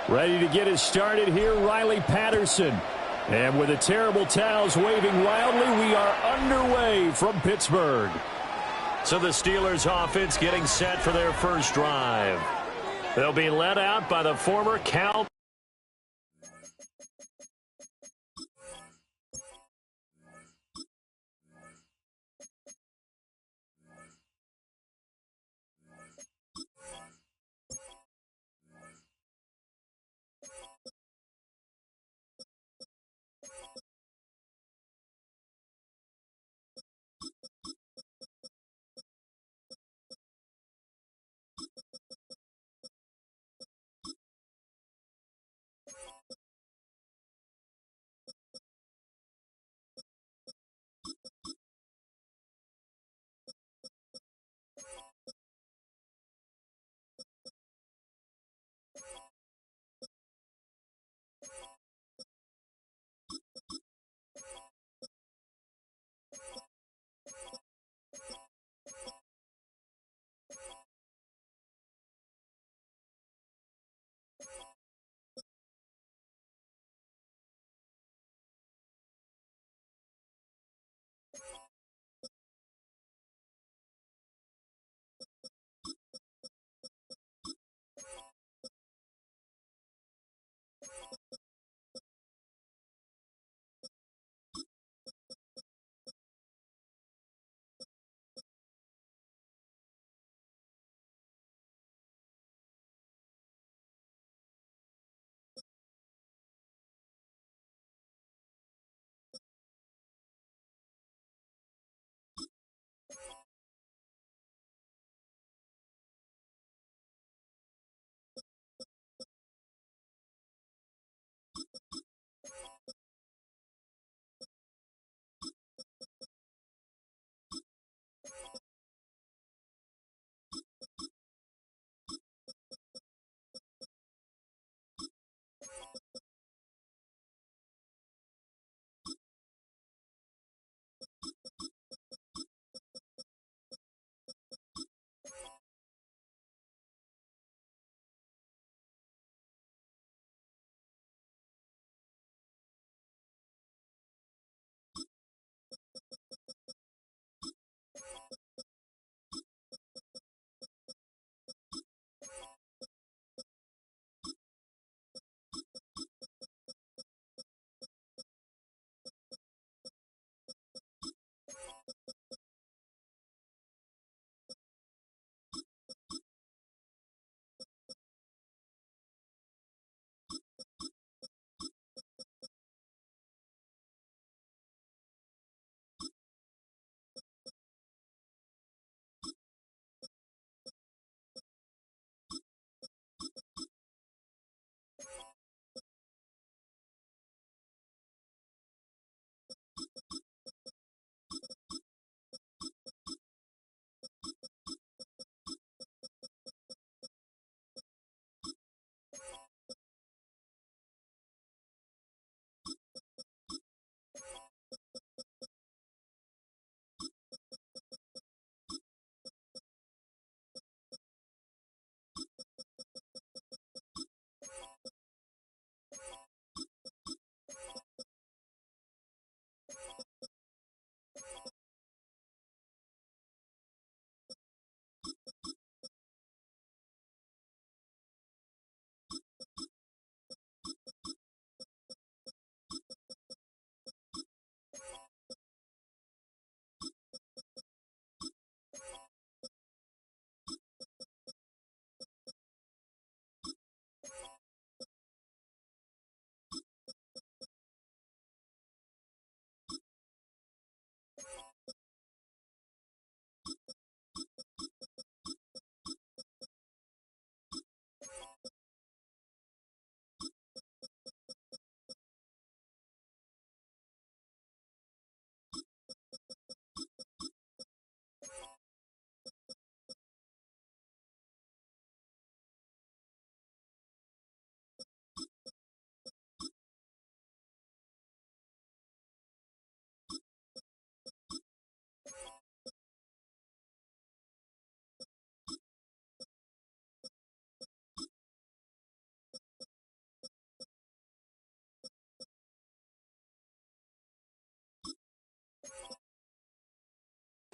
Ready to get us started here, Riley Patterson. And with the terrible towels waving wildly, we are underway from Pittsburgh. So the Steelers offense getting set for their first drive. They'll be led out by the former Cal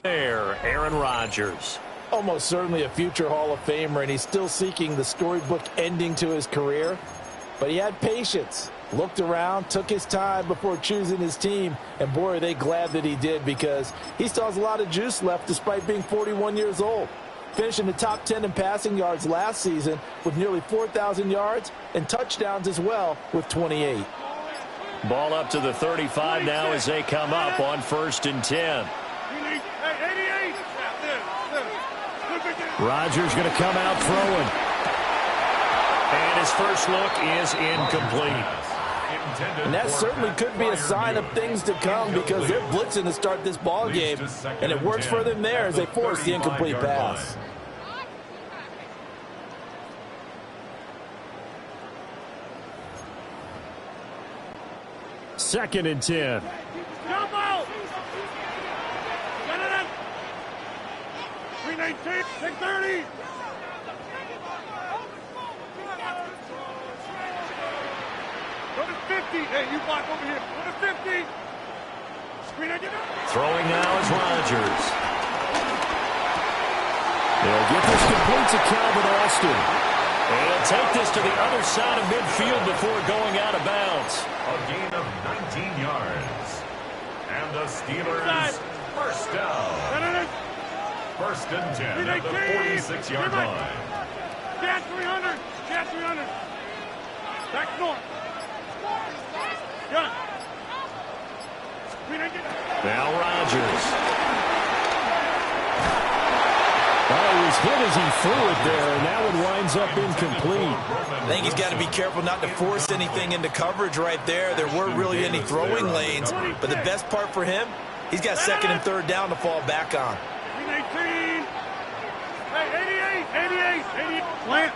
there, Aaron Rodgers. Almost certainly a future Hall of Famer, and he's still seeking the storybook ending to his career. But he had patience, looked around, took his time before choosing his team, and boy, are they glad that he did, because he still has a lot of juice left despite being 41 years old. Finishing the top 10 in passing yards last season with nearly 4,000 yards and touchdowns as well with 28. Ball up to the 35 now as they come up on 1st and 10. Rodgers going to come out throwing. And his first look is incomplete. And that certainly could be a sign of things to come, because they're blitzing to start this ball game, and it works for them there as they force the incomplete pass. Second and 10. Jump out! Get it in! 319, 630! Go to 50! Hey, you block over here! Go to 50! Throwing now is Rodgers. They'll get this complete to Calvin Austin. And he'll take this to the other side of midfield before going out of bounds. A gain of 19 yards. And the Steelers first down. First and 10 at the 46-yard line. Cat 300! Cat 300! Back north! Got it! Now Rodgers. Well, he was hit as he threw it there, and that one winds up incomplete. I think he's got to be careful not to force anything into coverage right there. There weren't really any throwing lanes, but the best part for him, he's got 2nd and 3rd down to fall back on. 319! Hey, 88! 88! Plant!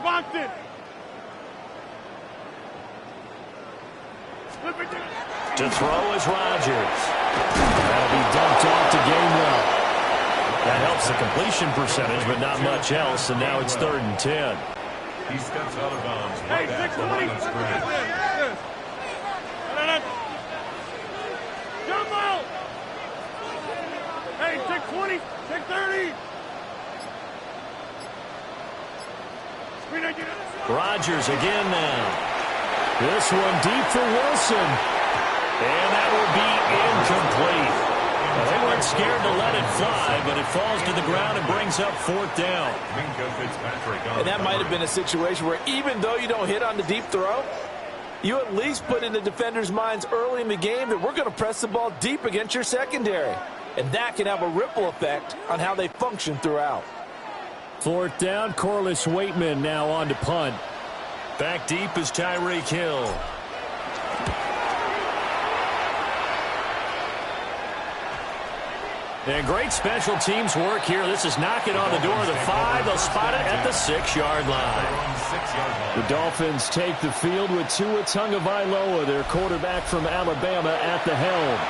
Box it! To throw is Rodgers. That'll be dumped off to Gainwell. That helps the completion percentage, but not much else, and now it's 3rd and 10. He steps out of bounds Hey, right at the line of 620! scrimmage. Jump out! Hey, 620! 630! Rodgers again now. This one deep for Wilson. And that will be incomplete. Well, they weren't scared to let it fly, but it falls to the ground and brings up 4th down. And that might have been a situation where even though you don't hit on the deep throw, you at least put in the defenders' minds early in the game that we're going to press the ball deep against your secondary. And that can have a ripple effect on how they function throughout. 4th down, Corliss Waitman now on to punt. Back deep is Tyreek Hill. And great special teams work here. This is knocking on the door of the 5. They'll spot it at the 6-yard line. The Dolphins take the field with Tua Tagovailoa, their quarterback from Alabama, at the helm.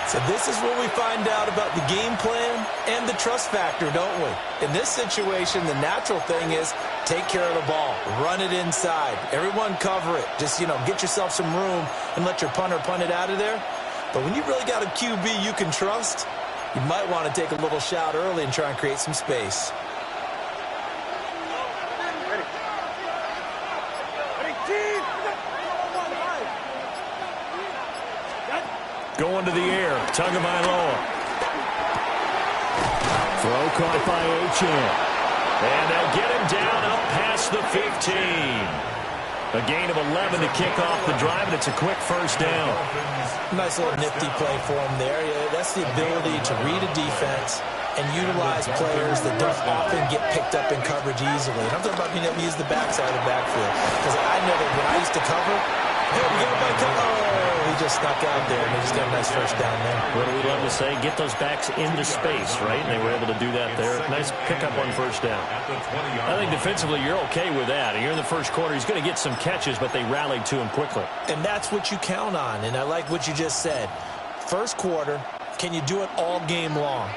So this is where we find out about the game plan and the trust factor, don't we? In this situation, the natural thing is take care of the ball, run it inside, everyone cover it. Just, get yourself some room and let your punter punt it out of there. But when you really got a QB you can trust, you might want to take a little shot early and try and create some space. Going to the air, Tagovailoa. Throw caught by Achane. And they'll get him down up past the 15. A gain of 11 to kick off the drive, and it's a quick first down. Nice little nifty play for him there. Yeah, that's the ability to read a defense and utilize players that don't often get picked up in coverage easily. And I'm talking about being able to use the backside of the backfield. Because I know that when I used to cover, hey, we got my cover. Oh, he just snuck out there, and they just got a nice first down there. What do we love to say? Get those backs into space, right? And they were able to do that there. Nice pickup on first down. I think defensively you're okay with that. You're in the first quarter. He's going to get some catches, but they rallied to him quickly. And that's what you count on, and I like what you just said. First quarter, can you do it all game long?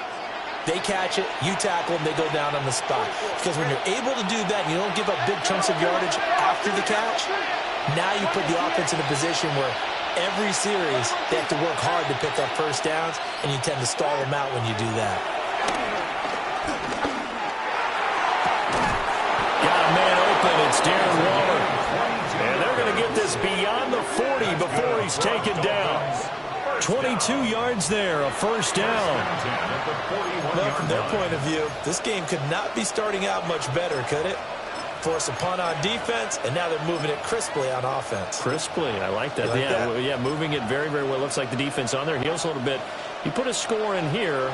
They catch it, you tackle them, they go down on the spot. Because when you're able to do that and you don't give up big chunks of yardage after the catch, now you put the offense in a position where every series, they have to work hard to pick up first downs, and you tend to stall them out when you do that. Got a man open. It's Darren Waller. And they're going to get this beyond the 40 before he's taken down. 22 yards there, a first down. Well, from their point of view, this game could not be starting out much better, could it? Force a punt on defense, and now they're moving it crisply on offense. Crisply, I like that. Yeah, moving it very, very well. Looks like the defense on their heels a little bit. You put a score in here,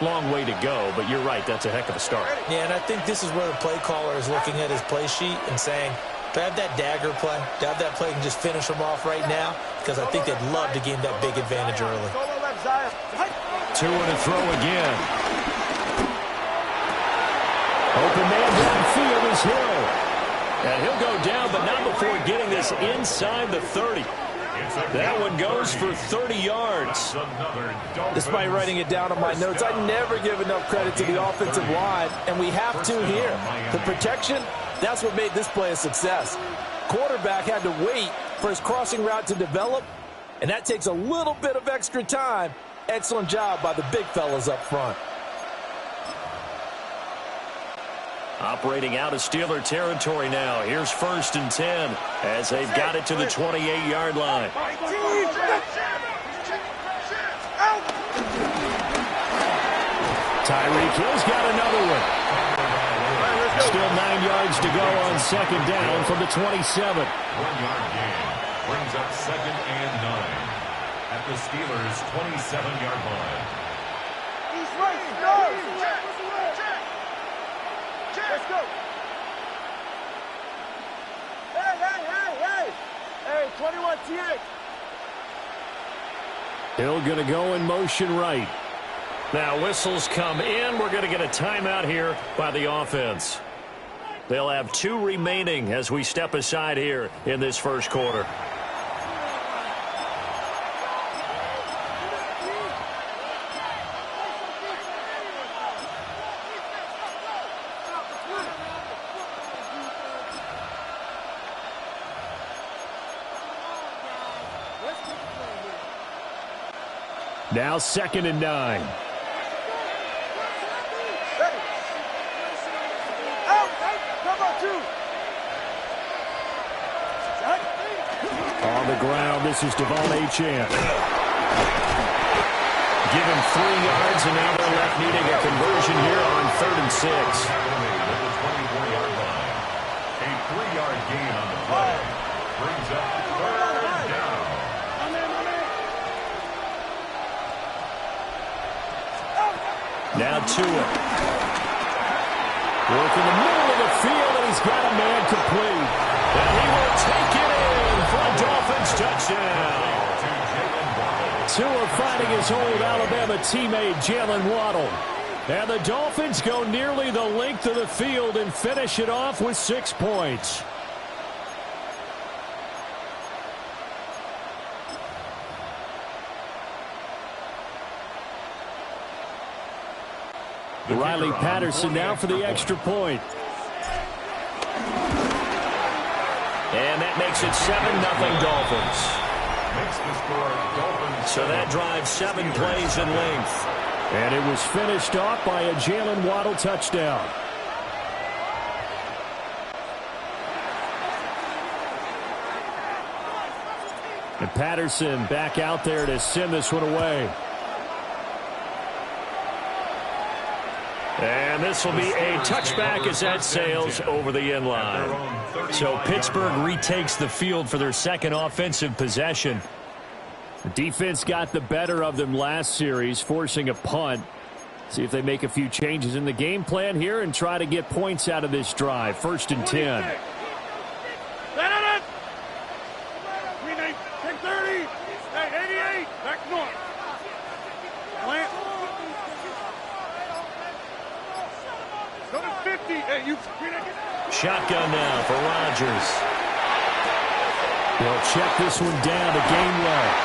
long way to go, but you're right, that's a heck of a start. Yeah, and I think this is where the play caller is looking at his play sheet and saying, do I have that dagger play? Do I have that play and just finish them off right now? Because I think they'd love to gain that big advantage early. Two and a throw again. Open man downfield is Hill. And he'll go down, but not before getting this inside the 30. That one goes for 30 yards. Despite writing it down on my notes, I never give enough credit to the offensive line, and we have to here. The protection, that's what made this play a success. Quarterback had to wait for his crossing route to develop, and that takes a little bit of extra time. Excellent job by the big fellas up front. Operating out of Steeler territory now. Here's 1st and 10 as they've got it to the 28-yard line. Tyreek Hill's got another one. Still 9 yards to go on 2nd down from the 27. 1-yard gain brings up 2nd and 9 at the Steelers' 27-yard line. He's right. No. Let's go. Hey, 21 TX. Hill going to go in motion right. Now whistles come in. We're going to get a timeout here by the offense. They'll have 2 remaining as we step aside here in this first quarter. Now 2nd and 9. On the ground, this is Devon Achane. Give him 3 yards, and now they're left needing a conversion here on 3rd and 6. At the 24-yard line. A 3-yard gain on the play brings up 3rd down. Now Tua. Work in the middle of the field, and he's got a man complete. And he will take it in for a Dolphins touchdown. Tua finding his old Alabama teammate Jalen Waddle. And the Dolphins go nearly the length of the field and finish it off with 6 points. Riley Patterson now for the extra point. And that makes it 7-0 Dolphins. So that drives 7 plays in length. And it was finished off by a Jalen Waddle touchdown. And Patterson back out there to send this one away. And this will be a touchback as that sails over the end line. So Pittsburgh retakes the field for their 2nd offensive possession. The defense got the better of them last series, forcing a punt. See if they make a few changes in the game plan here and try to get points out of this drive. 1st and 10. 10-30. Hey, 88. Back north. Plant. Go to 50. Hey, you. Shotgun now for Rodgers. They'll check this one down to Gainwell.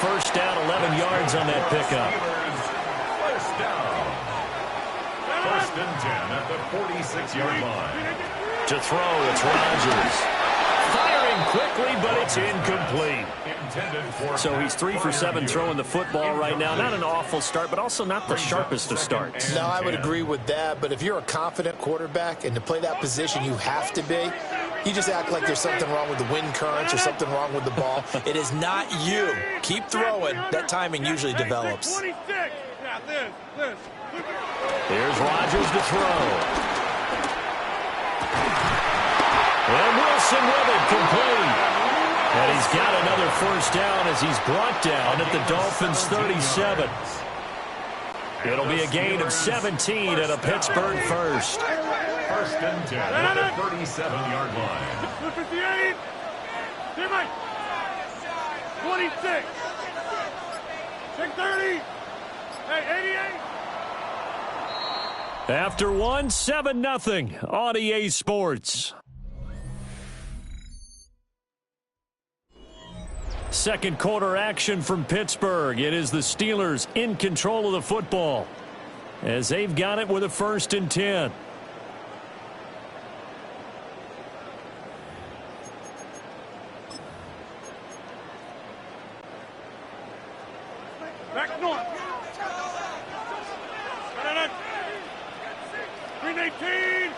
first down, 11 yards on that pickup. First down. First and 10 at the 46-yard line. To throw, it's Rodgers. Firing quickly, but it's incomplete. So he's 3 for 7 throwing the football right now. Not an awful start, but also not the sharpest of starts. No, I would agree with that. But if you're a confident quarterback and to play that position, you have to be. You just act like there's something wrong with the wind currents or something wrong with the ball. It is not you. Keep throwing. That timing usually develops. 26. Yeah, this. Here's Rodgers to throw. And Wilson with it, complete. And he's got another first down as he's brought down at the Dolphins' 37. It'll be a gain of 17 at a Pittsburgh first. First and 10 at the 37-yard line. 58. 26. 630. Hey, 88. After one, 7-0 on EA Sports. Second quarter action from Pittsburgh. It is the Steelers in control of the football as they've got it with a first and 10. Back north. 318.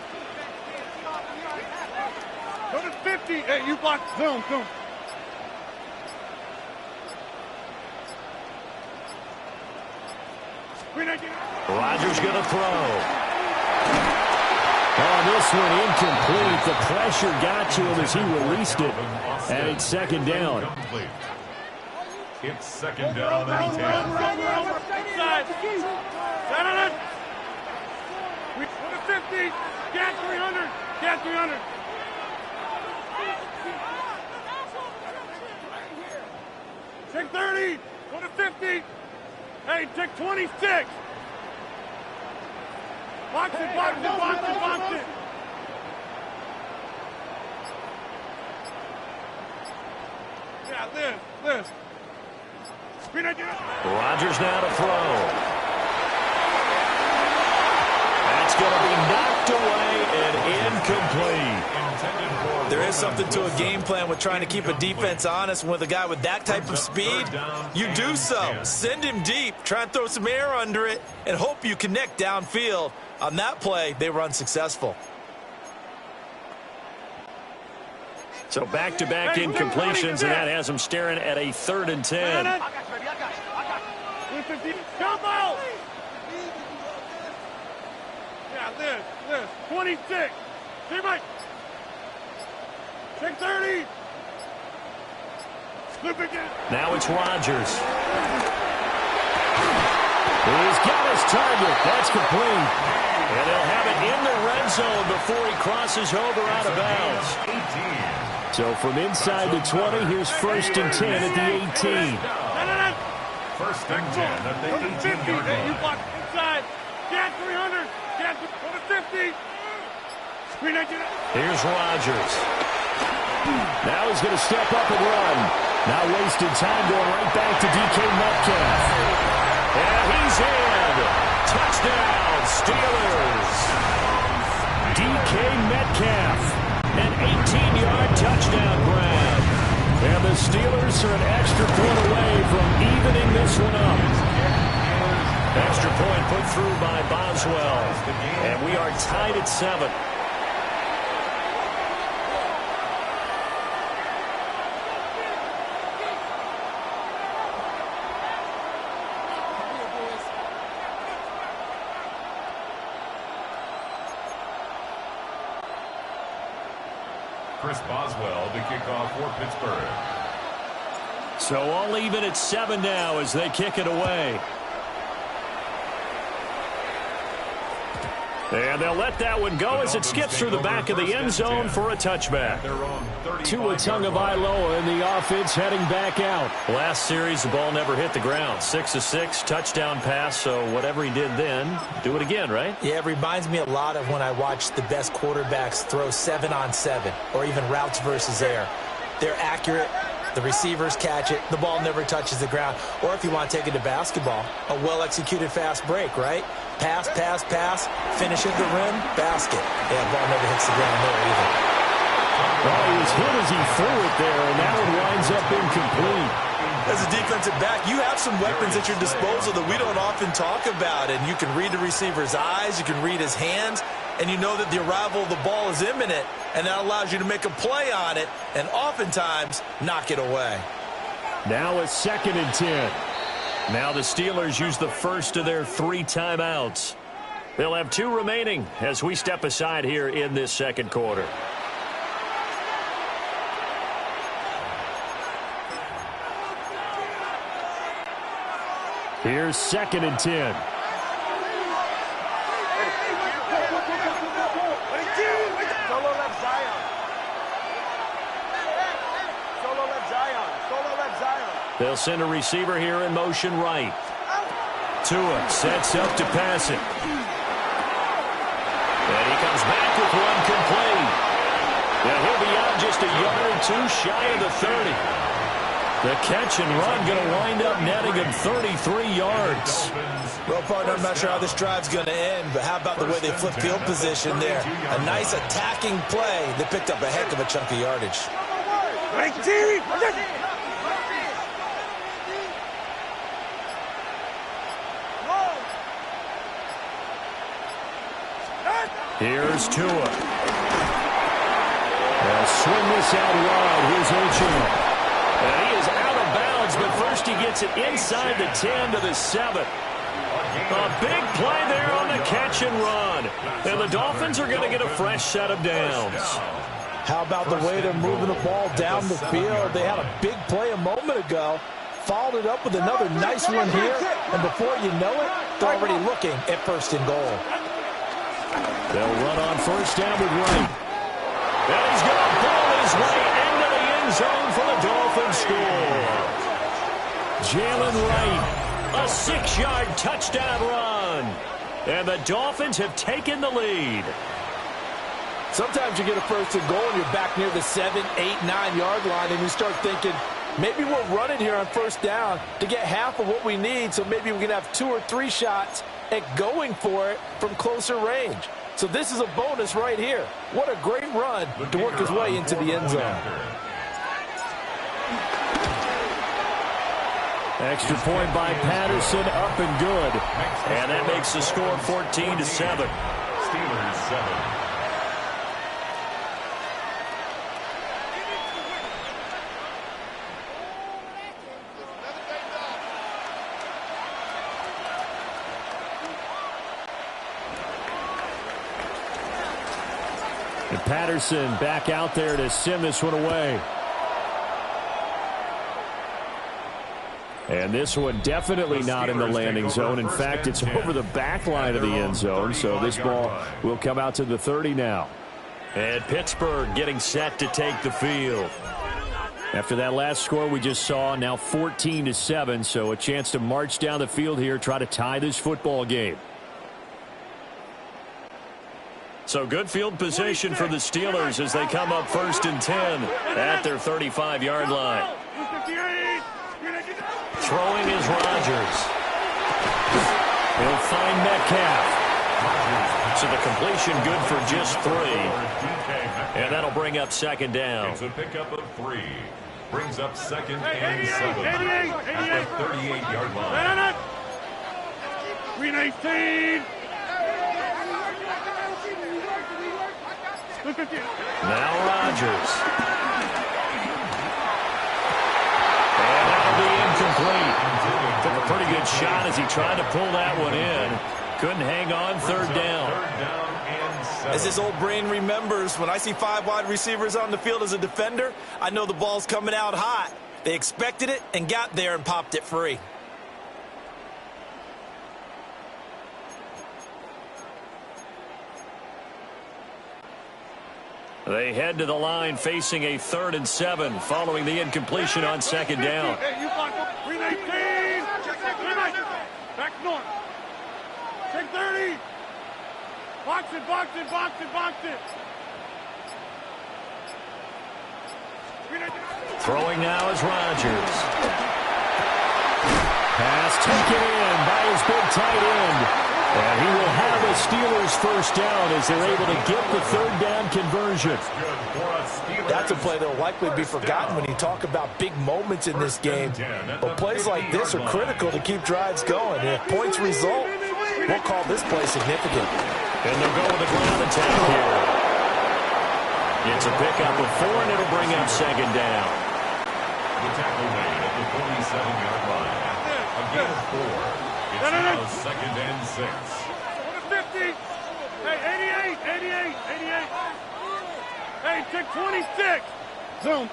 Go to 50. Hey, you block. Zoom. Rodgers going to throw. Oh, this one incomplete. The pressure got to him as he released it. And it's second down. It's second down and 10. Inside. Set it. We go to 50. Get 300. Get 300. Take 30. Go to 50. Hey, take 26. Box it. Yeah, this. Rodgers now to throw. That's going to be knocked away and incomplete. There is something to a game plan with trying to keep a defense honest. With a guy with that type of speed, you do so. Send him deep, try and throw some air under it, and hope you connect downfield. On that play, they were unsuccessful. So back-to-back incompletions, and that has them staring at a 3rd and 10. Jump out! Yeah, this. 26. See, Mike. Take 30. Flip again. Now it's Rodgers. He's got his target. That's complete. And they'll have it in the red zone before he crosses over out of bounds. So from inside the 20, here's first and 10 at the 18. First and 10 at the 18-yard line. You block inside. Get 300. Get go to 50. Here's Rodgers. Now he's going to step up and run. Now wasted time going right back to Gtowncapp. And he's in. Touchdown, Steelers. Metcalf, an 18-yard touchdown grab. And the Steelers are an extra point away from evening this one up. Extra point put through by Boswell. And we are tied at 7. Chris Boswell to kick off for Pittsburgh. So all even at 7 now as they kick it away. And they'll let that one go as it skips through the back of the end zone for a touchback. Tua Tagovailoa in the offense heading back out. Last series, the ball never hit the ground. 6 of 6, touchdown pass. So whatever he did then, do it again, right? Yeah, it reminds me a lot of when I watched the best quarterbacks throw 7-on-7 or even routes versus air. They're accurate, The receivers catch it. The ball never touches the ground. Or if you want to take it to basketball, a well-executed fast break, right? Pass, pass, pass, finish at the rim, basket. Yeah, ball never hits the ground there either. Well, he was hit as he threw it there, and that one winds up incomplete. As a defensive back, you have some weapons at your disposal that we don't often talk about, and you can read the receiver's eyes, you can read his hands, and you know that the arrival of the ball is imminent, and that allows you to make a play on it and oftentimes knock it away. Now a 2nd and 10. Now the Steelers use the first of their 3 timeouts. They'll have 2 remaining as we step aside here in this second quarter. Here's 2nd and 10. Solo left Zion. Solo left Zion. Solo left Zion. They'll send a receiver here in motion right. Tua sets up to pass it. And he comes back with one complete. Now he'll be out just a yard or 2 shy of the 30. The catch and run going to wind up netting him 33 yards. Well, partner, I'm not sure how this drive's going to end, but how about the way they flip field position there? A nice attacking play. They picked up a heck of a chunk of yardage. Here's Tua. They'll swing this out wide. Here's Ochoa. And he is out of bounds, but first he gets it inside the 10 to the 7. A big play there on the catch and run. And the Dolphins are going to get a fresh set of downs. How about the way they're moving the ball down the field? They had a big play a moment ago. Followed it up with another nice one here. And before you know it, they're already looking at 1st and goal. They'll run on 1st down with Wright. And he's going to pull his way into the end zone for the Dolphins score. Jalen Wright. A 6-yard touchdown run. And the Dolphins have taken the lead. Sometimes you get a 1st and goal and you're back near the 7, 8, 9-yard line and you start thinking, maybe we're running here on 1st down to get half of what we need, so maybe we can have 2 or 3 shots at going for it from closer range. So this is a bonus right here. What a great run to work his way into the end zone. Extra point by Patterson, up and good. And that makes the score 14 to 7. Steelers 7. And Patterson back out there to send this one away. And this one definitely not in the landing zone. In fact, it's over the back line of the end zone. So this ball will come out to the 30 now. And Pittsburgh getting set to take the field. After that last score we just saw, now 14 to 7. So a chance to march down the field here, try to tie this football game. So good field position for the Steelers as they come up 1st and 10 at their 35-yard line. Throwing is Rodgers. He'll find Metcalf. So the completion good for just 3. And that'll bring up 2nd down. It's a pickup of 3. Brings up 2nd and 7 at the 38-yard line. Green 18. Now Rodgers. And that'll be incomplete. Took a pretty good shot as he tried to pull that one in. Couldn't hang on. 3rd down. As his old brain remembers, when I see 5 wide receivers on the field as a defender, I know the ball's coming out hot. They expected it and got there and popped it free. They head to the line facing a 3rd and 7 following the incompletion on 2nd down. Hey, you got 319. Back north. Take 30. Box it, box it, box it, box it. Throwing now is Rodgers. Pass taken in by his big tight end. And he will have a Steelers first down as they're able to get the third down conversion. That's a play that will likely be forgotten when you talk about big moments in this game. But plays like this are critical to keep drives going. And if points result, we'll call this play significant. And they'll go with a ground attack here. It's a pickup of 4, and it'll bring up second down. The tackle made at the 47-yard line. A gain of 4. It's now second and 6. 50. Hey, 88. Hey, take 26. Zoom.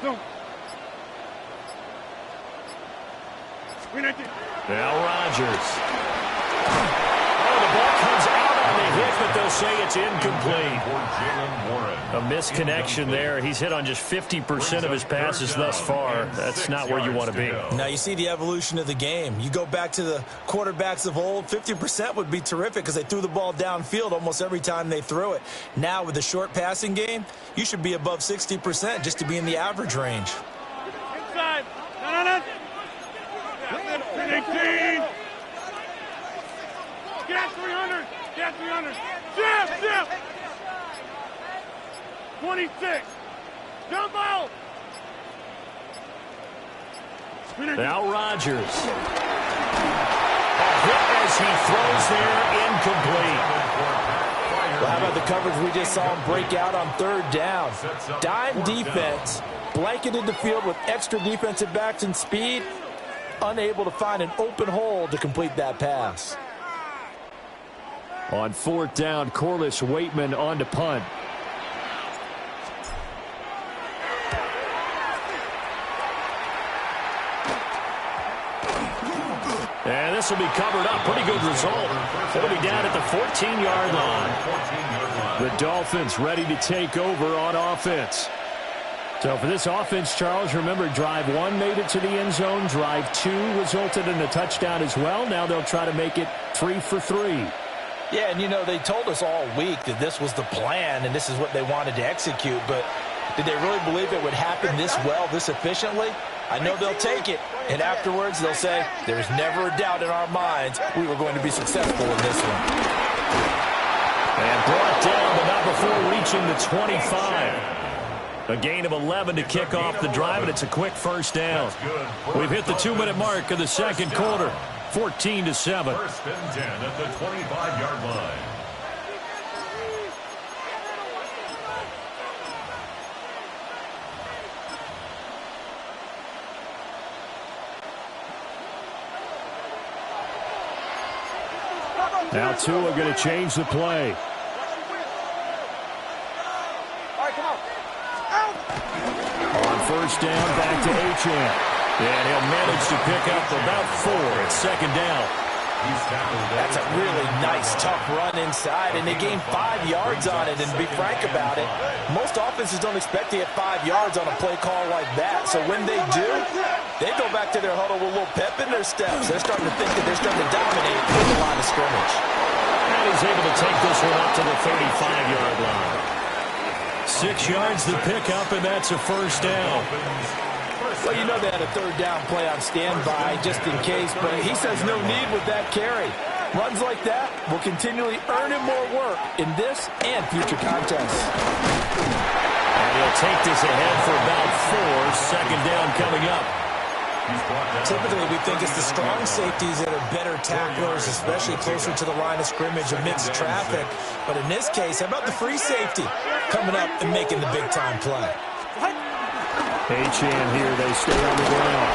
Now Rodgers. Oh, the ball comes out on the hit, but they'll say it's incomplete. A misconnection there. He's hit on just 50% of his passes thus far. That's not where you want to be. Now you see the evolution of the game. You go back to the quarterbacks of old, 50% would be terrific because they threw the ball downfield almost every time they threw it. Now with the short passing game, you should be above 60% just to be in the average range. Inside. No. 18. Get 300. Jump. 26. Jump out. Now Rodgers. A hit as he throws there, incomplete. Well, how about the coverage we just saw him break out on third down? Dime defense, blanketed the field with extra defensive backs and speed, unable to find an open hole to complete that pass. On fourth down, Corliss Waitman on to punt. And this will be covered up. Pretty good result. It'll be down at the 14-yard line. The Dolphins ready to take over on offense. So for this offense, Charles, remember, drive 1 made it to the end zone. Drive 2 resulted in a touchdown as well. Now they'll try to make it 3 for 3. Yeah, and you know, they told us all week that this was the plan and this is what they wanted to execute, but did they really believe it would happen this well, this efficiently? I know they'll take it, and afterwards they'll say, there's never a doubt in our minds we were going to be successful in this one. And brought down, but not before reaching the 25. A gain of 11 to kick off the drive, and it's a quick first down. We've hit the 2-minute mark of the second quarter. 14-7. First and 10 at the 25-yard line. Now Tua going to change the play. On first down, back to Achane. And he'll manage to pick up about 4 at second down. That's a really nice, tough run inside, and they gained 5 yards on it. And to be frank about it, most offenses don't expect to get 5 yards on a play call like that. So when they do, they go back to their huddle with a little pep in their steps. They're starting to think that they're starting to dominate in the line of scrimmage. And he's able to take this one up to the 35-yard line. 6 yards to pick up, and that's a first down. Well, you know they had a third down play on standby just in case, but he says no need with that carry. Runs like that will continually earn him more work in this and future contests. And he'll take this ahead for about 4. Second down coming up. Typically, we think it's the strong safeties that are better tacklers, especially closer to the line of scrimmage amidst traffic. But in this case, how about the free safety coming up and making the big-time play? Achane here, they stay on the ground.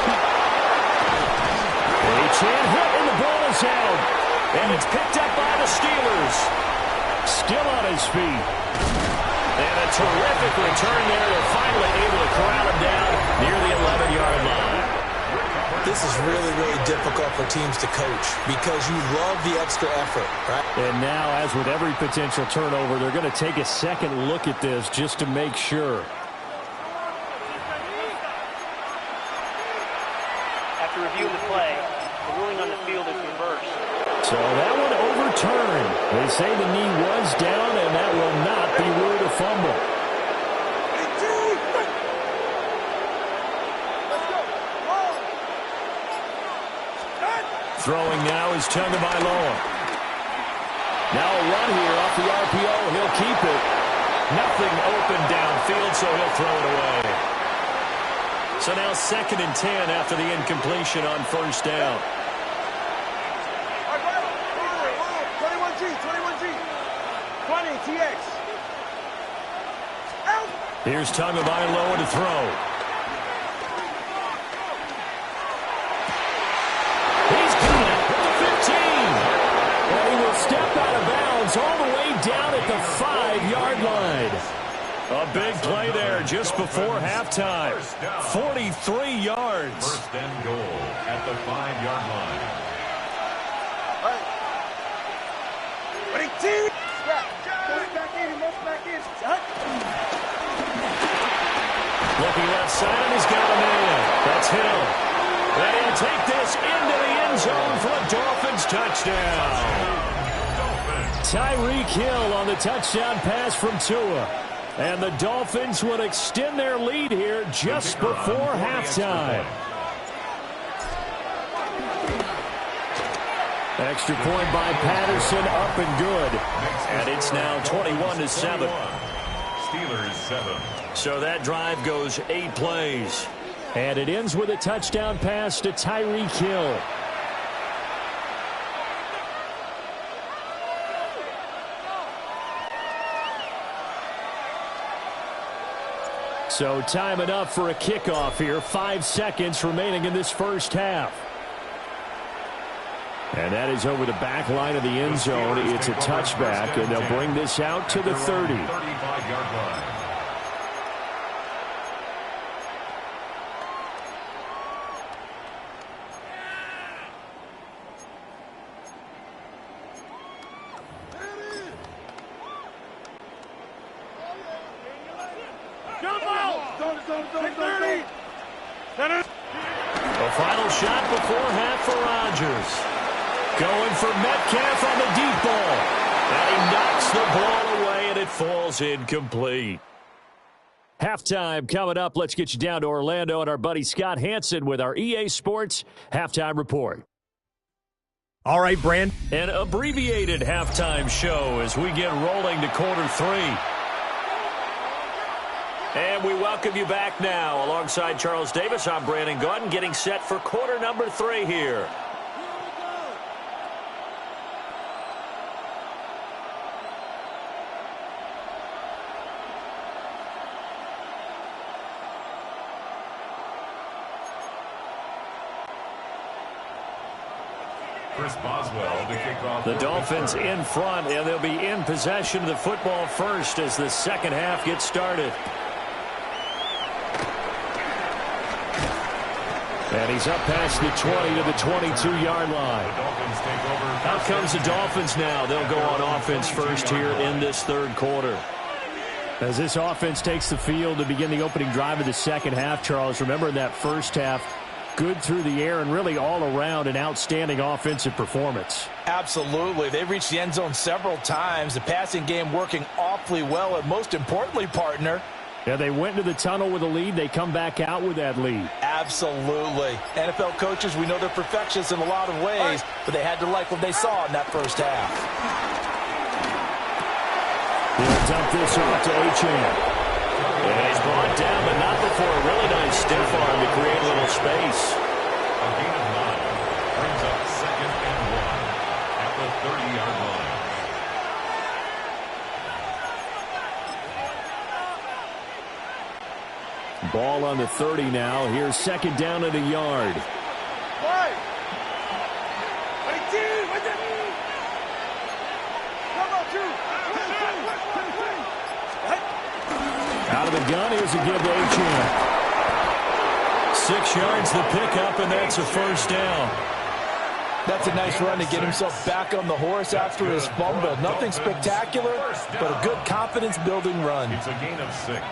Achane hit, and the ball is out. And it's picked up by the Steelers. Still on his feet. And a terrific return there. They're finally able to corral him down near the 11-yard line. This is really, really difficult for teams to coach because you love the extra effort, right? And now, as with every potential turnover, they're going to take a second look at this just to make sure. After reviewing the play, the ruling on the field is reversed. So that one overturned. They say the knee was down, and that will not be ruled a fumble. Throwing now is Tagovailoa. Now a run here off the RPO. He'll keep it. Nothing open downfield, so he'll throw it away. So now 2nd and 10 after the incompletion on first down. 21G, 20 TX. Out. Here's Tagovailoa to throw. He's got it at the 15. And he will step out of bounds all the way down at the 5-yard line. A big play there just before halftime. 43 yards. First and goal at the 5-yard line. All right. 22. Looking left side, and he's got a man. That's Hill. And he'll take this into the end zone for a Dolphins touchdown. Tyreek Hill on the touchdown pass from Tua. And the Dolphins would extend their lead here just before halftime. Extra point by Patterson, up and good. And it's now 21-7. Steelers 7. So that drive goes 8 plays. And it ends with a touchdown pass to Tyreek Hill. So time enough for a kickoff here. 5 seconds remaining in this first half. And that is over the back line of the end zone. It's a touchback, and they'll bring this out to the 30. 35-yard line. The final shot before half for Rodgers. Going for Metcalf on the deep ball. And he knocks the ball away, and it falls incomplete. Halftime coming up. Let's get you down to Orlando and our buddy Scott Hansen with our EA Sports Halftime Report. All right, Brand. An abbreviated halftime show as we get rolling to quarter 3. And we welcome you back now. Alongside Charles Davis, I'm Brandon Gaudin, getting set for quarter number 3 here. Chris Boswell to kick off. The Dolphins in front, and they'll be in possession of the football first as the second half gets started. And he's up past the 20 to the 22-yard line. Out comes the Dolphins now. They'll go on offense first here in this third quarter. As this offense takes the field to begin the opening drive of the second half, Charles, remember in that first half, good through the air and really all around an outstanding offensive performance. Absolutely. They reached the end zone several times. The passing game working awfully well, and most importantly, partner, yeah, they went into the tunnel with a lead. They come back out with that lead. Absolutely. NFL coaches, we know they're perfectionists in a lot of ways, but they had to like what they saw in that first half. He'll dump this off to Achane. And he's brought down, but not before a really nice stiff arm to create a little space. A gain of 9 brings up 2nd and 1 at the 30-yard line. Ball on the 30 now. Here's second down at a yard. Out of the gun, here's a give to Achane. 6 yards the pickup, and that's a first down. That's a nice run to get himself back on the horse after his fumble. Nothing spectacular, but a good confidence-building run. It's a gain of 6.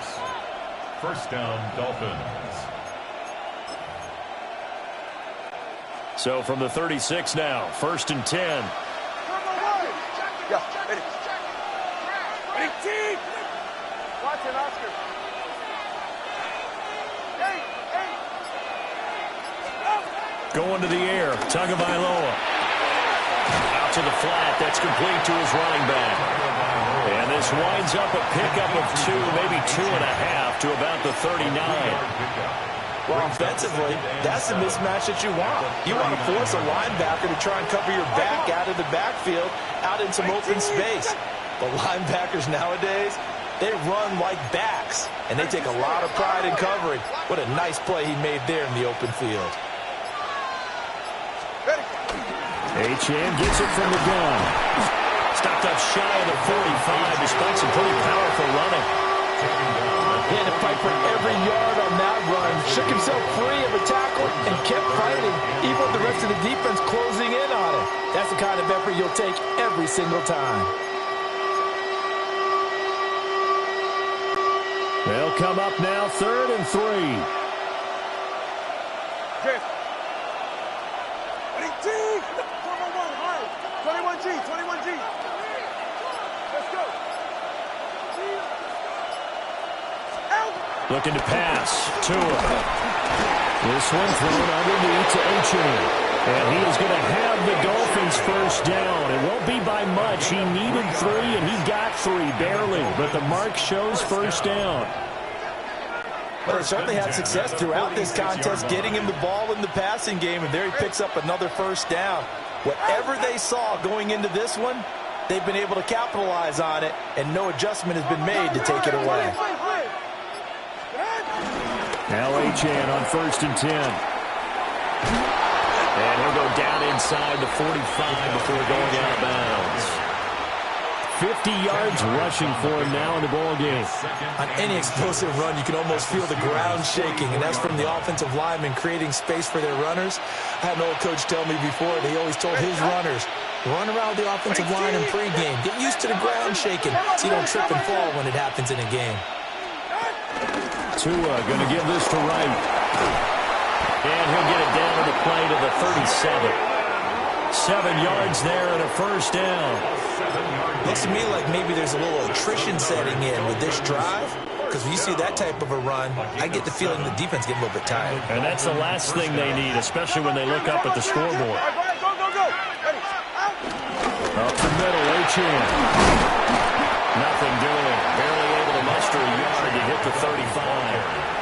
First down, Dolphins. So from the 36 now, 1st and 10. Yeah, ready. Ready, watch it, Oscar. Going to the air. Tagovailoa. Out to the flat. That's complete to his running back. And this winds up a pickup of 2, maybe 2.5 to about the 39. Well, offensively, that's the mismatch that you want. You want to force a linebacker to try and cover your back out of the backfield, out in some open space. But linebackers nowadays, they run like backs, and they take a lot of pride in covering. What a nice play he made there in the open field. Achane gets it from the gun. Stopped up shy of the 45 despite some pretty powerful running. He had to fight for every yard on that run. Shook himself free of a tackle and kept fighting, even with the rest of the defense closing in on him. That's the kind of effort you'll take every single time. They'll come up now, 3rd and 3. Chris. 21G, 21G. Let's go. Looking to pass. Tua. This one thrown underneath to Achane. And he is going to have the Dolphins first down. It won't be by much. He needed 3, and he got 3, barely. But the mark shows first down. But they certainly had success throughout this contest, getting him the ball in the passing game, and there he picks up another first down. Whatever they saw going into this one, they've been able to capitalize on it, and no adjustment has been made to take it away. Now Achane on 1st and 10. And he'll go down inside the 45 before going out of bounds. 50 yards rushing for him now in the ball game. On any explosive run, you can almost feel the ground shaking, and that's from the offensive linemen creating space for their runners. I had an old coach tell me before, he always told his runners, run around the offensive line in pregame. Get used to the ground shaking so you don't trip and fall when it happens in a game. Tua going to give this to Wright. And he'll get it down to the play to the 37. 7 yards there and a first down. Looks to me like maybe there's a little attrition setting in with this drive, because when you see that type of a run, I get the feeling the defense getting a little bit tired. And that's the last thing they need, especially when they look up at the scoreboard. Go. Up the middle, Achane. Nothing doing. Barely able to muster a yard to hit the 35.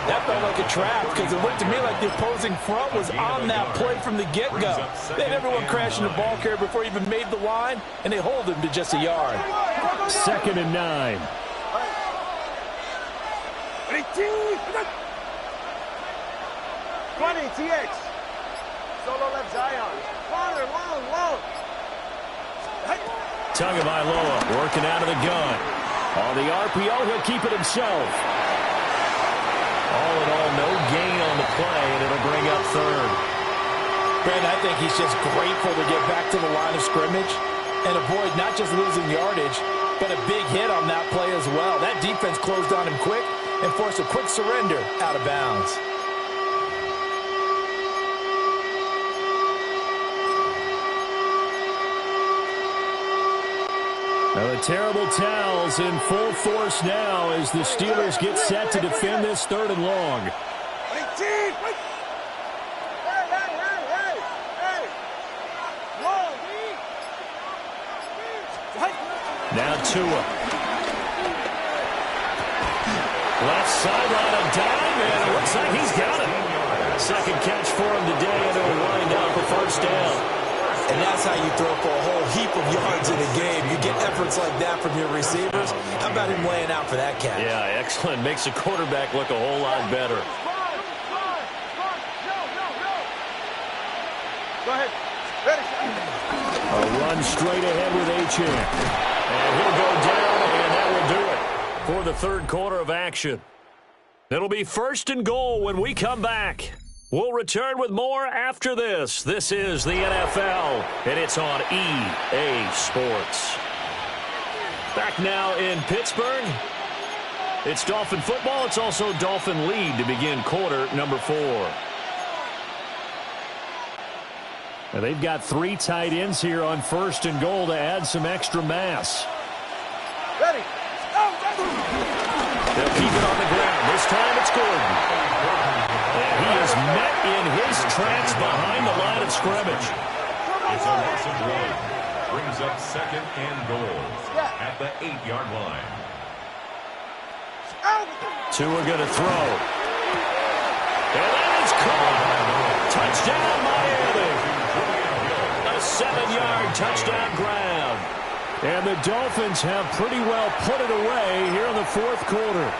That felt like a trap, because it looked to me like the opposing front was on that play from the get-go. They had everyone crashing the ball carrier before he even made the line, and they hold him to just a yard. 2nd and 9. 20, TX. Solo left Zion. Long. Tagovailoa working out of the gun. On the RPO, he'll keep it himself. All in all, no gain on the play, and it'll bring up 3rd. Brandon, I think he's just grateful to get back to the line of scrimmage and avoid not just losing yardage, but a big hit on that play as well. That defense closed on him quick and forced a quick surrender out of bounds. Now the terrible towels in full force now as the Steelers get set to defend this 3rd and long. Now Tua. Left sideline, a dime, and it looks like he's got it. 2nd catch for him today, and it'll wind up a first down. And that's how you throw for a whole heap of yards in a game. You get efforts like that from your receivers. How about him laying out for that catch? Yeah, excellent. Makes the quarterback look a whole lot better. Go ahead. Ready. A run straight ahead with Achane. And he'll go down, and that will do it for the 3rd quarter of action. It'll be 1st and goal when we come back. We'll return with more after this. This is the NFL, and it's on EA Sports. Back now in Pittsburgh. It's Dolphin football. It's also Dolphin lead to begin quarter number 4. Now they've got 3 tight ends here on 1st and goal to add some extra mass. Ready. They'll keep it on the ground. This time it's Gordon. And he is met in his tracks behind the line of scrimmage. It's a loss of 1. Brings up 2nd and goal at the 8-yard line. Tua going to throw. And that is caught. Touchdown, Miami. A 7-yard touchdown ground. And the Dolphins have pretty well put it away here in the fourth quarter.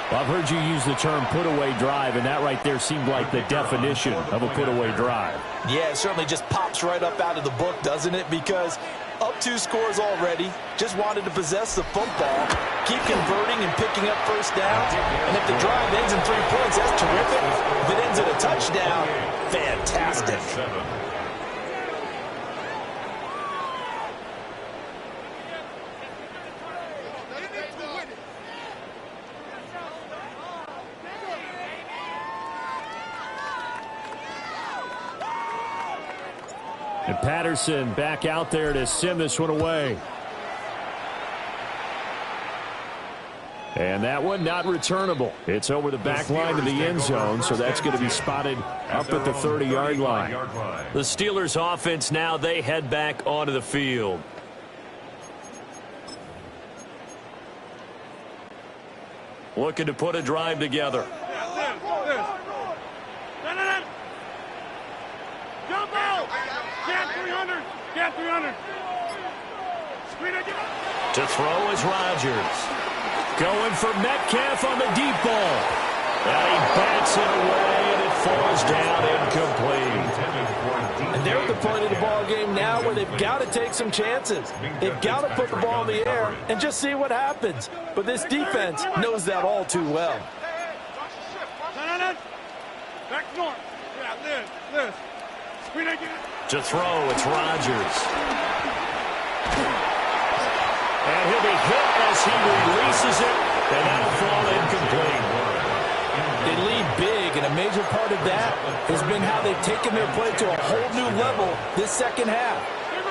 I've heard you use the term put-away drive, and that right there seemed like the definition of a put-away drive. Yeah, it certainly just pops right up out of the book, doesn't it? Because up 2 scores already, just wanted to possess the football, keep converting and picking up first downs. And if the drive ends in 3 points, that's terrific. If it ends in a touchdown, fantastic. And Patterson back out there to send this one away. And that one not returnable. It's over the back line to the end zone, so that's going to be spotted up at the 30-yard line. The Steelers offense now, they head back onto the field. Looking to put a drive together. Jump out! Get 300! Get 300! To throw is Rodgers. Going for Metcalf on the deep ball. And he bats it away, and it falls down incomplete. And they're at the point of the ball game now where they've got to take some chances. They've got to put the ball in the air and just see what happens. But this defense knows that all too well. Back north. Yeah, this. To throw, it's Rodgers. And he'll be hit as he releases it, and that'll fall incomplete. They lead big, and a major part of that has been how they've taken their play to a whole new level this second half.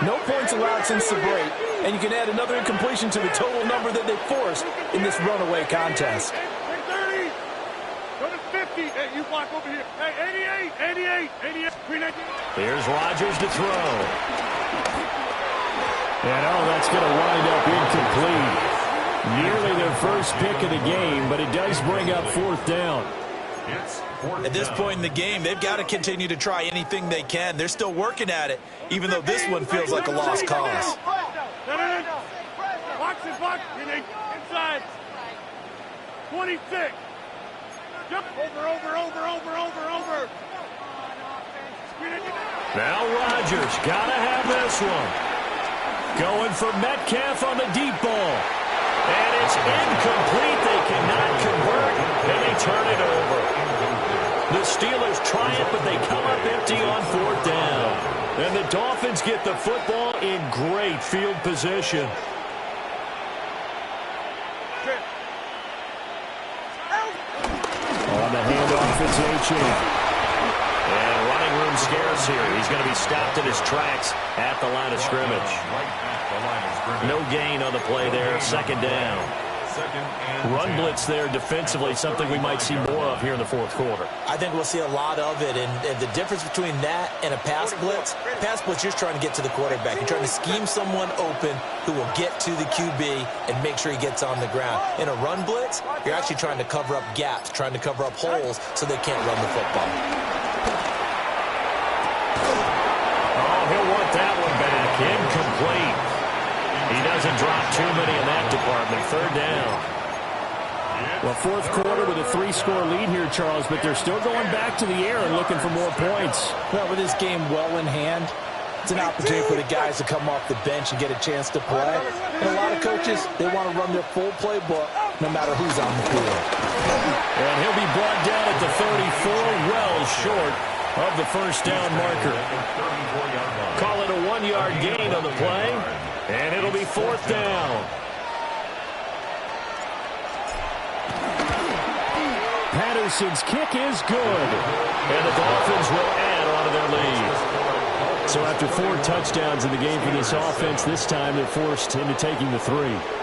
No points allowed since the break, and you can add another incompletion to the total number that they forced in this runaway contest. 30. Go to 50. Hey, you block over here. Hey, 88. Here's Rodgers to throw. And that's going to wind up incomplete. Nearly their first pick of the game, but it does bring up 4th down. At this point in the game, they've got to continue to try anything they can. They're still working at it, even though this one feels like a lost cause. Box. Inside. 26. Jump over. Now Rodgers got to have this one. Going for Metcalf on the deep ball. And it's incomplete. They cannot convert, and they turn it over. The Steelers try it, but they come up empty on 4th down. And the Dolphins get the football in great field position. On the handoff, it's H.A. And running room scarce here. He's going to be stopped in his tracks at the line of scrimmage. No gain on the play there. 2nd down. Run blitz there defensively, something we might see more of here in the fourth quarter. I think we'll see a lot of it, and the difference between that and a pass blitz, you're trying to get to the quarterback. You're trying to scheme someone open who will get to the QB and make sure he gets on the ground. In a run blitz, you're actually trying to cover up gaps, trying to cover up holes so they can't run the football. Oh, he'll want that one back. Incomplete. He doesn't drop too many in that department. 3rd down. Well, fourth quarter with a 3-score lead here, Charles, but they're still going back to the air and looking for more points. Well, with this game well in hand, it's an opportunity for the guys to come off the bench and get a chance to play. And a lot of coaches, they want to run their full playbook no matter who's on the field. And he'll be brought down at the 34, well short of the 1st down marker. Call it a 1-yard gain on the play, and it'll be 4th down. Patterson's kick is good. And the Dolphins will add on to their lead. So after 4 touchdowns in the game for this offense, this time they're forced into taking the 3.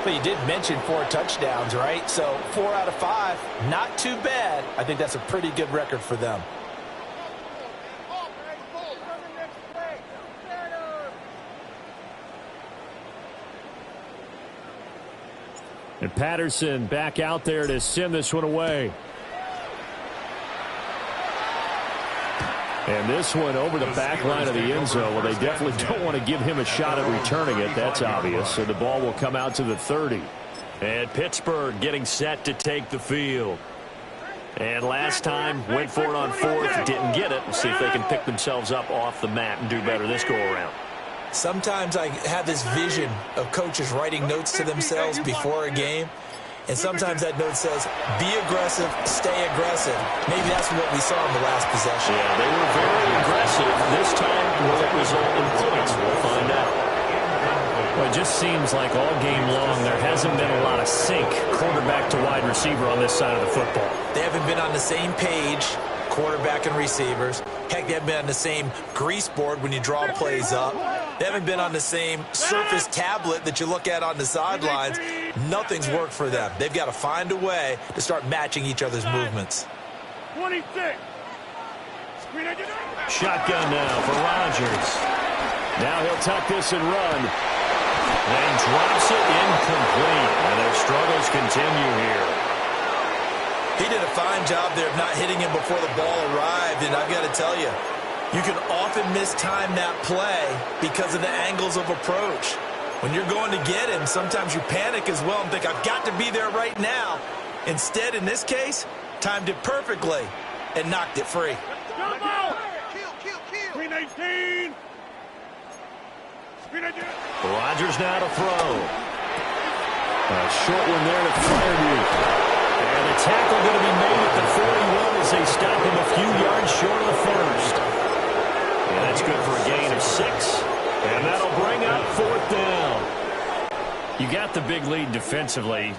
But you did mention 4 touchdowns, right? So 4 out of 5, not too bad. I think that's a pretty good record for them. And Patterson back out there to send this one away. And this one over the back line of the end zone. Well, they definitely don't want to give him a shot at returning it. That's obvious. So the ball will come out to the 30. And Pittsburgh getting set to take the field. And last time, went for it on 4th, didn't get it. We'll see if they can pick themselves up off the mat and do better this go-around. Sometimes I have this vision of coaches writing notes to themselves before a game. And sometimes that note says, be aggressive, stay aggressive. Maybe that's what we saw in the last possession. Yeah, they were very aggressive. This time, will it result in points? We'll find out. Well, it just seems like all game long there hasn't been a lot of sync quarterback to wide receiver on this side of the football. They haven't been on the same page, quarterback and receivers. Heck, they haven't been on the same grease board when you draw plays up. They haven't been on the same surface tablet that you look at on the sidelines. Nothing's worked for them. They've got to find a way to start matching each other's movements. 26. Shotgun now for Rodgers. Now he'll tuck this and run. And drops it incomplete. And their struggles continue here. He did a fine job there of not hitting him before the ball arrived. And I've got to tell you, you can often mistime that play because of the angles of approach. When you're going to get him, sometimes you panic as well and think, I've got to be there right now. Instead, in this case, timed it perfectly and knocked it free. Green 18. Rodgers now to throw. A short one there to Firemuth. And the tackle going to be made at the 41 as they stop him a few yards short of the first. And that's good for a gain of 6. And that'll bring up 4th down. You got the big lead defensively,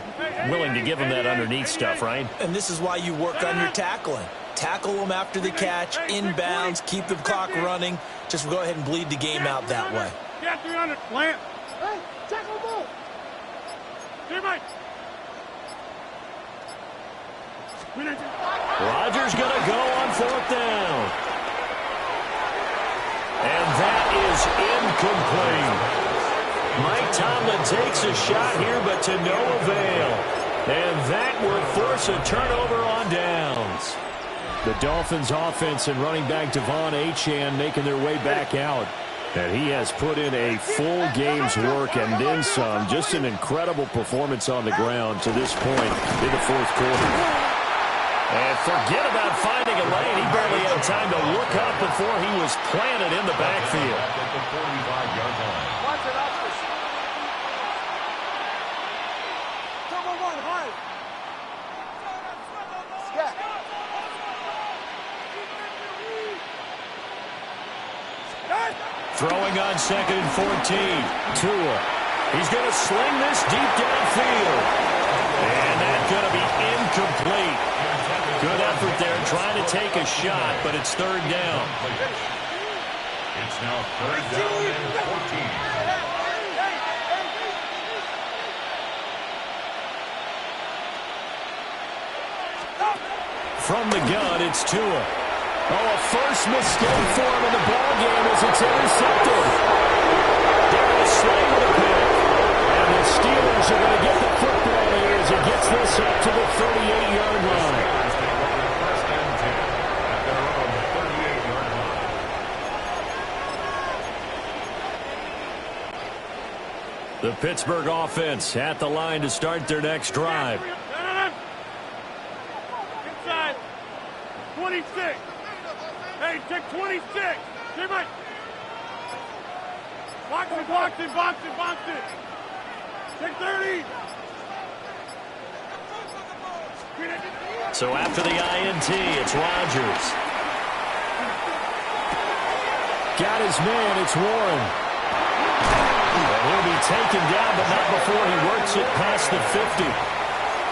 willing to give them that underneath stuff, right? And this is why you work on your tackling. Tackle them after the catch, inbounds, keep the clock running. Just go ahead and bleed the game out that way. Yeah, 300. Plant. Hey, tackle ball. Rodgers going to go on 4th down. And that is incomplete. Mike Tomlin takes a shot here, but to no avail. And that will force a turnover on downs. The Dolphins offense and running back Devon Achane making their way back out. And he has put in a full game's work and then some. Just an incredible performance on the ground to this point in the 4th quarter. And forget about finding a lane. He barely had time to look up before he was planted in the backfield. Throwing on 2nd and 14. Tua. He's going to sling this deep downfield. And that's going to be incomplete. Good effort there trying to take a shot, but it's 3rd down. It's now 3rd down and 14. From the gun, it's Tua. Oh, a first mistake for him in the ball game as it's intercepted. They're going to slay with a pick. And the Steelers are going to get the football here as it gets this up to the 38-yard line. First and 10 at their own 38-yard line. The Pittsburgh offense at the line to start their next drive. Inside. 26. Hey, check 26. Hey, Mike. Box it, box it, box it, box it. Check 30. So after the INT, it's Rodgers. Got his man, it's Warren. And he'll be taken down, but not before he works it past the 50.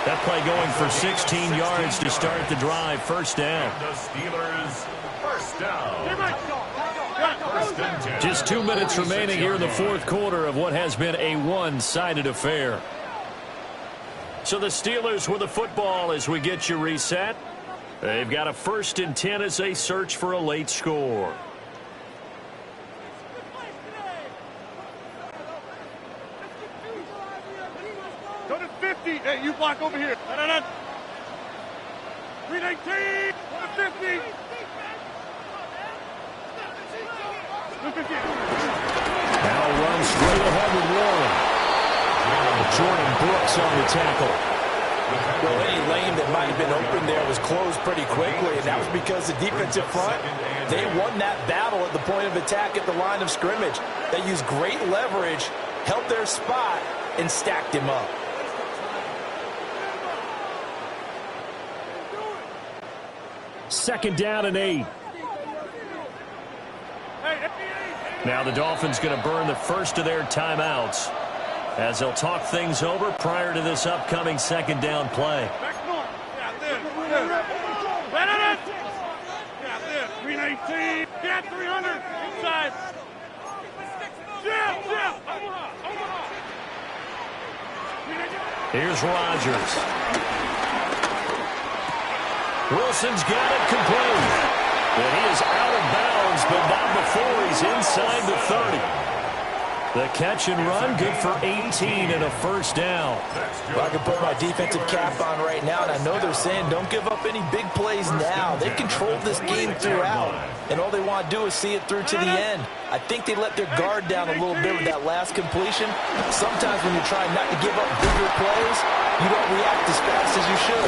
That play going for 16 yards to start the drive. 1st down. The Steelers, 1st down. Just 2 minutes remaining here in the fourth quarter of what has been a one-sided affair. So the Steelers with the football as we get you reset. They've got a 1st and 10 as they search for a late score. Go to 50. Hey, you block over here. 319. Go to 50. Now runs straight ahead with Warren. Jordan Brooks on the tackle. Well, any lane that might have been open there was closed pretty quickly, and that was because the defensive front, they won that battle at the point of attack at the line of scrimmage. They used great leverage, held their spot, and stacked him up. Second down and 8. Now the Dolphins going to burn the first of their timeouts as they'll talk things over prior to this upcoming second down play. Back north. Yeah, there. 319. Get 300. Inside. Jim. Omaha. Here's Rodgers. Wilson's got it complete. And he is out of bounds, but not before he's inside the 30. The catch and run, good for 18 and a first down. Well, I can put my defensive cap on right now, and I know they're saying don't give up any big plays now. They controlled this game throughout, and all they want to do is see it through to the end. I think they let their guard down a little bit with that last completion. Sometimes when you're trying not to give up bigger plays, you don't react as fast as you should.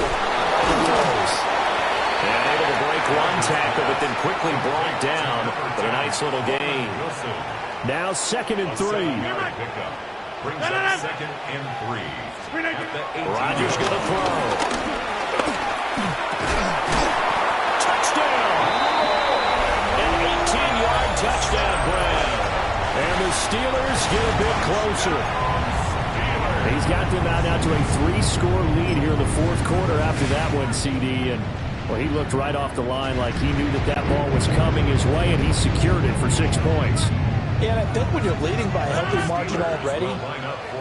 And able to break one tackle, but then quickly brought down. But a nice little gain. Now 2nd and 3. Brings up 2nd and 3. Rodgers going to throw. Touchdown! An 18-yard touchdown grab. And the Steelers get a bit closer. He's got them out now to a 3-score lead here in the fourth quarter after that one, CD. And well, he looked right off the line like he knew that ball was coming his way, and he secured it for 6 points. Yeah, and I think when you're leading by a healthy margin already,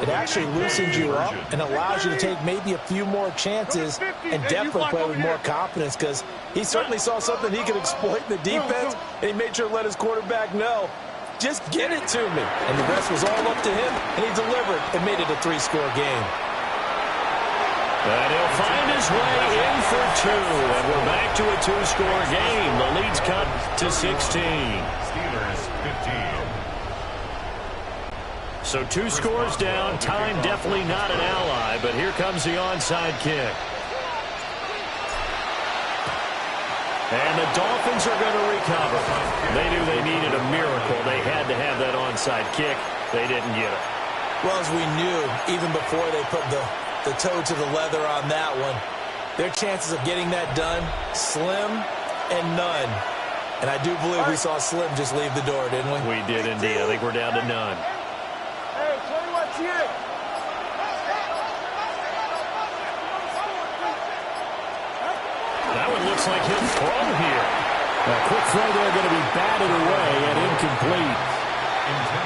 it actually loosens you up and allows you to take maybe a few more chances and definitely play with more confidence, because he certainly saw something he could exploit in the defense, and he made sure to let his quarterback know, just get it to me. And the rest was all up to him, and he delivered and made it a 3-score game. And he'll find his way in for 2. And we're back to a 2-score game. The lead's cut to 16. Steelers 15. So 2 scores down. Time definitely not an ally, but here comes the onside kick. And the Dolphins are going to recover. They knew they needed a miracle. They had to have that onside kick. They didn't get it. Well, as we knew, even before they put the toe to the leather on that one, their chances of getting that done, slim and none. And I do believe we saw Slim just leave the door, didn't we? We did indeed. I think we're down to none. Hey, tell you what's here. That one looks like he'll throw here. A quick throw there going to be batted away and incomplete.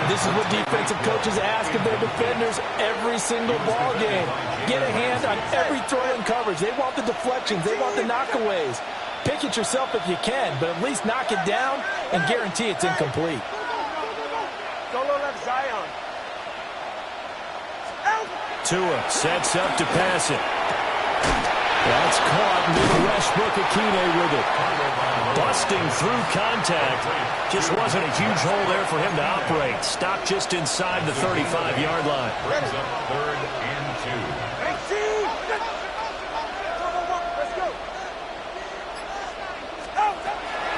This is what defensive coaches ask of their defenders every single ball game. Get a hand on every throw in coverage. They want the deflections. They want the knockaways. Pick it yourself if you can, but at least knock it down and guarantee it's incomplete. Solo left Zion. Tua sets up to pass it. That's caught. Westbrook Akine with it. Busting through contact. Just wasn't a huge hole there for him to operate. Stopped just inside the 35-yard line. Brings up 3rd and 2. Let's go.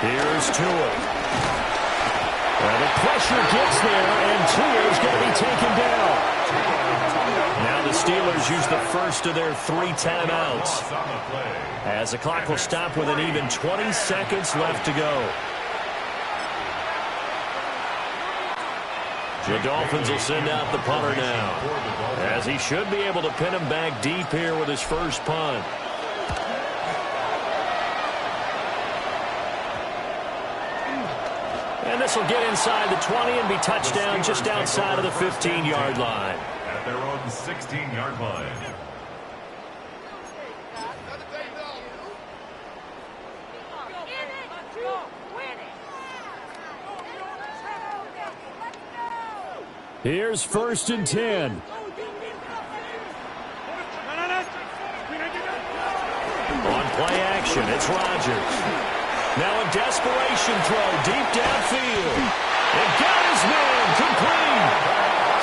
Here's Tua. Well, the pressure gets there, and Tua is going to be taken down. Now the Steelers use the first of their 3 timeouts, as the clock will stop with an even 20 seconds left to go. The Dolphins will send out the punter now, as he should be able to pin him back deep here with his first punt. And this will get inside the 20 and be touchdown just outside of the 15-yard line. At their own 16-yard line. Here's 1st and 10. On play action, it's Rodgers. Now a desperation throw deep downfield. It got his man complete.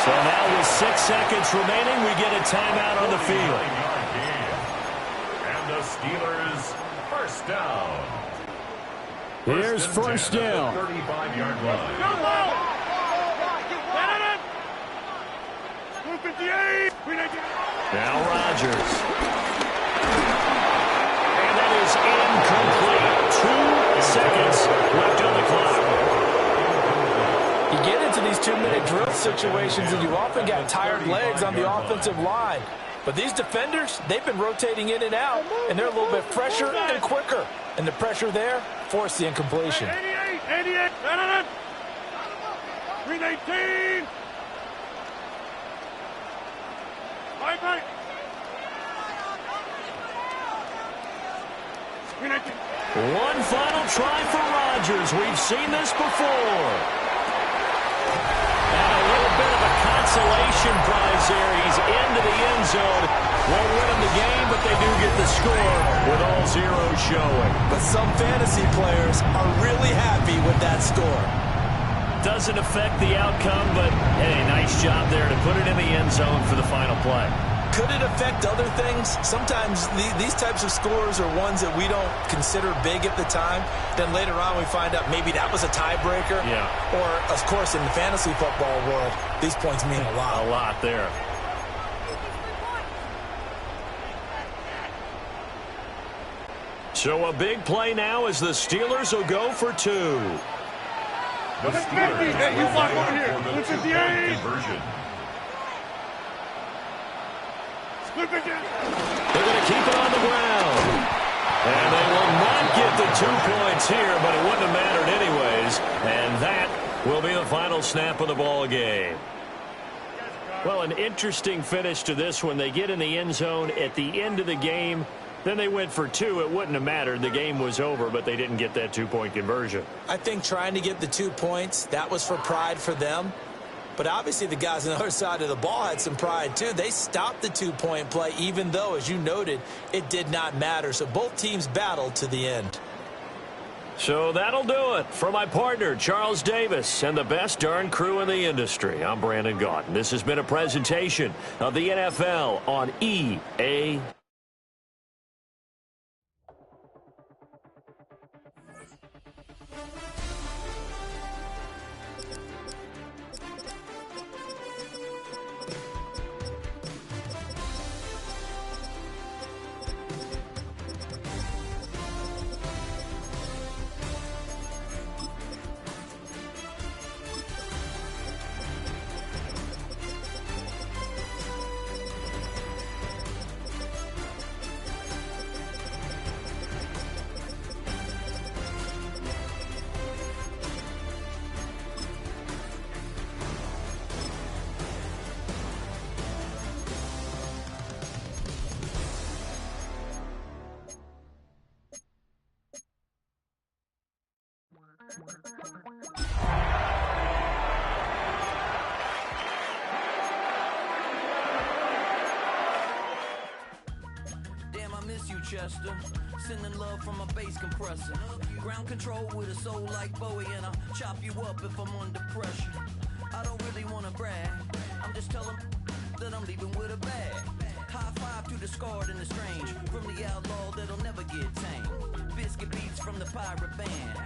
So now with 6 seconds remaining, we get a timeout on the field. And the Steelers first down. Here's 1st down. 35-yard line. Now Rodgers. And that is incomplete. 2 seconds left on the clock. You get into these 2-minute drill situations, and you often got tired legs on the offensive line. But these defenders, they've been rotating in and out, and they're a little bit fresher and quicker. And the pressure there forced the incompletion. 88, 318. Bye-bye. One final try for Rodgers. We've seen this before. And a little bit of a consolation prize there. He's into the end zone. Won't win him the game, but they do get the score with all zeros showing. But some fantasy players are really happy with that score. Doesn't affect the outcome, but hey, nice job there to put it in the end zone for the final play. Could it affect other things? Sometimes these types of scores are ones that we don't consider big at the time. Then later on we find out maybe that was a tiebreaker. Yeah. Or, of course, in the fantasy football world, these points mean a lot. A lot there. So a big play now as the Steelers will go for 2. The Steelers Hey, you block over here. for the 2-point conversion. They're going to keep it on the ground. And they will not get the 2 points here, but it wouldn't have mattered anyways. And that will be the final snap of the ball game. Well, an interesting finish to this one. They get in the end zone at the end of the game. Then they went for 2. It wouldn't have mattered. The game was over, but they didn't get that 2-point conversion. I think trying to get the 2 points, that was for pride for them. But obviously the guys on the other side of the ball had some pride too. They stopped the 2-point play, even though, as you noted, it did not matter. So both teams battled to the end. So that'll do it for my partner, Charles Davis, and the best darn crew in the industry. I'm Brandon Gaudin. This has been a presentation of the NFL on EA. Damn, I miss you, Chester. Sending love from a bass compressor. Ground control with a soul like Bowie, and I'll chop you up if I'm under pressure. I don't really want to brag. I'm just telling that I'm leaving with a bag. High five to the scarred and the strange. From the outlaw that'll never get tamed. Biscuit beats from the pirate band.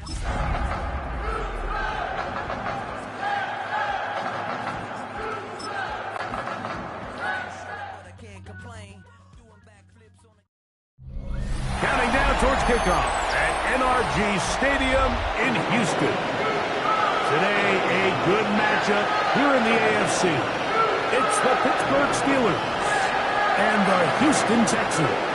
Counting down towards kickoff at NRG Stadium in Houston. Today, a good matchup here in the AFC. It's the Pittsburgh Steelers and the Houston Texans.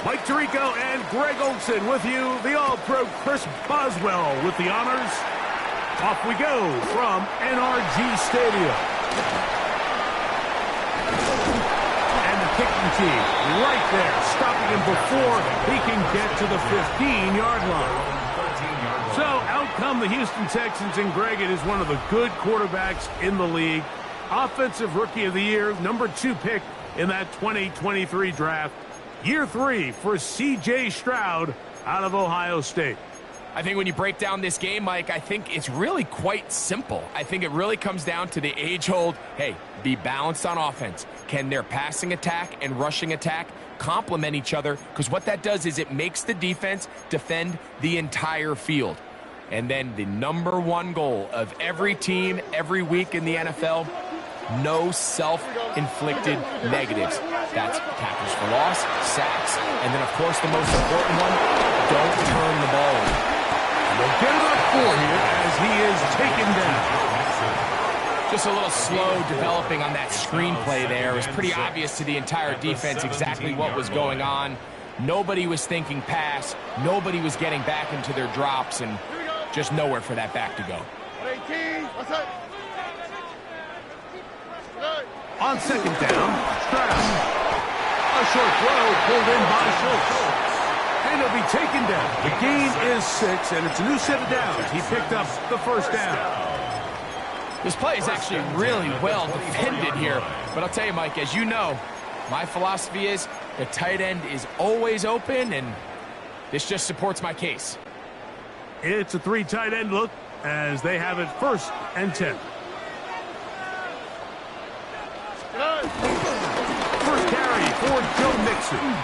Mike Tirico and Greg Olson with you. The All-Pro Chris Boswell with the honors. Off we go from NRG Stadium. And the kicking team right there, stopping him before he can get to the 15-yard line. So out come the Houston Texans, and Greg, it is one of the good quarterbacks in the league. Offensive Rookie of the Year, #2 pick in that 2023 draft. Year 3 for C.J. Stroud out of Ohio State. I think when you break down this game, Mike, I think it's really quite simple. I think it really comes down to the age-old, hey, be balanced on offense. Can their passing attack and rushing attack complement each other? Because what that does is it makes the defense defend the entire field. And then the #1 goal of every team every week in the NFL, no self-inflicted negatives. That's tackles for loss, sacks, and then, of course, the most important one, don't turn the ball over. They'll get it up for here as he is taken down. Just a little slow developing on that screenplay there. It was pretty obvious to the entire defense exactly what was going on. Nobody was thinking pass. Nobody was getting back into their drops, and just nowhere for that back to go. On second down, Stroud. A short throw pulled in by Schultz. And he'll be taken down. The gain is 6, and it's a new set of downs. He picked up the first down. This play is actually really well defended here. But I'll tell you, Mike, as you know, my philosophy is the tight end is always open, and this just supports my case. It's a 3 tight end look as they have it 1st and 10. First carry for Joe Mixon.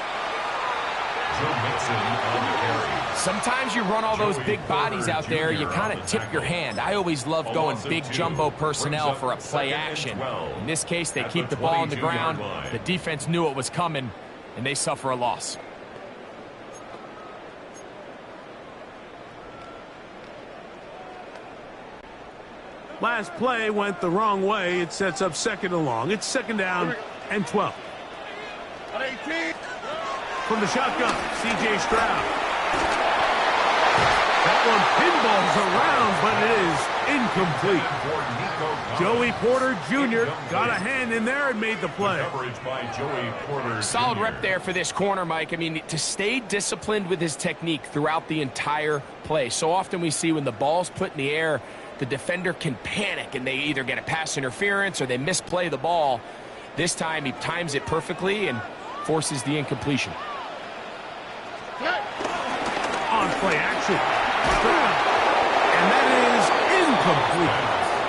Sometimes you run all those big bodies out there, you kind of tip your hand. I always love going big jumbo personnel for a play action. In this case, they keep the ball on the ground. The defense knew it was coming, and they suffer a loss. Last play went the wrong way. It sets up second and long. It's second down and 12. From the shotgun, C.J. Stroud. That one pinballs around, but it is incomplete. Joey Porter Jr. got a hand in there and made the play. Solid rep there for this corner, Mike. I mean, to stay disciplined with his technique throughout the entire play. So often we see when the ball's put in the air, the defender can panic and they either get a pass interference or they misplay the ball. This time he times it perfectly and forces the incompletion. On play action. And that is incomplete.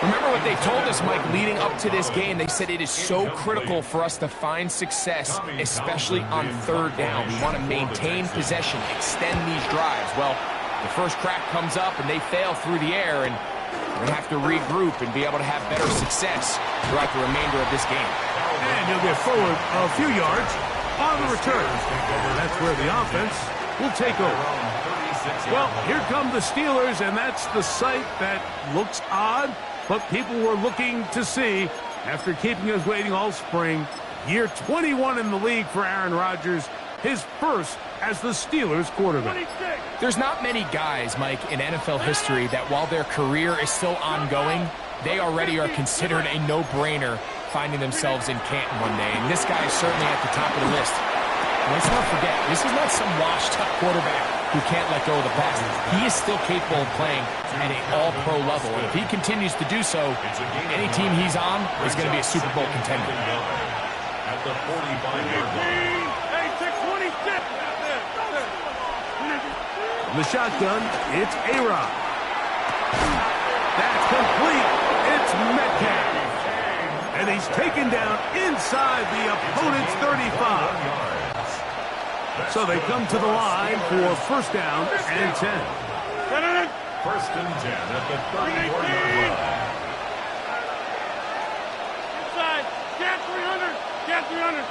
Remember what they told us, Mike, leading up to this game. They said it is so critical for us to find success, especially on third down. We want to maintain possession, extend these drives. Well, the first crack comes up and they fail through the air, and we're going to have to regroup and be able to have better success throughout the remainder of this game. And he'll get forward a few yards on the return. That's where the offense will take over. Well, here come the Steelers, and that's the sight that looks odd, but people were looking to see after keeping us waiting all spring. Year 21 in the league for Aaron Rodgers, his first as the Steelers quarterback. There's not many guys, Mike, in NFL history that while their career is still ongoing, they already are considered a no-brainer finding themselves in Canton one day. And this guy is certainly at the top of the list. Let's not forget, this is not some washed-up quarterback who can't let go of the pass. He is still capable of playing at an all-pro level. And if he continues to do so, any team he's on is going to be a Super Bowl contender. At the 45-yard line. Hey, 626. From the shotgun, it's A-Rod. That's complete. It's Metcalf. And he's taken down inside the opponent's 35. So they come to the line for first down and 10. First and 10 at the 34-yard line. Inside. Get 300. Get 300.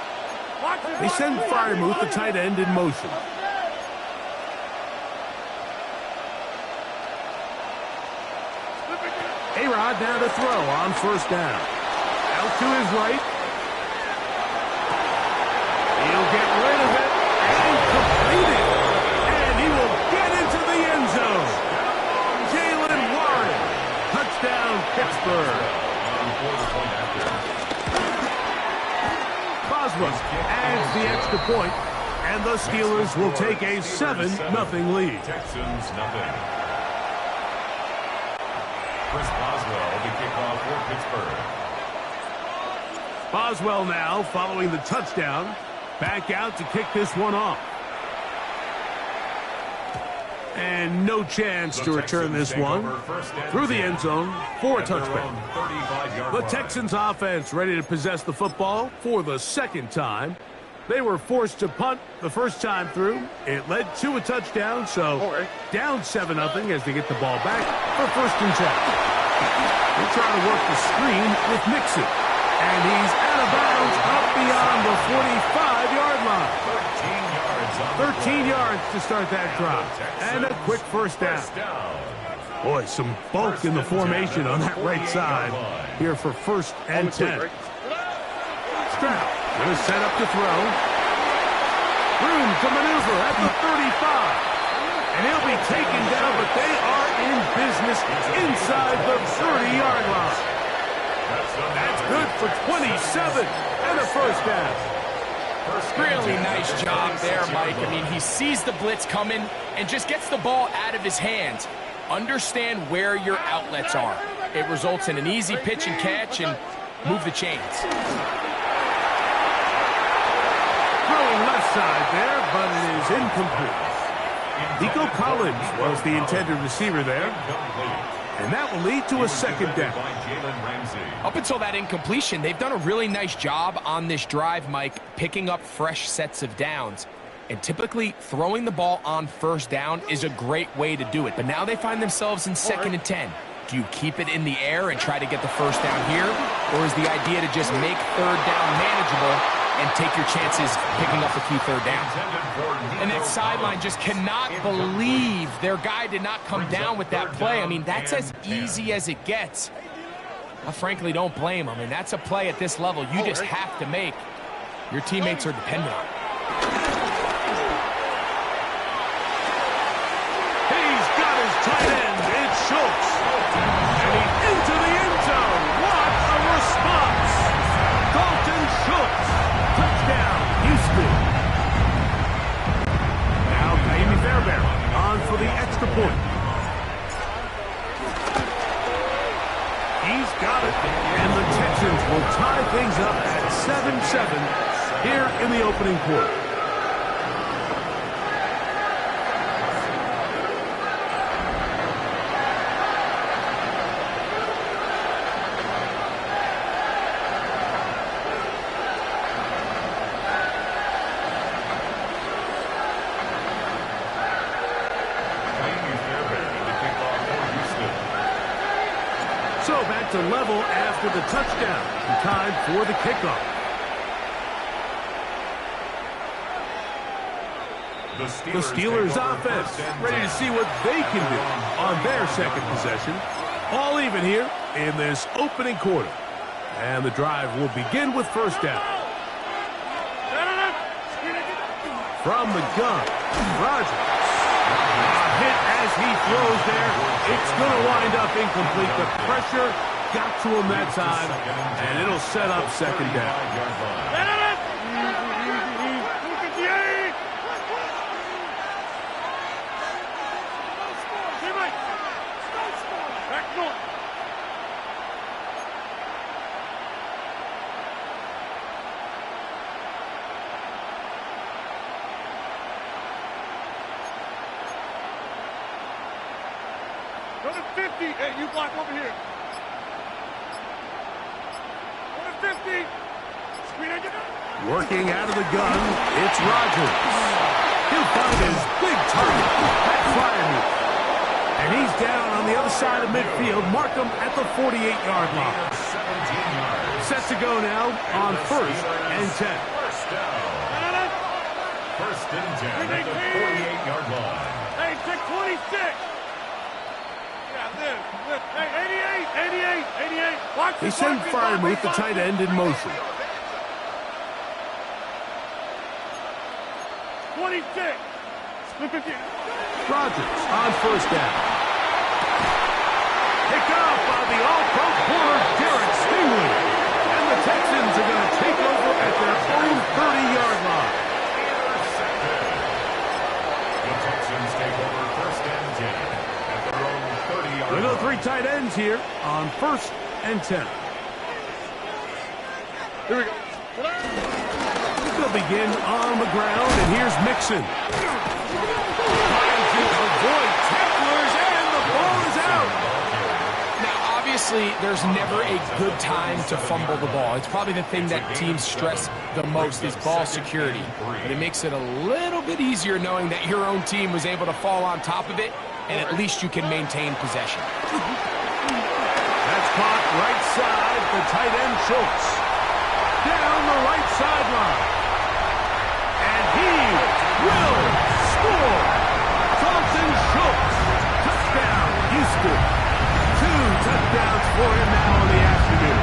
Watch it. They send Freiermuth, the tight end, in motion. A-Rod now to throw on first down. Out to his right. He'll get rid of it and complete it. And he will get into the end zone. Jalen Warren. Touchdown, Pittsburgh. Boswell adds the extra point, and the Steelers will take a 7-0 lead. Texans nothing. Chris Boswell, the kickoff for Pittsburgh. Boswell now, following the touchdown, back out to kick this one off. And no chance to return this one through the end zone for a touchback. The Texans offense ready to possess the football for the second time. They were forced to punt the first time through. It led to a touchdown, so down 7-0 as they get the ball back for first and 10. They're trying to work the screen with Mixon. And he's out of bounds up beyond the 45-yard line. 13 yards to start that drive. And a quick first down. Boy, some bulk in the formation on that right side here for first and 10. Stroud going to set up to throw. Room to maneuver at the 35. And he'll be taken down, but they are in business inside the 30-yard line. That's good for 27 and a first down. Really nice job there, Mike. I mean, he sees the blitz coming and just gets the ball out of his hands. Understand where your outlets are. It results in an easy pitch and catch and move the chains. Throwing left side there, but it is incomplete. Nico Collins was the intended receiver there. And that will lead to a second down. Up until that incompletion, they've done a really nice job on this drive, Mike, picking up fresh sets of downs. And typically, throwing the ball on first down is a great way to do it. But now they find themselves in second and 10. Do you keep it in the air and try to get the first down here? Or is the idea to just make third down manageable and take your chances picking up a few third downs? And that sideline just cannot believe their guy did not come down with that play. I mean, that's as easy as it gets. I frankly don't blame him, and that's a play at this level you just have to make. Your teammates are dependent on it. He's got his tight end. It's Schultz. And he's into the end zone. What a response. Dalton Schultz. Touchdown, Houston. Now Kaimi Fairbairn on for the extra point. He's got it. And the Texans will tie things up at 7-7 here in the opening quarter. So back to level after the touchdown. And time for the kickoff. The Steelers offense ready to see what they can do on their second possession. All even here in this opening quarter. And the drive will begin with first down. From the gun, Rodgers. A hit as he throws there. It's going to wind up incomplete. The pressure got to him that time, and it'll set up second down. Go to 50. Hey, you block over here. Go to 50. Screen it. Working out of the gun, it's Rodgers. He'll find his big target, that Freiermuth. And he's down on the other side of midfield. Mark him at the 48-yard line. Set to go now on first and 10. First and 10 at the 48-yard line. Hey, take 26. Hey, 88. Watch They send Freiermuth, the tight end, in motion. 26. Rodgers on first down. Pick up by the all-pro corner, Derek Stingley. And the Texans are going to take over at their own 30-yard line. The Texans take over first and 10 at their own 30-yard line. Little three tight ends here on first and 10. Here we go. They'll begin on the ground, and here's Mixon. Trying to avoid tacklers, and the ball is out. Now, obviously, there's never a good time to fumble the ball. It's probably the thing that teams stress the most is ball security. But it makes it a little bit easier knowing that your own team was able to fall on top of it, and at least you can maintain possession. That's caught right side for tight end Schultz. Down the right sideline. And he will score. Dalton Schultz. Touchdown, Houston. 2 touchdowns for him now in the afternoon.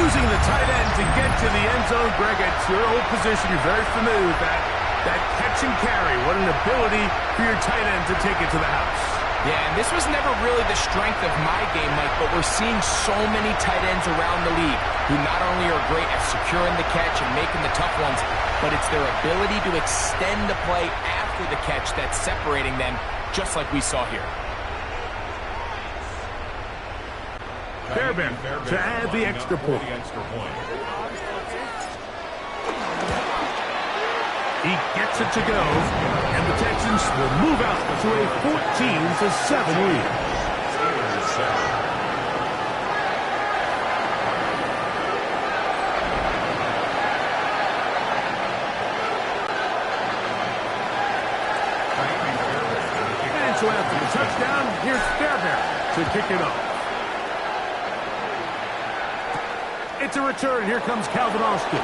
Using the tight end to get to the end zone, Greg, at your old position, you're very familiar with that. That catch and carry. What an ability for your tight end to take it to the house. Yeah, and this was never really the strength of my game, Mike, but we're seeing so many tight ends around the league who not only are great at securing the catch and making the tough ones, but it's their ability to extend the play after the catch that's separating them, just like we saw here. Fairbairn to add the extra point. He gets it to go, and the Texans will move out to a 14-7 lead. And so after the touchdown, here's Fairbairn to kick it off. It's a return. Here comes Calvin Austin.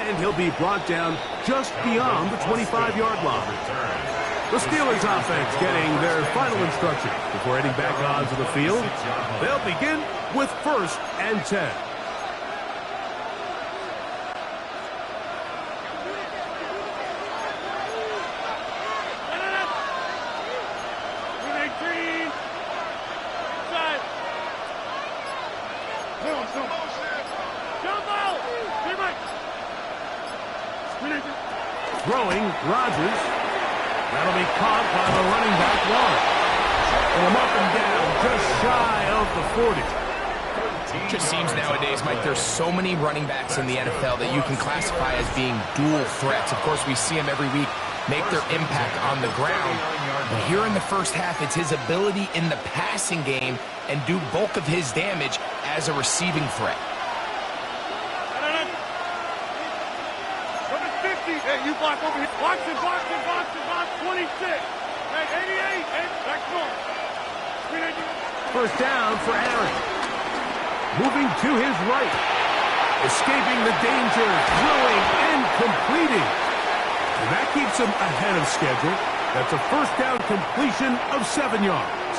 And he'll be brought down just beyond the 25-yard line. The Steelers offense getting their final instructions before heading back onto the field. They'll begin with 1st and 10. Throwing, Rodgers. That'll be caught by the running back, Warren. Pull him up and down, just shy of the 40. It just seems nowadays, Mike, there's so many running backs in the NFL that you can classify as being dual threats. Of course, we see them every week make their impact on the ground. But here in the first half, it's his ability in the passing game and do bulk of his damage as a receiving threat. Hey, you block over here. Box it, 26. Hey, 88. Hey, back north. First down for Aaron. Moving to his right. Escaping the danger, throwing and completing. And that keeps him ahead of schedule. That's a first down completion of 7 yards.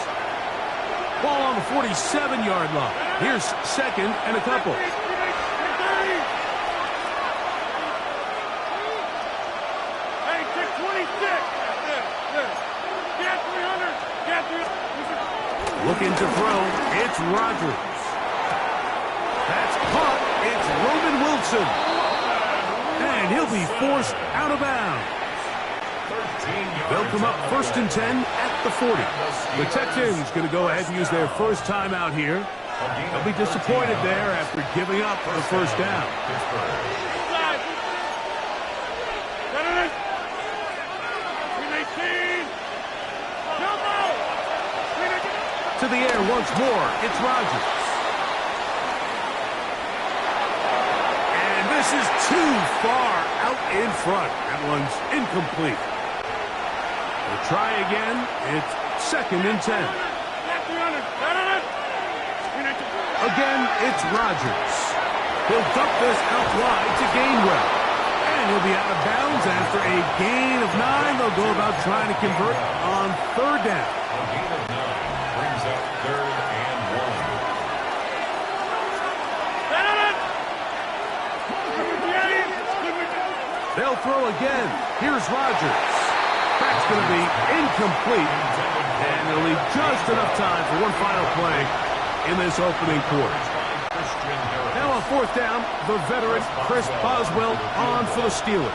Ball on the 47-yard line. Here's 2nd and a couple. Looking to throw, it's Rodgers. That's caught, it's Roman Wilson. And he'll be forced out of bounds. They'll come up 1st and 10 at the 40. The Texans going to go ahead and use their first timeout here. They'll be disappointed there after giving up the first down. To the air once more, it's Rodgers. And this is too far out in front. That one's incomplete. We'll try again. It's 2nd and 10. Again, it's Rodgers. He'll dump this out wide to Gainwell. And he'll be out of bounds after a gain of 9. They'll go about trying to convert on 3rd down. They'll throw again. Here's Rodgers. That's going to be incomplete. And they'll leave just enough time for one final play in this opening quarter. Now on 4th down, the veteran Chris Boswell on for the Steelers.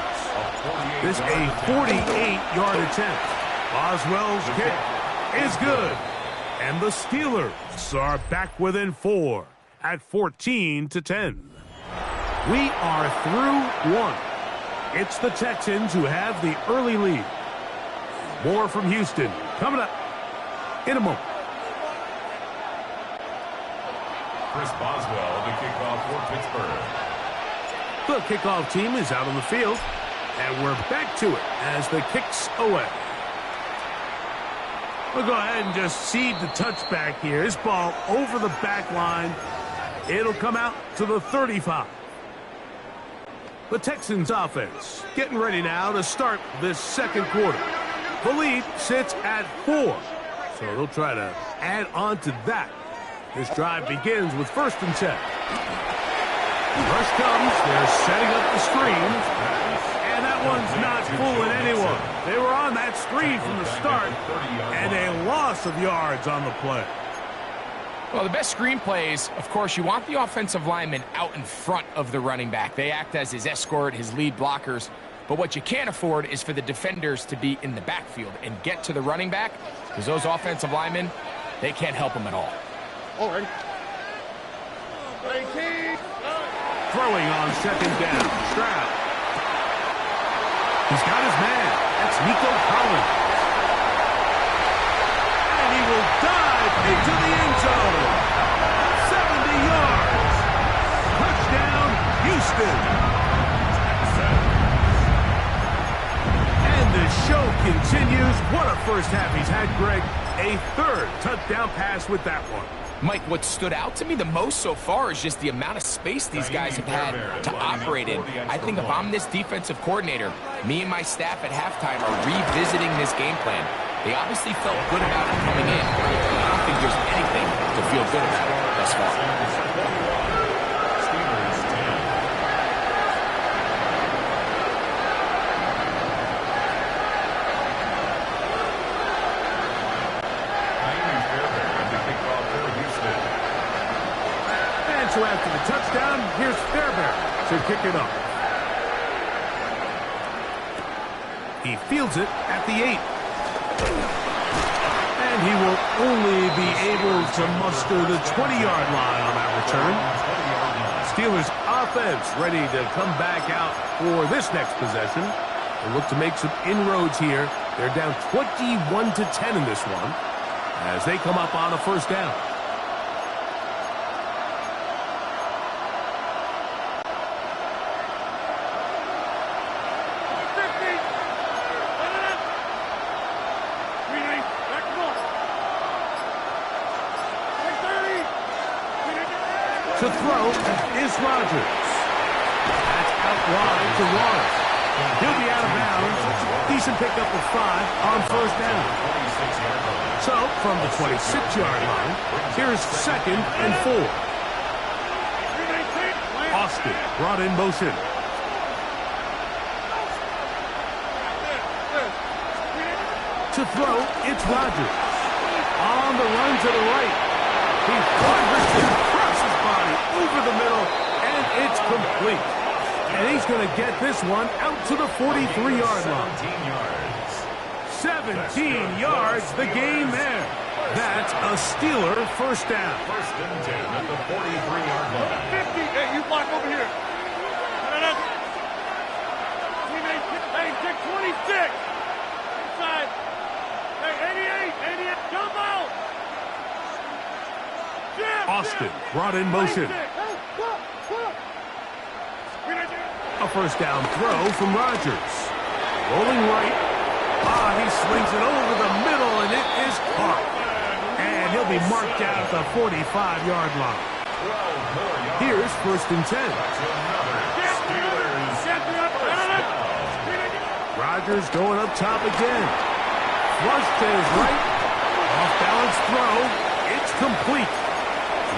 This a 48-yard attempt. Boswell's kick is good. And the Steelers are back within 4 at 14-10. We are through 1. It's the Texans who have the early lead. More from Houston coming up in a moment. Chris Boswell, the kickoff for Pittsburgh. The kickoff team is out on the field, and we're back to it as the kick's away. We'll go ahead and just seed the touchback here. This ball over the back line. It'll come out to the 35. The Texans offense getting ready now to start this 2nd quarter. The lead sits at 4, so they'll try to add on to that. This drive begins with 1st and 10. Rush comes, they're setting up the screen, and that one's not fooling anyone. They were on that screen from the start, and a loss of yards on the play. Well, the best screenplays, of course, you want the offensive lineman out in front of the running back. They act as his escort, his lead blockers. But what you can't afford is for the defenders to be in the backfield and get to the running back, because those offensive linemen, they can't help him at all. Already. Throwing on 2nd down, Stroud. He's got his man. That's Nico Collins. And he will dive into the end zone. 70 yards. Touchdown, Houston. And the show continues. What a first half he's had, Greg. A 3rd touchdown pass with that one. Mike, what stood out to me the most so far is just the amount of space these guys have had to operate in. I think if I'm this defensive coordinator, me and my staff at halftime are revisiting this game plan. They obviously felt good about it coming in. I don't think there's anything to feel good about thus far. So after the touchdown, here's Fairbairn to kick it off. He fields it at the 8. And he will only be able to muster the 20-yard line on that return. Steelers offense ready to come back out for this next possession. They look to make some inroads here. They're down 21-10 in this one as they come up on a first down. To throw is Rodgers. That's out wide to Warren. He'll be out of bounds. Decent pickup of 5 on first down. So, from the 26-yard line, here's 2nd and 4. Austin brought in motion. To throw, it's Rodgers. On the run to the right. He quadrants it across his body over the middle, and it's complete. And he's going to get this one out to the 43-yard line. 17 yards, the game there. That's a Steeler first down. First and 10 at the 43-yard line. 50. Hey, you block over here. Hey, take 26. Inside. Hey, 88. Jump out. Austin brought in motion. A first down throw from Rodgers. Rolling right. He slings it over the middle, and it is caught. And he'll be marked out at the 45-yard line. Here's first and 10. Rodgers going up top again. Flush to his right. Off-balance throw. It's complete.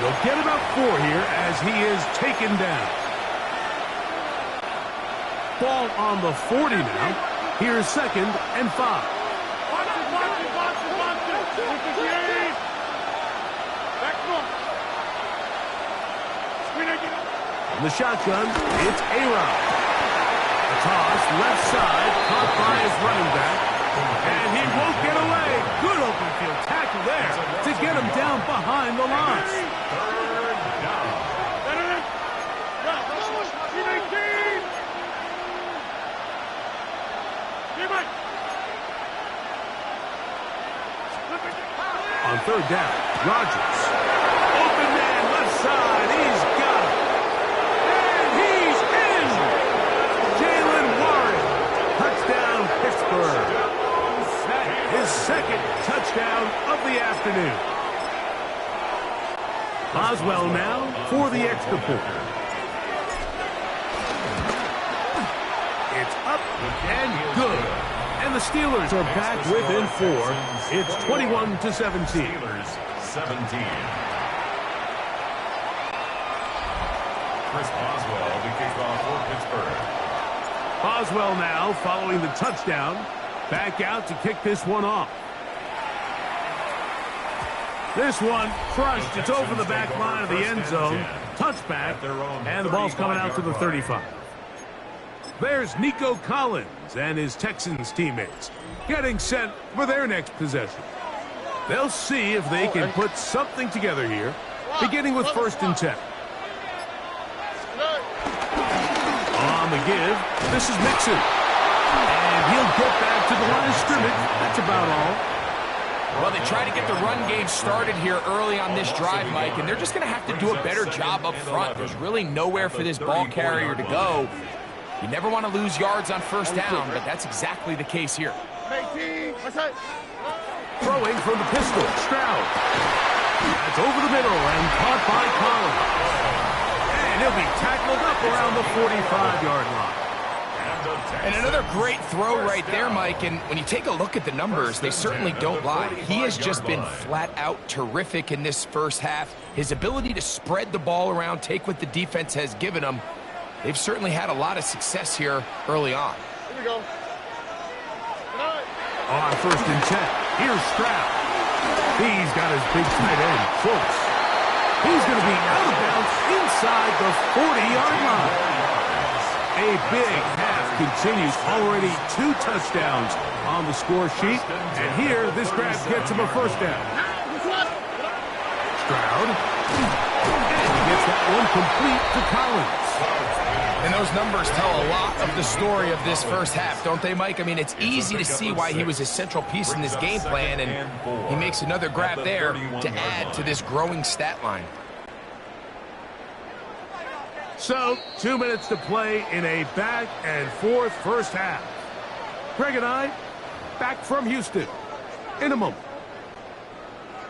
They'll get about 4 here as he is taken down. Ball on the 40 now. Here's 2nd and 5. On the shotgun, it's A-Rod. A toss left side, caught by his running back. And he won't get away. Good open field tackle there to get him down behind the line. Third down. On third down, Rodgers. Open man left side. He's got it. And he's in. Jalen Warren. Touchdown, Pittsburgh. His 2nd touchdown of the afternoon. Boswell now for the extra point. It's up and good. And the Steelers are back within 4. It's 21-17. Steelers 17. Chris Boswell to kick off for Pittsburgh. Boswell now following the touchdown. Back out to kick this one off. This one crushed. It's over the back line of the end zone. Touchback. And the ball's coming out to the 35. There's Nico Collins and his Texans teammates getting set for their next possession. They'll see if they can put something together here, beginning with first and 10. On the give, this is Mixon. And he'll get back to the line of scrimmage. That's about all. Well, they try to get the run game started here early on this drive, Mike, and they're just going to have to do a better job up front. There's really nowhere for this ball carrier to go. You never want to lose yards on first down, but that's exactly the case here. Throwing from the pistol, Stroud. That's over the middle and caught by Collins. And he'll be tackled up around the 45-yard line. And another great throw right there, Mike. And when you take a look at the numbers, they certainly don't lie. He has just been flat out terrific in this first half. His ability to spread the ball around, take what the defense has given him, they've certainly had a lot of success here early on. Here we go. On 1st and 10, here's Stroud. He's got his big tight end close. He's going to be out of bounds inside the 40-yard line. A big half continues. Already 2 touchdowns on the score sheet. And here, this grab gets him a first down. Stroud. And he gets that one complete to Collins. And those numbers tell a lot of the story of this first half, don't they, Mike? I mean, it's easy to see why he was a central piece in this game plan, and he makes another grab there to add to this growing stat line. So, 2 minutes to play in a back-and-forth first half. Greg and I, back from Houston in a moment.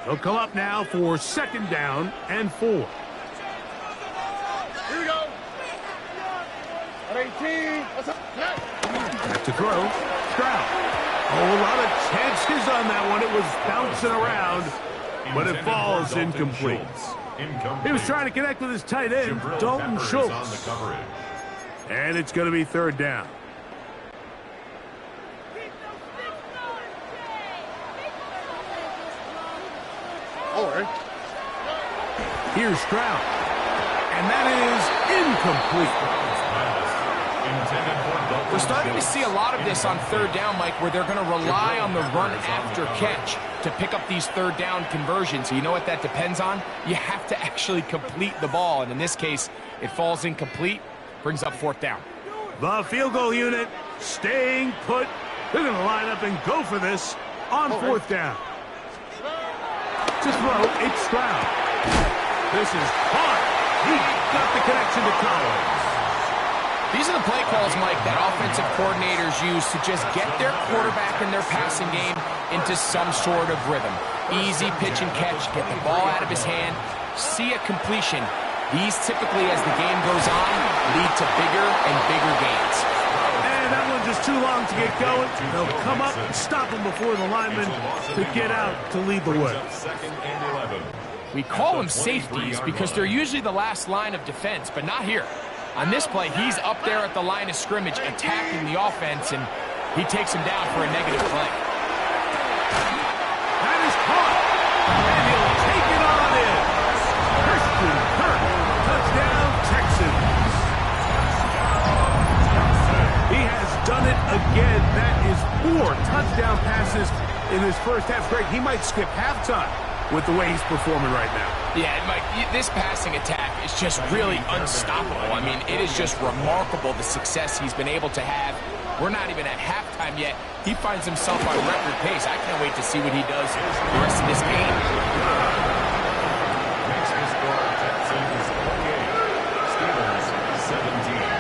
He'll come up now for 2nd down and 4. Here we go. At 18. What's up? Back to throw. Stroud. Oh, a lot of chances on that one. It was bouncing around, but it falls incomplete. He was trying to connect with his tight end, Dalton Schultz. And it's going to be 3rd down. All right. Here's Stroud. And that is incomplete. We're starting to see a lot of this on 3rd down, Mike, where they're going to rely on the run after catch to pick up these 3rd down conversions. So you know what that depends on? You have to actually complete the ball. And in this case, it falls incomplete, brings up 4th down. The field goal unit staying put. They're going to line up and go for this on 4th down. To throw, it's Stroud. This is hard. He got the connection to Collins. These are the play calls, Mike, that offensive coordinators use to just get their quarterback and their passing game into some sort of rhythm. Easy pitch and catch, get the ball out of his hand, see a completion. These typically, as the game goes on, lead to bigger and bigger gains. And that one just too long to get going. They'll come up and stop him before the lineman could get out to lead the way. We call them safeties because they're usually the last line of defense, but not here. On this play, he's up there at the line of scrimmage attacking the offense, and he takes him down for a negative play. That is caught, and he'll take it on in. Christian Kirk, touchdown Texans. He has done it again. That is 4 touchdown passes in his first half. Greg, he might skip halftime with the way he's performing right now. Yeah, Mike, this passing attack is just really unstoppable. I mean, it is just remarkable the success he's been able to have. We're not even at halftime yet. He finds himself on record pace. I can't wait to see what he does the rest of this game. Next to score, Texans 28, Steelers 17.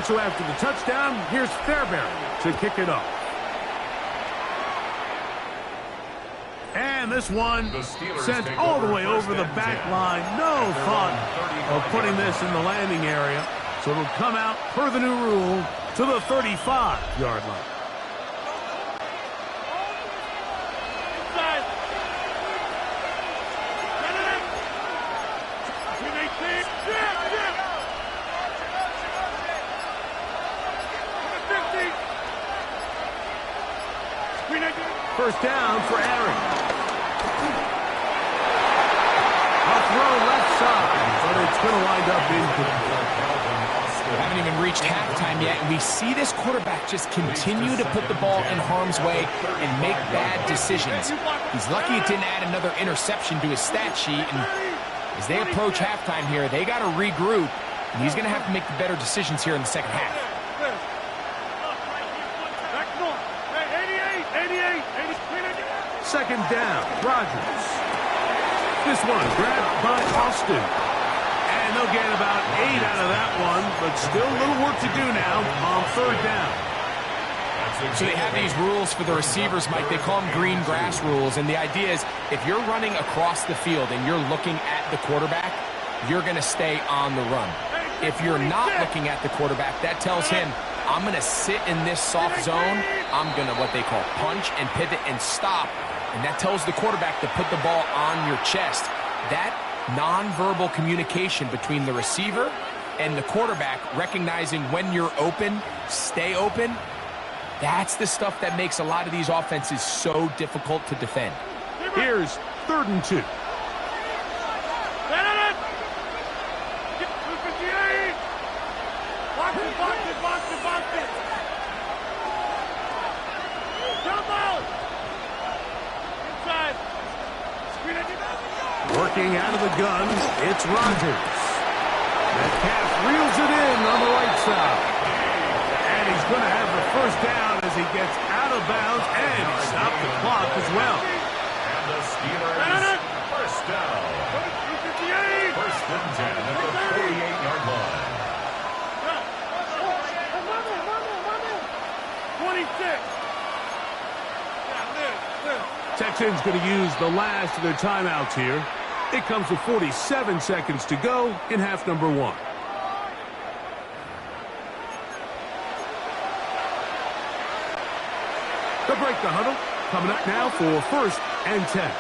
So after the touchdown, here's Fairbairn to kick it off. And this one sent all the way over the back line. No thought of putting this in the landing area. So it'll come out, per the new rule, to the 35-yard line. First down for Aaron. A throw left side, but it's going to wind up incomplete. We haven't even reached halftime yet, and we see this quarterback just continue to put the ball in harm's way and make bad decisions. He's lucky it didn't add another interception to his stat sheet, and as they approach halftime here, they got to regroup And he's going to have to make the better decisions here in the second half. Second down, Rodgers. This one grabbed by Austin. And they'll get about 8 out of that one, but still a little work to do now on third down. So they have these rules for the receivers, Mike. They call them green grass rules. And the idea is if you're running across the field and you're looking at the quarterback, you're going to stay on the run. If you're not looking at the quarterback, that tells him, I'm going to sit in this soft zone. I'm going to what they call punch and pivot and stop. And that tells the quarterback to put the ball on your chest. That nonverbal communication between the receiver and the quarterback, recognizing when you're open, stay open, that's the stuff that makes a lot of these offenses so difficult to defend. Here's 3rd and 2. Working out of the gun, it's Rodgers. Metcalf reels it in on the right side. And he's going to have the first down as he gets out of bounds, and he stopped the clock as well. And the Steelers, first down. First and 10 at the 48-yard line. 26. Texans going to use the last of their timeouts here. It comes with 47 seconds to go in half number 1. They'll break the huddle. Coming up now for 1st and 10.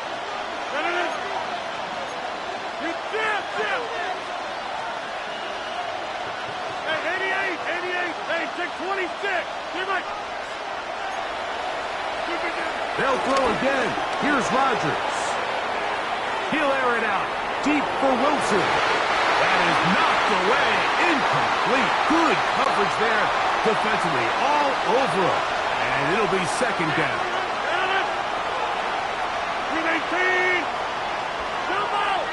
They'll throw again. Here's Rodgers. He'll air it out. Deep for Wilson. That is knocked away. Incomplete. Good coverage there defensively. All over him. And it'll be second down. 18. Jump out.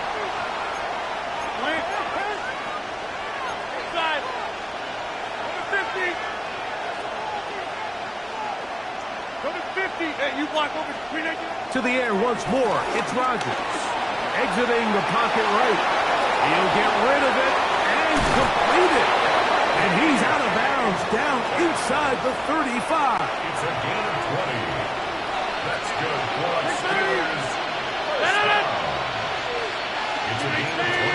Inside. 50. Go to 50. Hey, you block over screen again. To the air once more. It's Rodgers. Exiting the pocket right. He'll get rid of it and complete it. And he's out of bounds down inside the 35. It's a gain of 20. That's good for the Steelers. It's a gain of 20.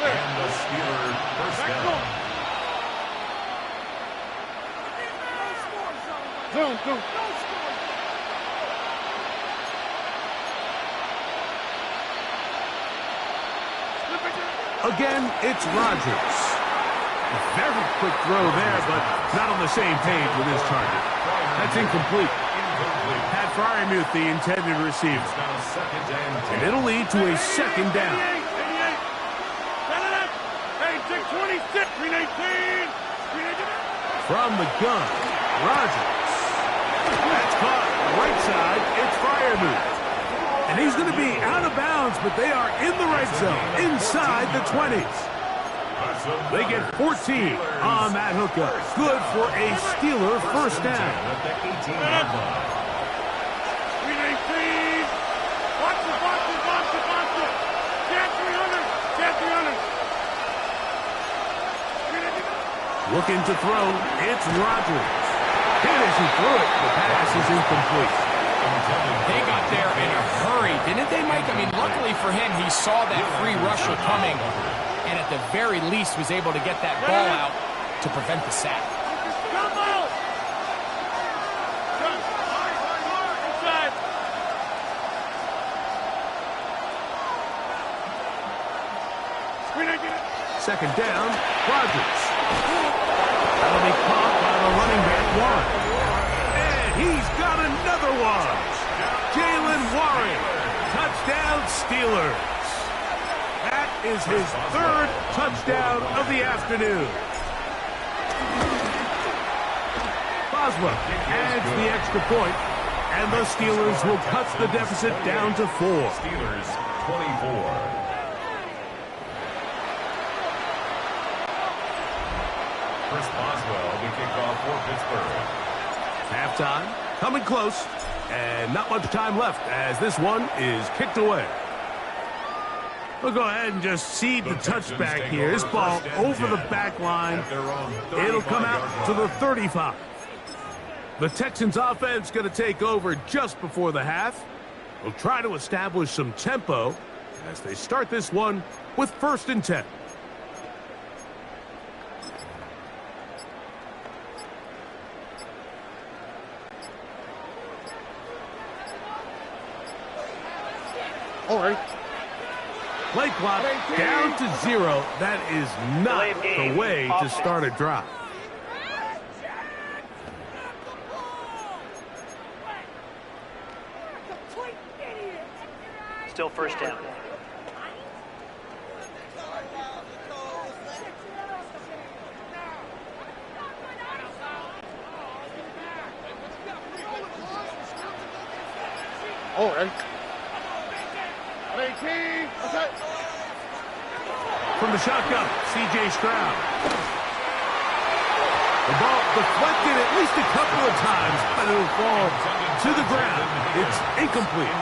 And the Steelers first down. Zoom. Again, it's Rodgers. A very quick throw there, but not on the same page with his target. That's incomplete. Pat Fryermuth, the intended receiver. And it'll lead to a second down. From the gun, Rodgers. That's caught right side. It's Fryermuth. And he's going to be out of bounds, but they are in the red zone, inside the 20s. They get 14 on that hookup. Good for a Steeler first down. Looking to throw, it's Rodgers. Hit as he threw it. The pass is incomplete. They got there in a hurry, didn't they, Mike? I mean, luckily for him, he saw that free rusher coming, and at the very least was able to get that ball out to prevent the sack. Second down, Rodgers. That'll be caught by the running back, Warren. And he's got another one. Jalen Warren. Touchdown, Steelers. That is his 3rd touchdown of the afternoon. Boswell adds the extra point, and the Steelers will cut the deficit down to 4. Steelers 24. Chris Boswell to kick off for Pittsburgh. Halftime, coming close, and not much time left as this one is kicked away. We'll go ahead and just cede the touchback here. This ball over the back line. It'll come out to the 35. The Texans offense going to take over just before the half. They'll try to establish some tempo as they start this one with 1st and 10. All right. Play clock down to 0. That is not the way to start a drive. Still 1st down. All right. 18. Okay. From the shotgun, C.J. Stroud. The ball deflected at least a couple of times, but it'll fall to the ground. It's incomplete.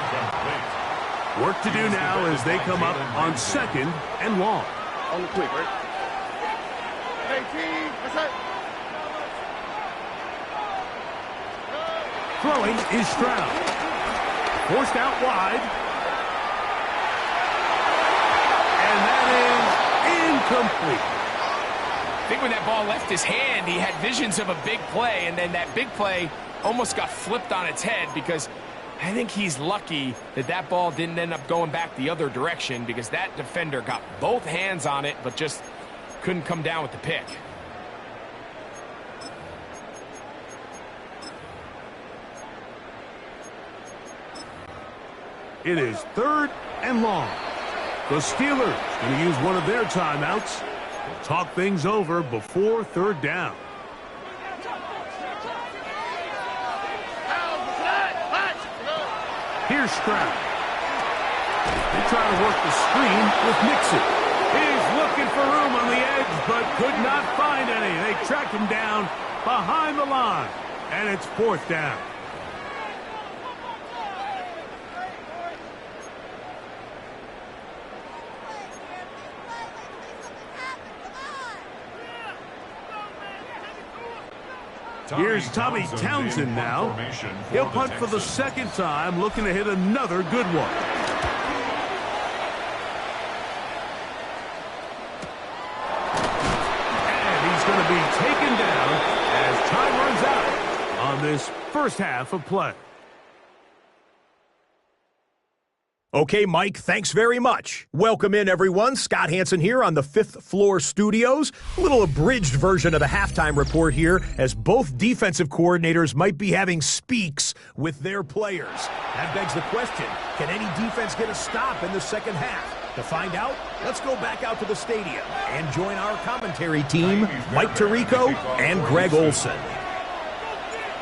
Work to do now as they come up on 2nd and long. On the quick, right? 18. That's it. Throwing is Stroud. Forced out wide. And that is incomplete. I think when that ball left his hand, he had visions of a big play, and then that big play almost got flipped on its head because I think he's lucky that that ball didn't end up going back the other direction because that defender got both hands on it but just couldn't come down with the pick. It is 3rd and long. The Steelers going to use one of their timeouts to talk things over before 3rd down. Here's Stroud. They try to work the screen with Nixon. He's looking for room on the edge, but could not find any. They track him down behind the line, and it's 4th down. Here's Tommy Townsend now. He'll punt for the 2nd time, looking to hit another good one. And he's going to be taken down as time runs out on this 1st half of play. Okay, Mike, thanks very much. Welcome in, everyone. Scott Hansen here on the 5th Floor Studios. A little abridged version of the halftime report here, as both defensive coordinators might be having speaks with their players. That begs the question, can any defense get a stop in the 2nd half? To find out, let's go back out to the stadium and join our commentary team, Mike Tirico and Greg Olson.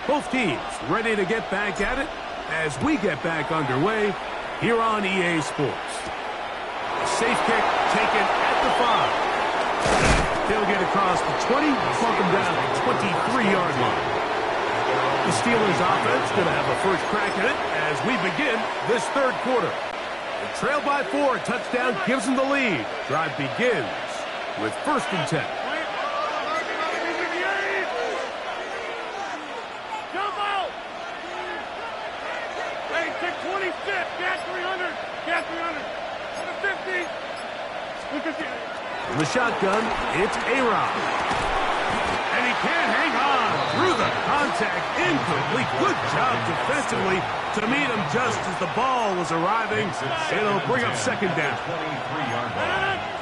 Both teams ready to get back at it as we get back underway here on EA Sports. A safe kick taken at the 5. He'll get across the 20, plunk him down at the 23-yard line. The Steelers offense going to have a first crack at it as we begin this 3rd quarter. They trail by 4, touchdown gives them the lead. Drive begins with 1st and 10. In the shotgun, it's A-Rod. And he can't hang on through the contact. Incomplete. Good job defensively to meet him just as the ball was arriving. It'll bring up 2nd down. 23-yard line.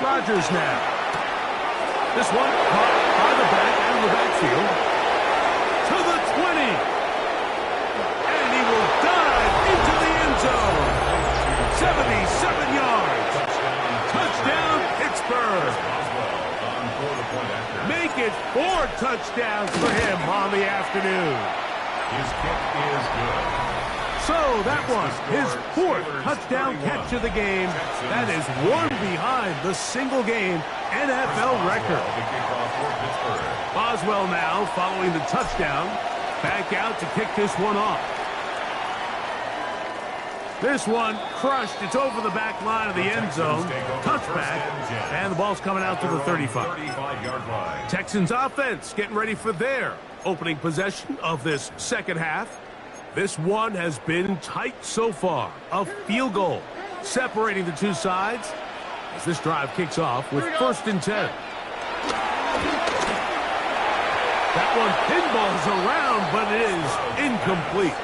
Rodgers now. This one caught by the back out of the backfield. To the 20. And he will dive into the end zone. 77 yards. Touchdown, Pittsburgh. Make it's 4 touchdowns for him on the afternoon. His kick is good. So that one, his 4th touchdown catch of the game. That is one behind the single-game NFL record. Boswell now following the touchdown. Back out to kick this one off. This one crushed. It's over the back line of the end zone. Touchback. And the ball's coming out to the 35-yard line. Texans offense getting ready for their opening possession of this second half. This one has been tight so far. A field goal separating the two sides as this drive kicks off with 1st and 10. That one pinballs around, but it is incomplete.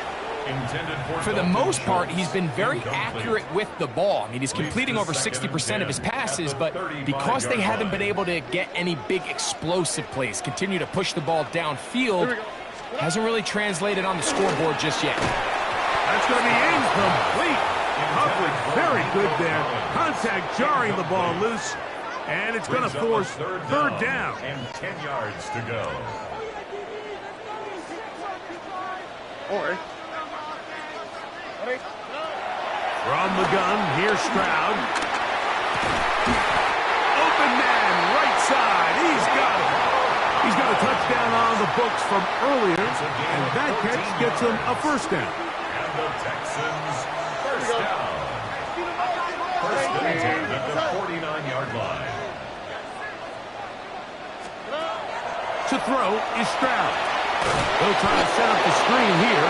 For the most part, he's been very accurate with the ball. I mean, he's completing over 60% of his passes, but because they haven't been able to get any big explosive plays, continue to push the ball downfield, hasn't really translated on the scoreboard just yet. That's going to be incomplete. Coverage very good there. Contact jarring the ball loose, and it's going to force 3rd down. And 10 yards to go. From the gun, here's Stroud. Open man, right side. He's got it. He's got a touchdown on the books from earlier, and that catch gets him a 1st down. And the Texans, 1st down. 1st and 10 at the 49-yard line. To throw is Stroud. They'll try to set up the screen here.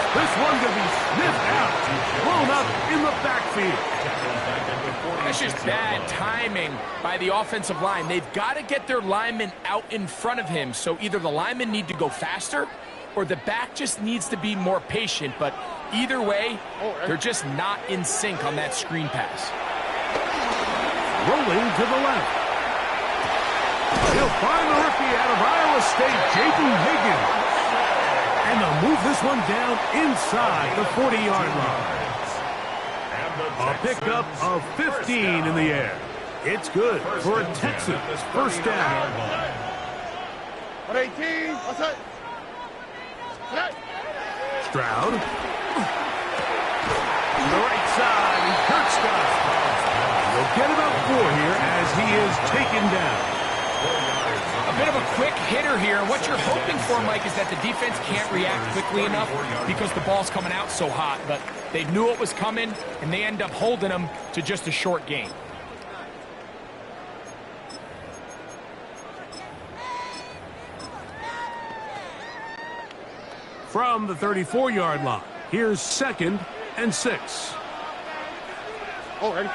This one going to be sniffed out, blown up in the backfield. That's just bad timing by the offensive line. They've got to get their linemen out in front of him, so either the linemen need to go faster or the back just needs to be more patient. But either way, they're just not in sync on that screen pass. Rolling to the left. He'll find the rookie out of Iowa State, Jaden Higgins. And they'll move this one down inside the 40-yard line. A pickup of 15 in the air. It's good for a Texans 1st down. Stroud. The right side, and Kirk Scott. He'll get about 4 here as he is taken down. A bit of a quick hitter here. What you're hoping for, Mike, is that the defense can't react quickly enough because the ball's coming out so hot. But they knew it was coming, and they end up holding them to just a short gain. From the 34-yard line, here's 2nd and 6. Stroud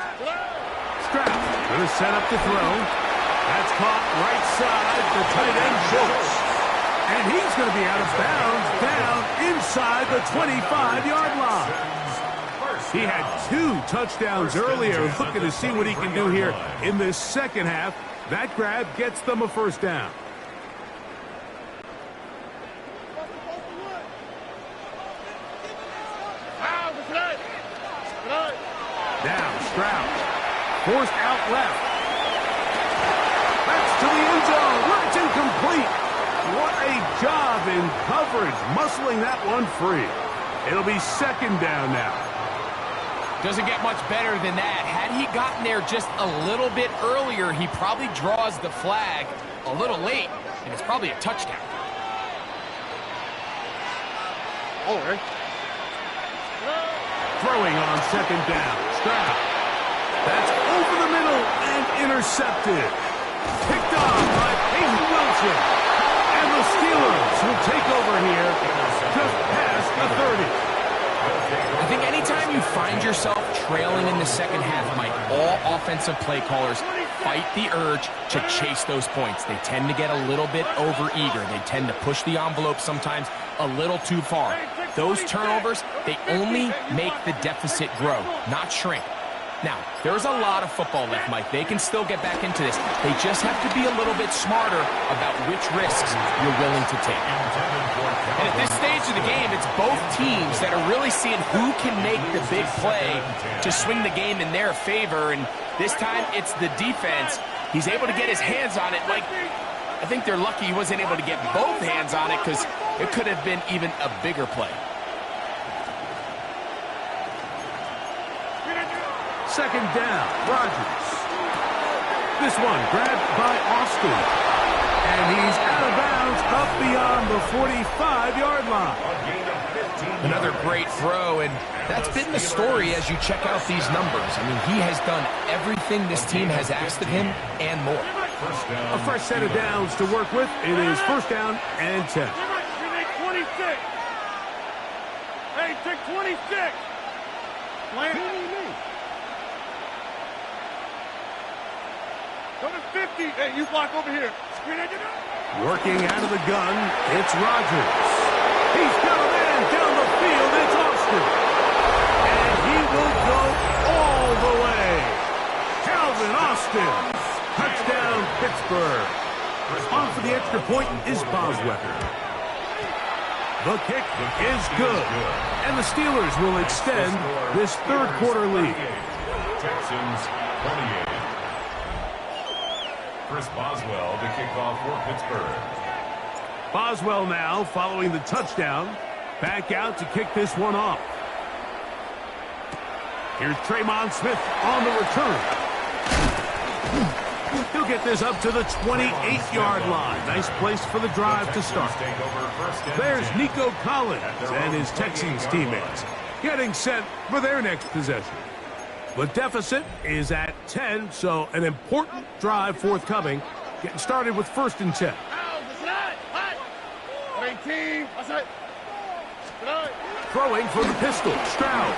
going to set up the throw. That's caught right side, the tight end Schultz. And he's going to be out of bounds down inside the 25-yard line. He had 2 touchdowns earlier, looking to see what he can do here in this second half. That grab gets them a 1st down. Now Stroud, forced out left. That's to the end zone, where it's incomplete. What a job in coverage, muscling that one free. It'll be 2nd down now. Doesn't get much better than that. Had he gotten there just a little bit earlier, he probably draws the flag a little late, and it's probably a touchdown. Throwing on 2nd down, Stroud. That's over the middle and intercepted. Picked off by Peyton Wilson. And the Steelers will take over here just past the 30. I think anytime you find yourself trailing in the second half, Mike, all offensive play callers fight the urge to chase those points. They tend to get a little bit overeager. They tend to push the envelope sometimes a little too far. Those turnovers, they only make the deficit grow, not shrink. Now, there's a lot of football left, Mike. They can still get back into this. They just have to be a little bit smarter about which risks you're willing to take. And at this stage of the game, it's both teams that are really seeing who can make the big play to swing the game in their favor. And this time, it's the defense. He's able to get his hands on it, Mike. I think they're lucky he wasn't able to get both hands on it because it could have been even a bigger play. Second down, Rodgers. This one grabbed by Austin. And he's out of bounds up beyond the 45-yard line. Another great throw, and that's been the story as you check out these numbers. I mean, he has done everything this team has asked of him and more. A fresh set of downs to work with. It is first down and 10. Take 26. Hey, take 26. Go to 50. Hey, you block over here. Working out of the gun, it's Rodgers. He's got a man down the field. It's Austin. And he will go all the way. Calvin Austin. Touchdown, Pittsburgh. On for the extra point is Boswell. The kick is good. And the Steelers will extend this third quarter lead. Texans 28. Chris Boswell, the kickoff for Pittsburgh. Boswell now following the touchdown. Back out to kick this one off. Here's Tremon Smith on the return. He'll get this up to the 28-yard line. Nice place for the drive to start. There's Nico Collins and his Texans teammates getting set for their next possession. The deficit is at 10, so an important drive forthcoming. Getting started with first and 10. Throwing from the pistol, Stroud.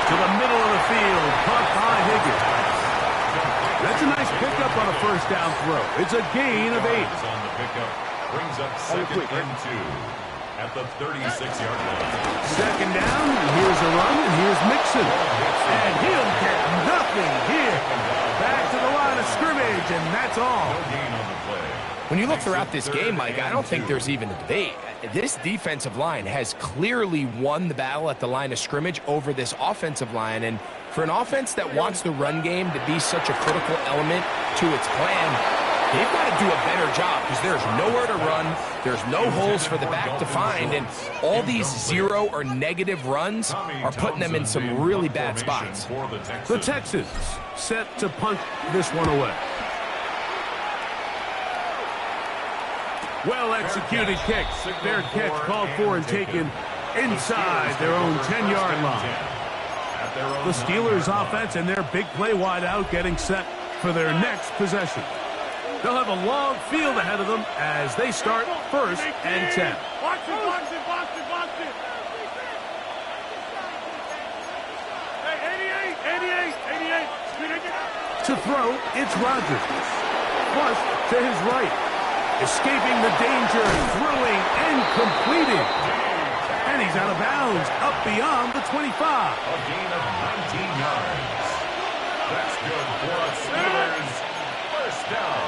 To the middle of the field, caught by Higgins. That's a nice pickup on a first down throw. It's a gain of 8. On the pickup, brings up second and 2. At the 36-yard line. Second down, here's a run, and here's Mixon. And he'll get nothing here. Back to the line of scrimmage, and that's all. No gain on the play. When you look throughout this game, Mike, I don't think there's even a debate. This defensive line has clearly won the battle at the line of scrimmage over this offensive line. And for an offense that wants the run game to be such a critical element to its plan, they've got to do a better job because there's nowhere to run. There's no holes for the back to find. And all these zero or negative runs are putting them in some really bad spots. The Texans set to punt this one away. Well-executed kick. Their catch called for and taken inside their own 10-yard line. The Steelers' offense and their big play wideout getting set for their next possession. They'll have a long field ahead of them as they start first and 10. Box it. Hey, 88. To throw, it's Rodgers. Flush to his right. Escaping the danger, throwing and completing. And he's out of bounds, up beyond the 25. A gain of 19 yards. That's good for a Steelers first down.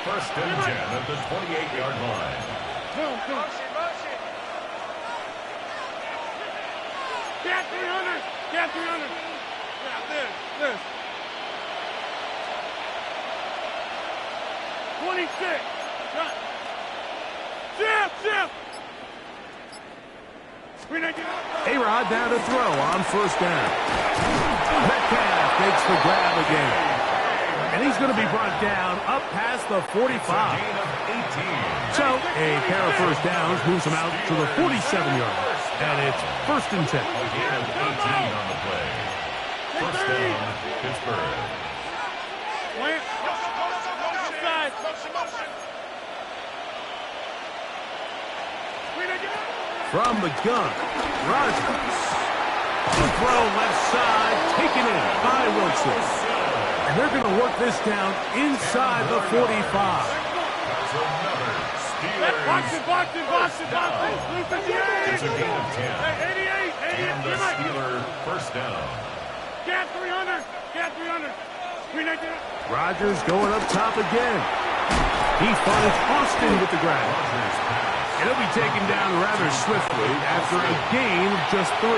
First and 10 at the 28-yard line. Motion. Get 300. Yeah, this. 26. Zip. A-Rod now to throw on first down. Metcalf makes the grab again. And he's going to be brought down up past the 45. So a pair of first downs moves him out to the 47-yard line. And it's first and 10. A gain of 18 on the play. First down, Pittsburgh. From the gun, Rodgers. The throw left side, taken in by Wilson. And they're going to work this down inside the 45. That's another Steelers. Box it. It's a gain of 10. Hey, 88. And the Steeler first down. Get 300. Rodgers going up top again. He finds Austin with the grab. And he'll be taken down rather swiftly after a gain of just 3.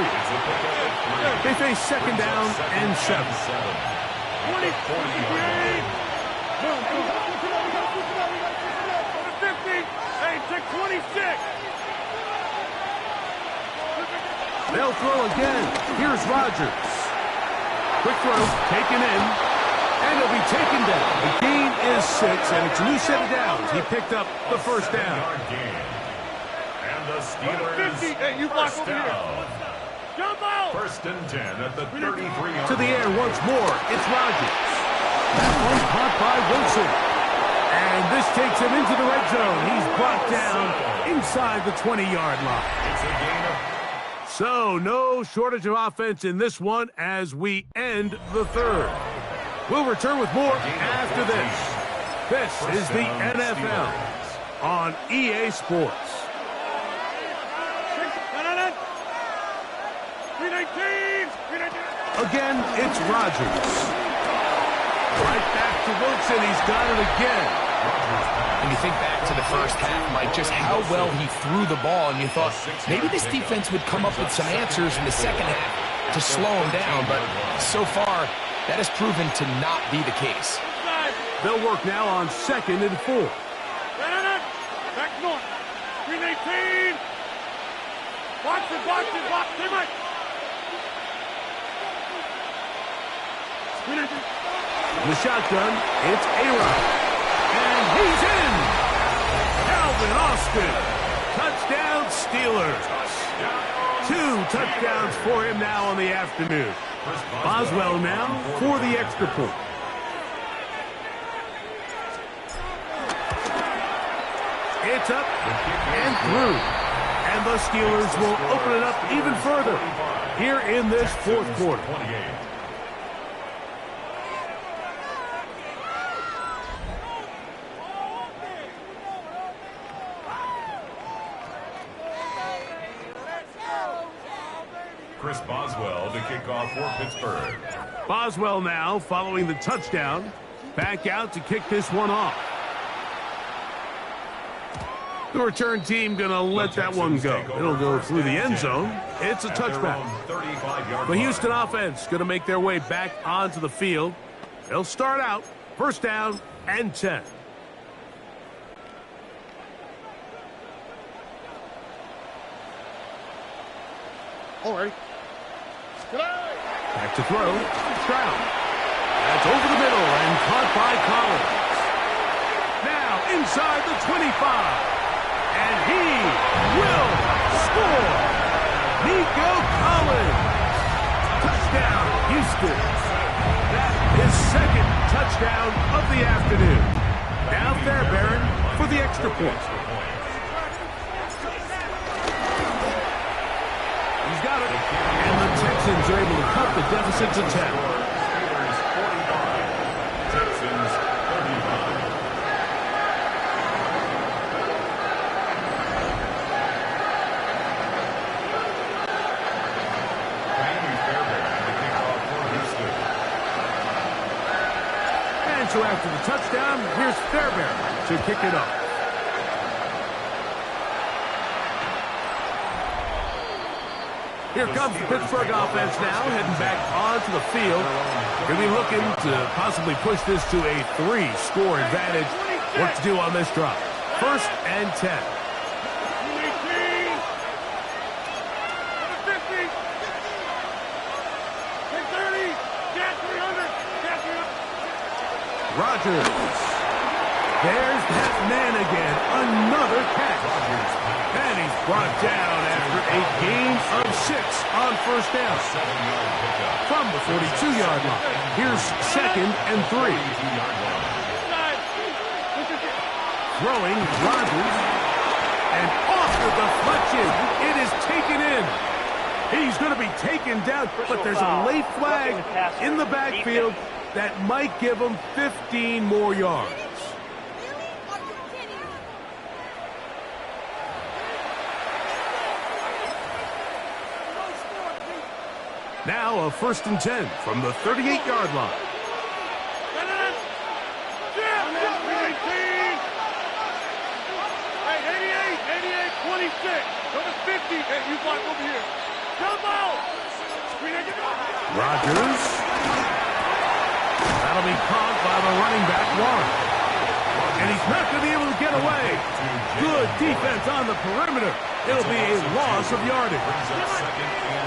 They face second down and 7. Hey, check 26. They'll throw again. Here's Rodgers. Quick throw, taken in, and he'll be taken down. The gain is 6, and it's a new set of downs. He picked up the first down. And the Steelers, 50. Hey, you block over here. Jump out. 1st and 10 at the 33-yard. To the air once more. It's Rodgers. That one caught by Wilson. And this takes him into the red zone. He's brought down inside the 20-yard line. It's a gain of... So, no shortage of offense in this one as we end the third. We'll return with more after this. This is the NFL on EA Sports. 319. Again, it's Rodgers. Right back to Wilson. He's got it again. And you think back to the first half, Mike, just how well he threw the ball, and you thought maybe this defense would come up with some answers in the second half to slow him down, but so far, that has proven to not be the case. They'll work now on 2nd and 4. Back north. 319. Watch it. Hey, Mike. In the shotgun, it's A-Rod. And he's in! Calvin Austin. Touchdown, Steelers. 2 touchdowns for him now on the afternoon. Boswell now for the extra point. It's up and through. And the Steelers will open it up even further here in this fourth quarter. Chris Boswell to kick off for Pittsburgh. Boswell now following the touchdown. Back out to kick this one off. The return team going to let that one go. It'll go through the end zone. It's a touchback. The Houston offense going to make their way back onto the field. They'll start out 1st down and 10. All right. Back to throw. Stroud. That's over the middle and caught by Collins. Now inside the 25. And he will score. Nico Collins. Touchdown, Houston. That is 2nd touchdown of the afternoon. Now Fairbairn for the extra point. He's got it. And the Texans are able to cut the deficit to 10. Steelers 45, Texans 35. And so after the touchdown, here's Fairbairn to kick it off. Here comes the Pittsburgh offense now, heading back onto the field. Going to be looking to possibly push this to a 3-score advantage. What to do on this drive? 1st and 10. Rodgers. There's that man again. Another catch. And he's brought down after a gain of 6 on 1st down. From the 42-yard line. Here's 2nd and 3. Throwing Rodgers. And off the deflection. It is taken in. He's going to be taken down, but there's a late flag in the backfield that might give him 15 more yards. Now a 1st and 10 from the 38-yard line. Hey, 88, 26. Go to 50. Hey, you block over here. Come out. Rodgers. That'll be caught by the running back wide. And he's not going to be able to get away. Good defense on the perimeter. It'll be a loss of yardage.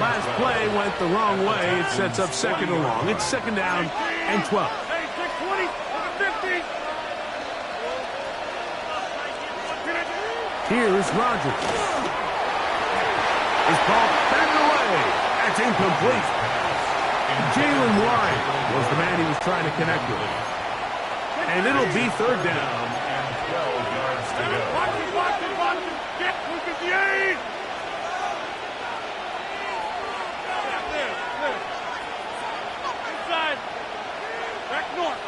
Last play went the wrong way. It sets up second and long. It's second down and 12. Hey, 620, 50. Here's Rodgers. His ball back away. That's incomplete. Jalen Warren was the man he was trying to connect with. And it'll be third down. And 12 yards to go. Watch it. Get 258. Inside. Back north.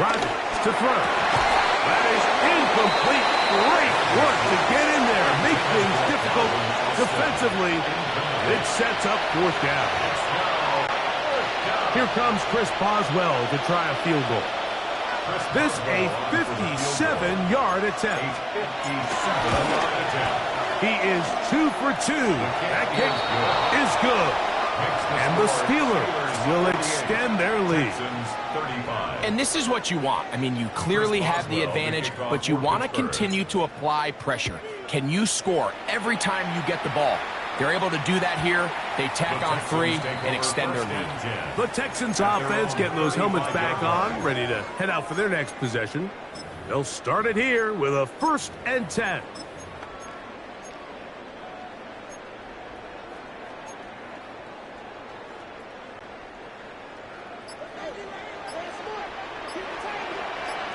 Rodgers to throw. That is incomplete. Great work to get in there. Make things difficult defensively. It sets up fourth down. Here comes Chris Boswell to try a field goal. This a 57-yard attempt. He is 2 for 2. That kick is good. And the Steelers will extend their lead. And this is what you want. I mean, you clearly have the advantage, but you want to continue to apply pressure. Can you score every time you get the ball? They're able to do that here. They tack on 3 and extend their lead. The Texans offense getting those helmets back on, ready to head out for their next possession. They'll start it here with a 1st and 10.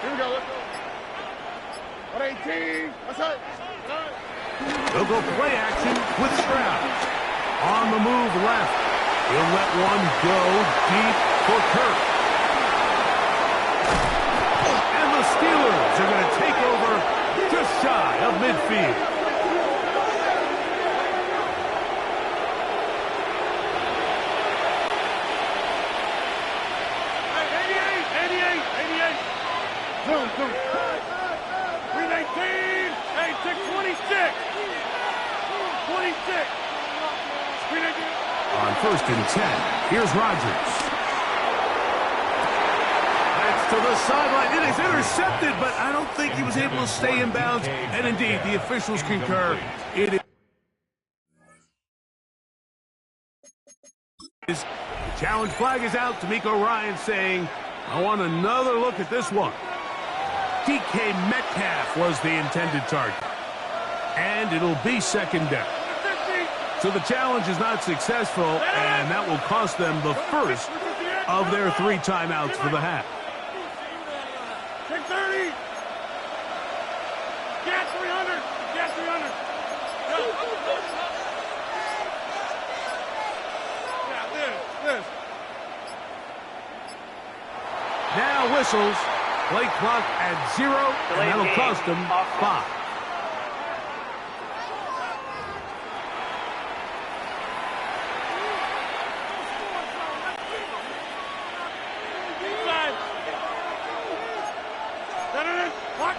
Here we go. Let's go. 118. What's up? They'll go play action with Stroud. On the move left. He'll let one go deep for Kirk. And the Steelers are going to take over just shy of midfield. Hey, 88. Zoom. 319. Hey, 626. 26. On 1st and 10, here's Rodgers. That's to the sideline. It is intercepted, but I don't think he was able to stay in bounds. And indeed, the officials concur. It is. The challenge flag is out. D'Amico Ryan saying, I want another look at this one. DK Metcalf was the intended target. And it'll be second down. So the challenge is not successful, and that will cost them the first of their 3 timeouts for the half. 630. Get 300. Get 300. Yeah, this. Now whistles. Play clock at 0, and that'll cost them 5.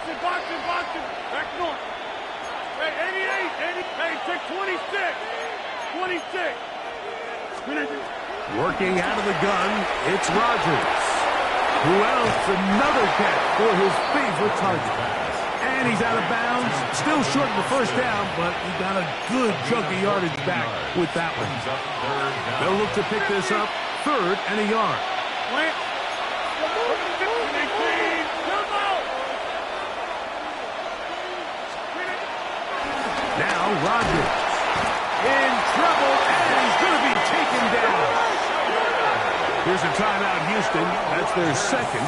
Boxing. Back north. Hey, 88. Hey, 626. 26. Working out of the gun, it's Rodgers. Who else? Another catch for his favorite target. And he's out of bounds. Still short of the first down, but he got a good chunk of yardage back with that one. They'll look to pick this up 3rd and a yard. Now Rodgers in trouble, and he's going to be taken down. Here's a timeout, Houston. That's their second,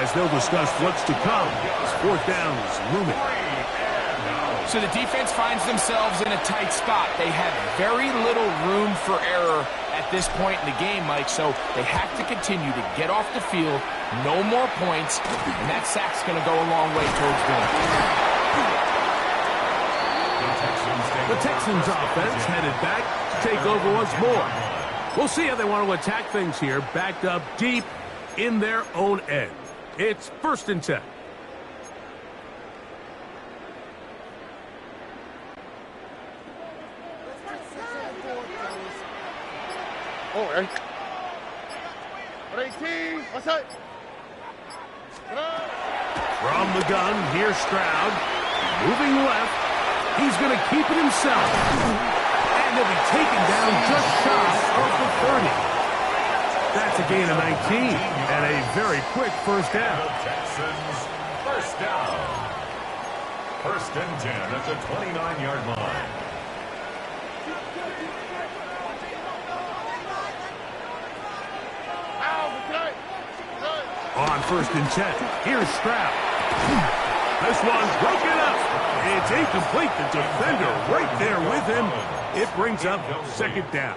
as they'll discuss what's to come. As 4th down is looming. So the defense finds themselves in a tight spot. They have very little room for error at this point in the game, Mike, so they have to continue to get off the field, no more points, and that sack's going to go a long way towards winning. The Texans offense headed back to take over once more. We'll see how they want to attack things here, backed up deep in their own end. It's 1st and 10. Oh, right. 18. What's up? From the gun, here's Stroud. Moving left. He's going to keep it himself. And he'll be taken down just shy of the 30. That's a gain of 19 and a very quick first down. Texans, first down. First and 10 at the 29-yard line. On first and 10, here's Stroud. This one broken up. It's incomplete. The defender right there with him. It brings up second down.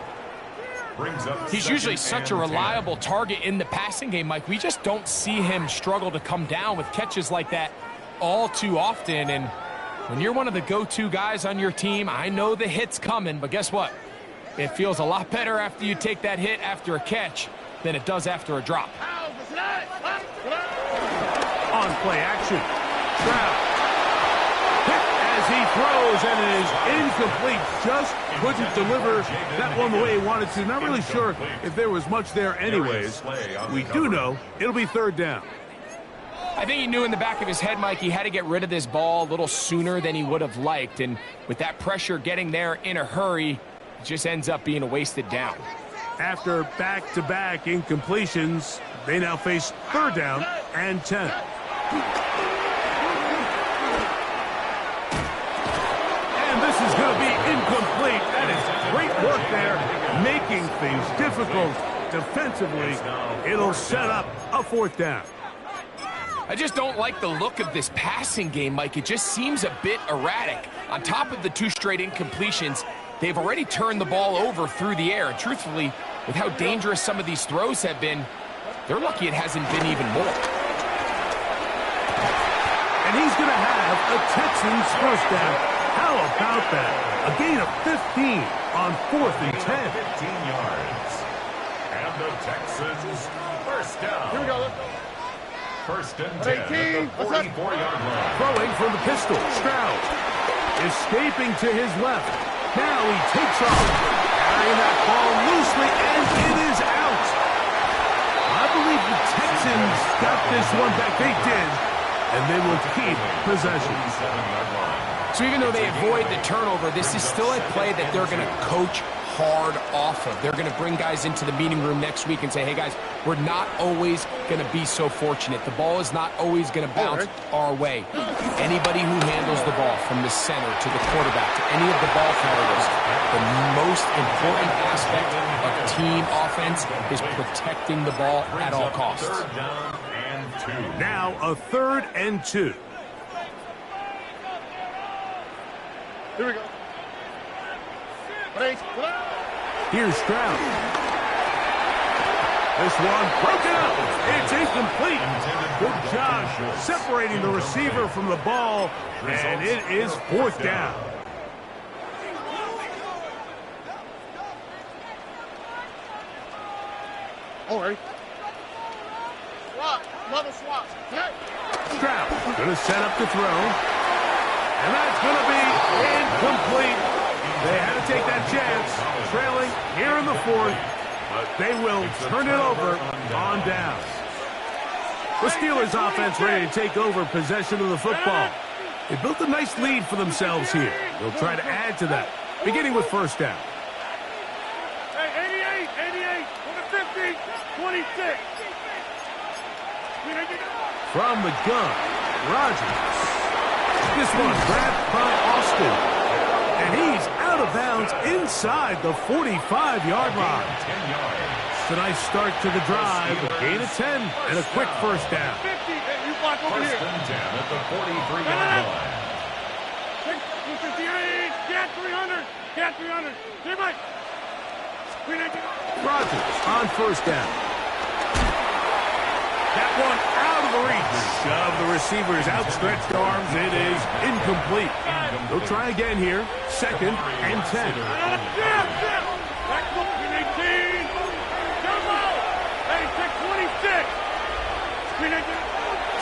He's usually such a reliable target in the passing game, Mike. We just don't see him struggle to come down with catches like that all too often. And when you're one of the go-to guys on your team, I know the hit's coming, but guess what? It feels a lot better after you take that hit after a catch than it does after a drop. On play action, Stroud hit as he throws, and it is incomplete. Just couldn't deliver that one the way he wanted to. Not really sure if there was much there anyways. We do know it'll be third down. I think he knew in the back of his head, Mike, he had to get rid of this ball a little sooner than he would have liked. And with that pressure getting there in a hurry, it just ends up being a wasted down. After back-to-back incompletions, they now face third down and 10. And this is going to be incomplete. That is great work there, making things difficult defensively. It'll set up a fourth down. I just don't like the look of this passing game, Mike. It just seems a bit erratic. On top of the 2 straight incompletions, they've already turned the ball over through the air. And truthfully, with how dangerous some of these throws have been, they're lucky it hasn't been even more. And he's going to have a Texans first down. How about that? A gain of 15 on 4th and 10. 15 yards. And the Texans first down. Here we go. Let's go. First and 10 at the 44-yard line. Throwing from the pistol, Stroud. Escaping to his left. Now he takes off. Carrying that ball loosely, and it is out. I believe the Texans got this one back. They did. And they will keep possession. So even though they avoid the turnover, this is still a play that they're going to coach hard off of. They're going to bring guys into the meeting room next week and say, hey, guys, we're not always going to be so fortunate. The ball is not always going to bounce our way. Anybody who handles the ball from the center to the quarterback to any of the ball carriers, the most important aspect of team offense is protecting the ball at all costs. Now a 3rd and 2. Here we go. Here's Stroud. This one broken up. It's incomplete. Good job separating the receiver from the ball, and it is 4th down. All right. Swap. Another swap. Stroud going to set up the throw. And that's going to be incomplete. They had to take that chance, trailing here in the 4th, but they will turn it over on down. The Steelers offense ready to take over possession of the football. They built a nice lead for themselves here. They'll try to add to that, beginning with first down. Hey, 88, with a 50, 26. From the gun, Rodgers. This one grabbed by Austin. And he's out of bounds inside the 45-yard line. It's a nice start to the drive. A gain of 10 and a quick first down. First and 10 at the 43-yard line. Get 300. Get 300. Hey, Mike. Rodgers on first down. That one out of the reach of the receiver's outstretched arms. It is incomplete. They'll try again here. 2nd and 10.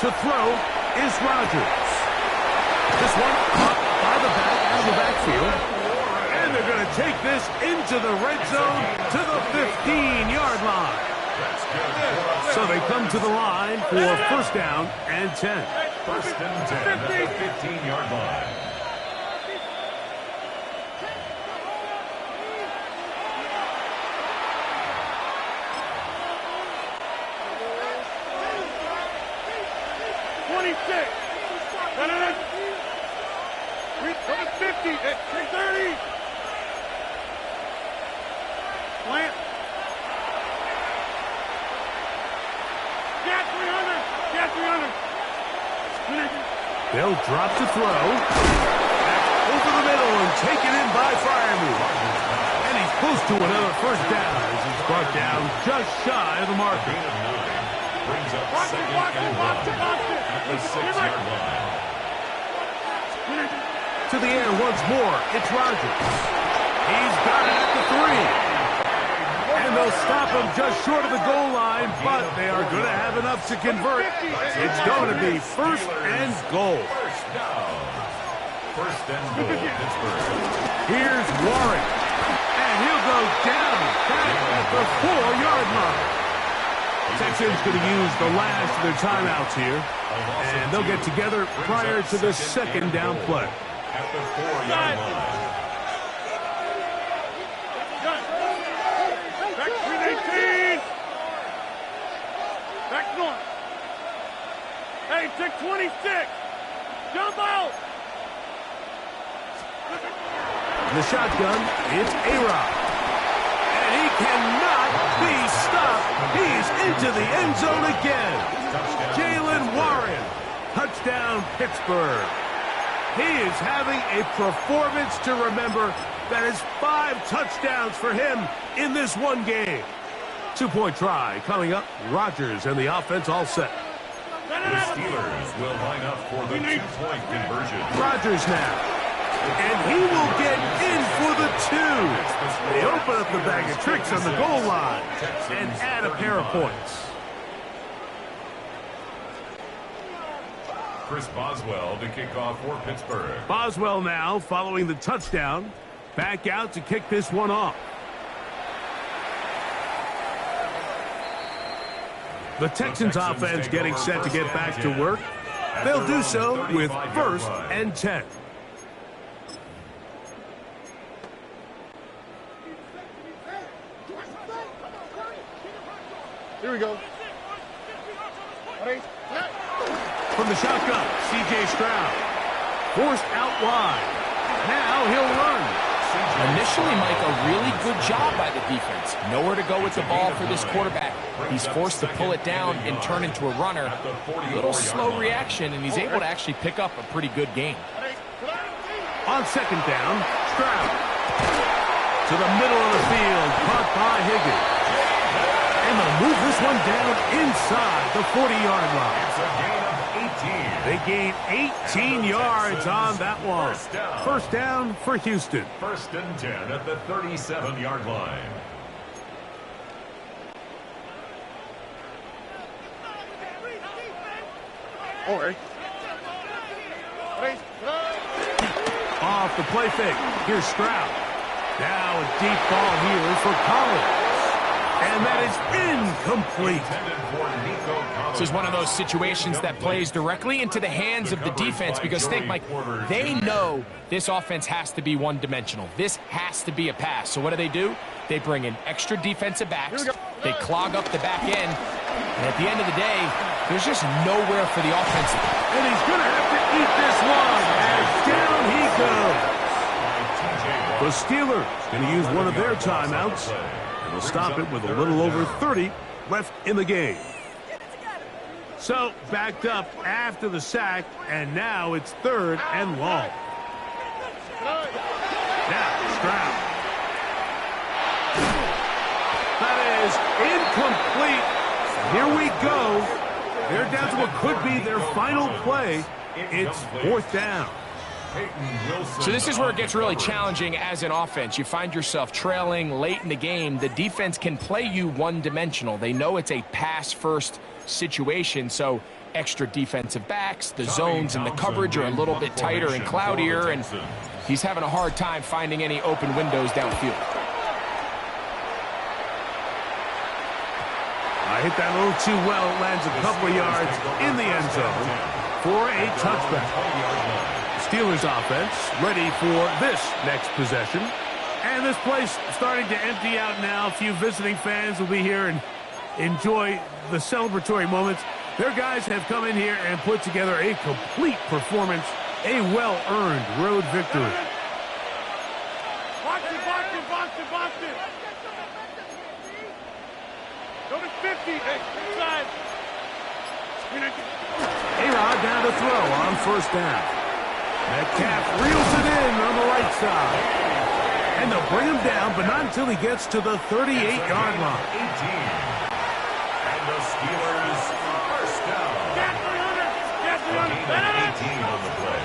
To throw is Rodgers. This one up by the back out of the backfield. And they're going to take this into the red zone to the 15-yard line. That's good. So they come to the line for first down and 10. First and 10 at the 15-yard line. Reach for the 50 at 30. Plant. Cat 300. Cat 300. They'll drop to throw. Back over the middle and taken in by Firemove. And he's close to another first down as he's brought down just shy of the marker. Brings up second and 1 at the 6-yard line. To the air once more, it's Rodgers. He's got it at the 3. And they'll stop him just short of the goal line, but they are going to have enough to convert. It's going to be first and goal. First down. First and goal, Pittsburgh. Here's Warren. And he'll go down back at the 4-yard line. Texans going to use the last of their timeouts here. And they'll get together prior to the second down play. At the 4-yard line. Back 318. Back north. Hey, take 26. Jump out. In the shotgun, it's A-Rod. And he cannot be stopped. He's into the end zone again. Jalen Warren. Touchdown, Pittsburgh. He is having a performance to remember. That is 5 touchdowns for him in this one game. 2-point try coming up. Rodgers and the offense all set. The Steelers will line up for the 2-point conversion. Rodgers now. And he will get in for the 2. They open up the bag of tricks on the goal line and add a pair of points. Chris Boswell to kick off for Pittsburgh. Boswell now following the touchdown. Back out to kick this one off. The Texans offense getting set to get back to work. They'll do so with first and 10. Here we go. From the shotgun, C.J. Stroud. Forced out wide. Now he'll run. Initially, Mike, a really good job by the defense. Nowhere to go with the ball for this quarterback. He's forced to pull it down and turn into a runner. A little slow reaction, and he's able to actually pick up a pretty good game. On second down, Stroud. To the middle of the field, caught by Higgins. And they'll move this one down inside the 40-yard line. It's a gain of 18. They gain 18 yards on that one. First down for Houston. First and 10 at the 37-yard line. All right. Off the play fake. Here's Stroud. Now a deep ball here for Collins. And that is incomplete. This is one of those situations that plays directly into the hands of the defense because think, Mike, they know this offense has to be one-dimensional. This has to be a pass. So what do? They bring in extra defensive backs. They clog up the back end. And at the end of the day, there's just nowhere for the offense. And he's going to have to eat this one as down he goes. The Steelers going to use one of their timeouts. And they'll stop it with a little over 30 left in the game. So, backed up after the sack, and now it's third and long. Now, Stroud. That is incomplete. Here we go. They're down to what could be their final play. It's fourth down. So this is where it gets really challenging as an offense. You find yourself trailing late in the game. The defense can play you one-dimensional. They know it's a pass-first situation, so extra defensive backs, the zones and the coverage are a little bit tighter and cloudier, and he's having a hard time finding any open windows downfield. hit that a little too well. It lands a couple of yards in the end zone for a touchback. Steelers offense ready for this next possession. And this place starting to empty out now. A few visiting fans will be here and enjoy the celebratory moments. Their guys have come in here and put together a complete performance, a well-earned road victory. Box it, box it, box it, box it. Go to 50. Hey, inside. A-Rod down to throw on first down. Metcalf reels it in on the right side. And they'll bring him down, but not until he gets to the 38-yard line. 18. And the Steelers first down. Get 18 on the play.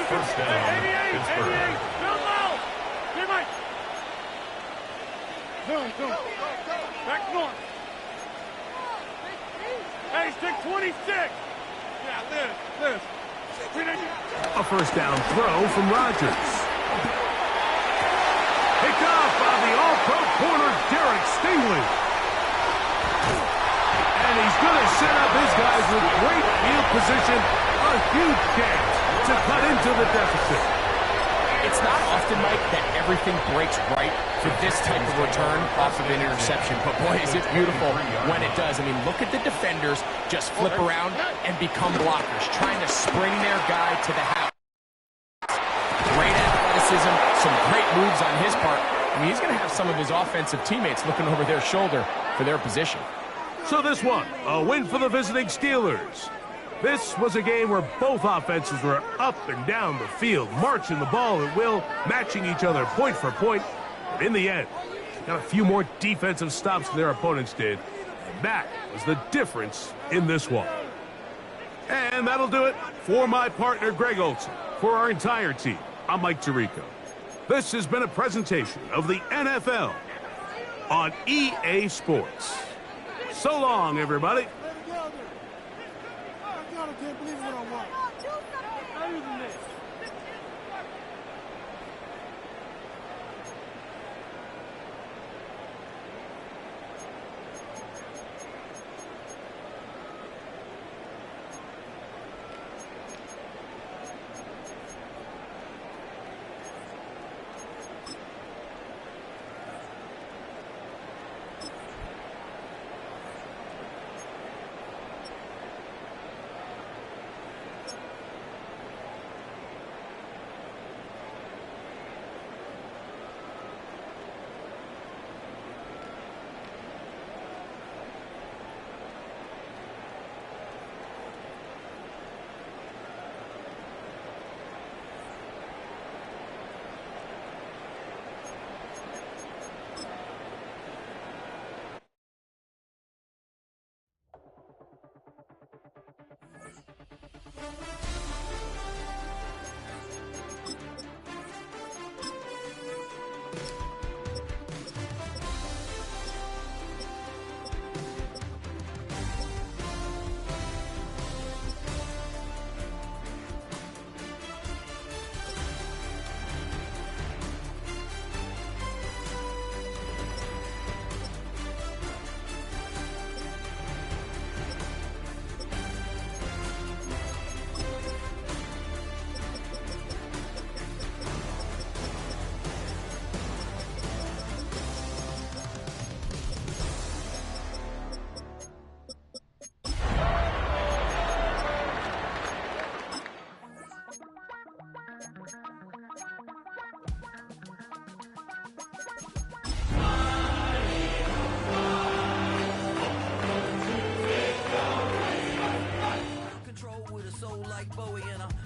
First down, 88, Pittsburgh. 88. Down low. Hey, Mike. Zoom. Back north. Hey, stick 26. Yeah, Liz. A first down throw from Rodgers. Picked off by the all-pro corner, Derek Stingley. And he's going to set up his guys with great field position. A huge chance to cut into the deficit. It's not often, Mike, that everything breaks right for this type of return off of an interception. But, boy, is it beautiful when it does. I mean, look at the defenders just flip around and become blockers, trying to spring their guy to the house. Great athleticism, some great moves on his part. I mean, he's going to have some of his offensive teammates looking over their shoulder for their position. So this one, a win for the visiting Steelers. This was a game where both offenses were up and down the field, marching the ball at will, matching each other point for point. But in the end, got a few more defensive stops than their opponents did. And that was the difference in this one. And that'll do it for my partner, Greg Olson. For our entire team, I'm Mike Tirico. This has been a presentation of the NFL on EA Sports. So long, everybody. I can't believe what I want. Better than this.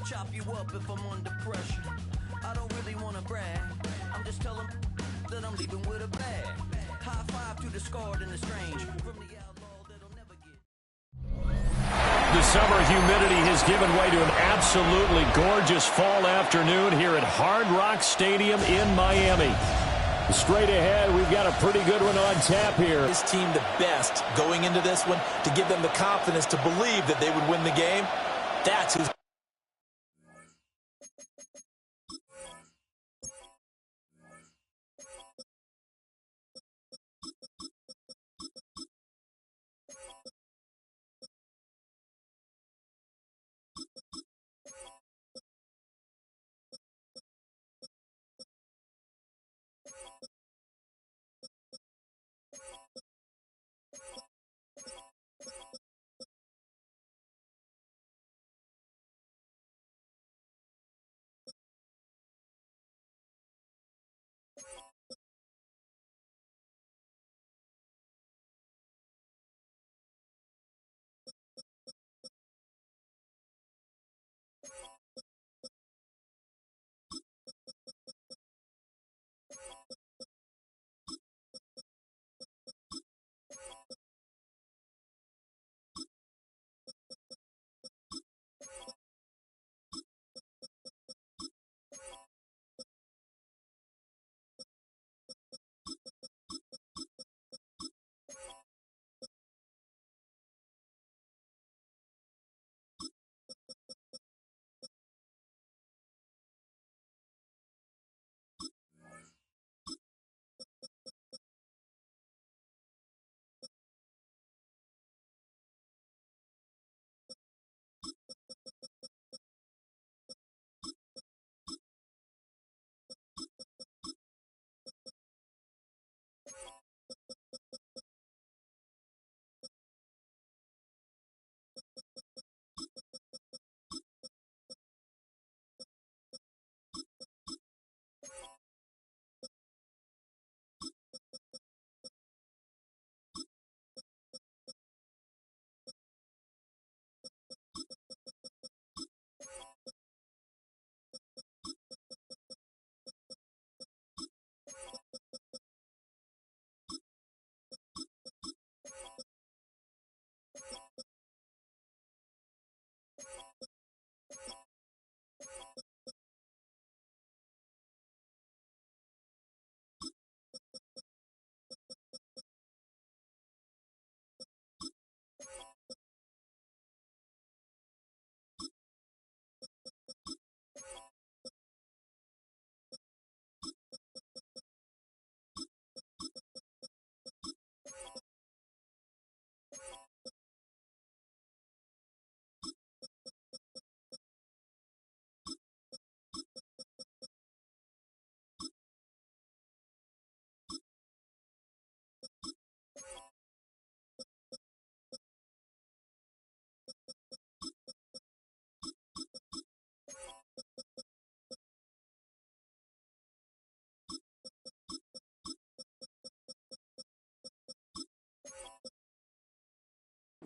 chop you up if I'm under pressure. I don't really want to brag. I'm just telling that I'm leaving with a bag. High five to the scarred and the strange. From the outlaw that'll never get. The summer humidity has given way to an absolutely gorgeous fall afternoon here at Hard Rock Stadium in Miami. Straight ahead, we've got a pretty good one on tap here. This team the best going into this one to give them the confidence to believe that they would win the game. That's who's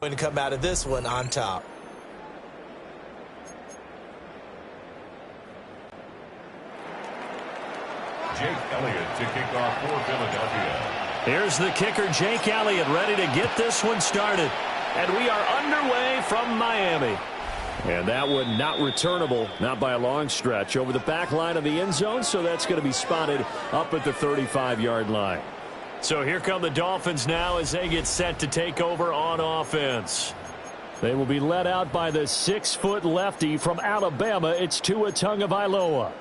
going to come out of this one on top. Jake Elliott to kick off for Philadelphia. Here's the kicker, Jake Elliott, ready to get this one started. And we are underway from Miami. And that one not returnable, not by a long stretch, over the back line of the end zone, so that's going to be spotted up at the 35-yard line. So here come the Dolphins now as they get set to take over on offense. They will be led out by the 6-foot lefty from Alabama. It's Gtowncapp.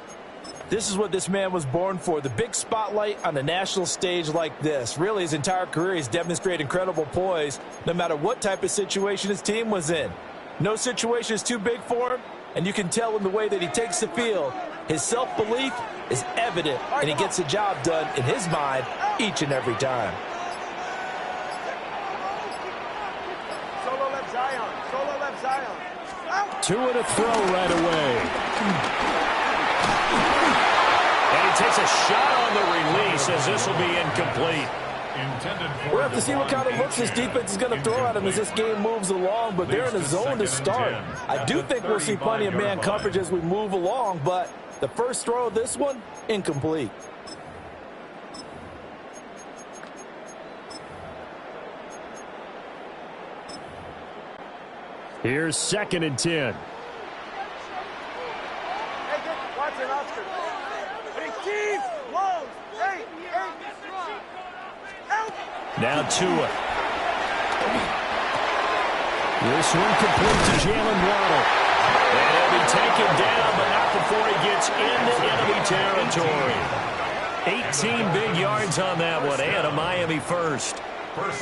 This is what this man was born for, the big spotlight on a national stage like this. Really, his entire career, he's demonstrated incredible poise, no matter what type of situation his team was in. No situation is too big for him, and you can tell in the way that he takes the field. His self-belief is evident, and he gets the job done in his mind each and every time. Solo left Zion. Solo left Zion. Two and a throw right away. And he takes a shot on the release as this will be incomplete. We'll have to see what kind of looks this defense is going to throw at him as this game moves along, but they're in a zone to start. I do think we'll see plenty of man coverage as we move along, but the first throw of this one, incomplete. Here's 2nd and 10. Watson, Oscar. 18, Lowe's, 8. Now Tua. This one complete to Jalen Waddle. And he'll be taken down, but not before he gets into enemy territory. 18 big yards on that one, and a Miami first.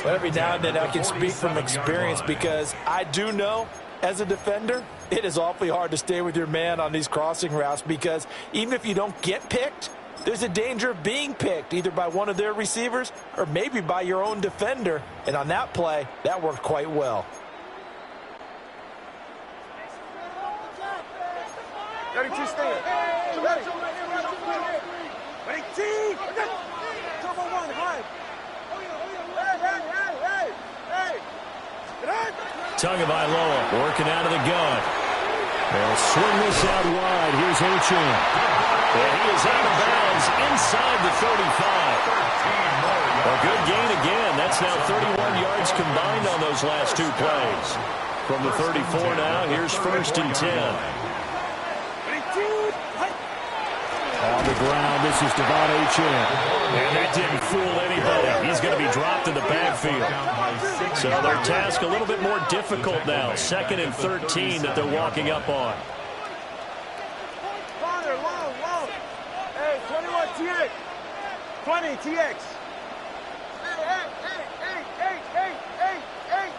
Every now and then I can speak from experience because I do know, as a defender, it is awfully hard to stay with your man on these crossing routes because even if you don't get picked, there's a danger of being picked either by one of their receivers or maybe by your own defender. And on that play, that worked quite well. 32 stay. 18. Turbo 1, high. Tagovailoa working out of the gun. They'll swing this out wide. Here's Ochin. And he is out of bounds inside the 35. A good gain again. That's now 31 yards combined on those last two plays. From the 34 now, here's 1st and 10. On the ground, this is Devon Ochin. And that didn't fool anybody. He's going to be dropped in the backfield. So their task a little bit more difficult now. 2nd and 13 that they're walking up on. Father, long. Hey, 21 TX. 20 TX. Hey.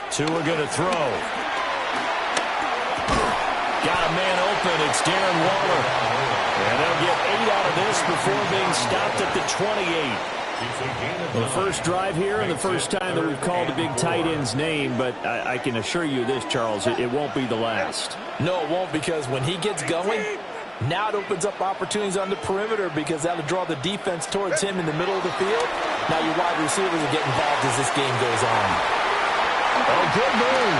Tua going to throw. Got a man open. It's Darren Waller. And they'll get 8 out of this before being stopped at the 28. The first drive here and the first time that we've called a big tight end's name, but I can assure you this, Charles, it won't be the last. No, it won't, because when he gets going, now it opens up opportunities on the perimeter because that'll draw the defense towards him in the middle of the field. Now your wide receivers will get involved as this game goes on. Oh, good move.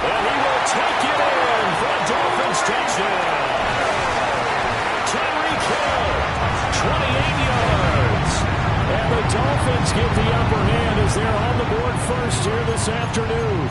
And he will take it in for a Dolphins touchdown. Tyreek Hill, 28 yards. And the Dolphins get the upper hand as they're on the board first here this afternoon.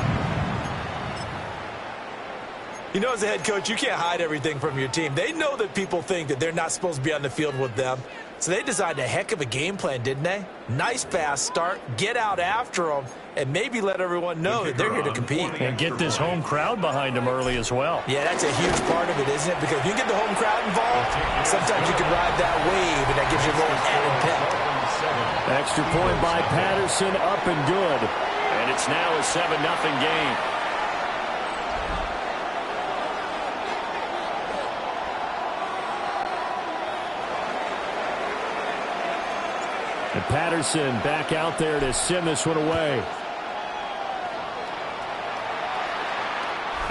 You know, as a head coach, you can't hide everything from your team. They know that people think that they're not supposed to be on the field with them. So they designed a heck of a game plan, didn't they? Nice fast start, get out after them, and maybe let everyone know that they're here to compete. And get this home crowd behind them early as well. Yeah, that's a huge part of it, isn't it? Because if you get the home crowd involved, sometimes you can ride that wave, and that gives you a little added pep. Extra point by Patterson, up and good. And it's now a 7-0 game. And Patterson back out there to send this one away.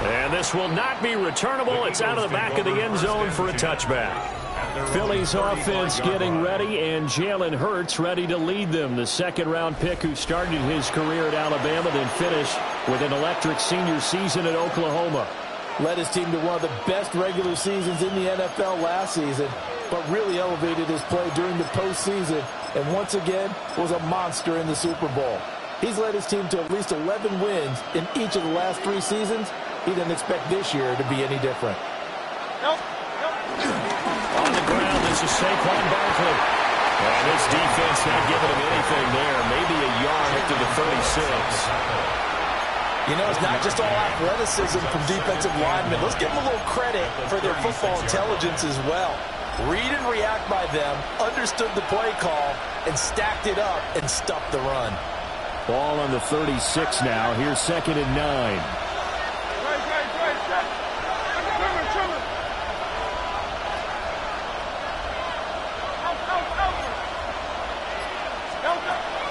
And this will not be returnable. It's out of the back of the end zone for a touchback. Philly's offense getting ready, and Jalen Hurts ready to lead them. The second-round pick who started his career at Alabama, then finished with an electric senior season at Oklahoma. Led his team to one of the best regular seasons in the NFL last season, but really elevated his play during the postseason, and once again was a monster in the Super Bowl. He's led his team to at least 11 wins in each of the last 3 seasons. He didn't expect this year to be any different. On the ground, this is Saquon Barkley. And this defense not giving him anything there. Maybe a yard up to the 36. You know, it's not just all athleticism from defensive linemen. Let's give them a little credit for their football intelligence as well. Read and react by them, understood the play call, and stacked it up and stuffed the run. Ball on the 36 now. Here's 2nd and 9.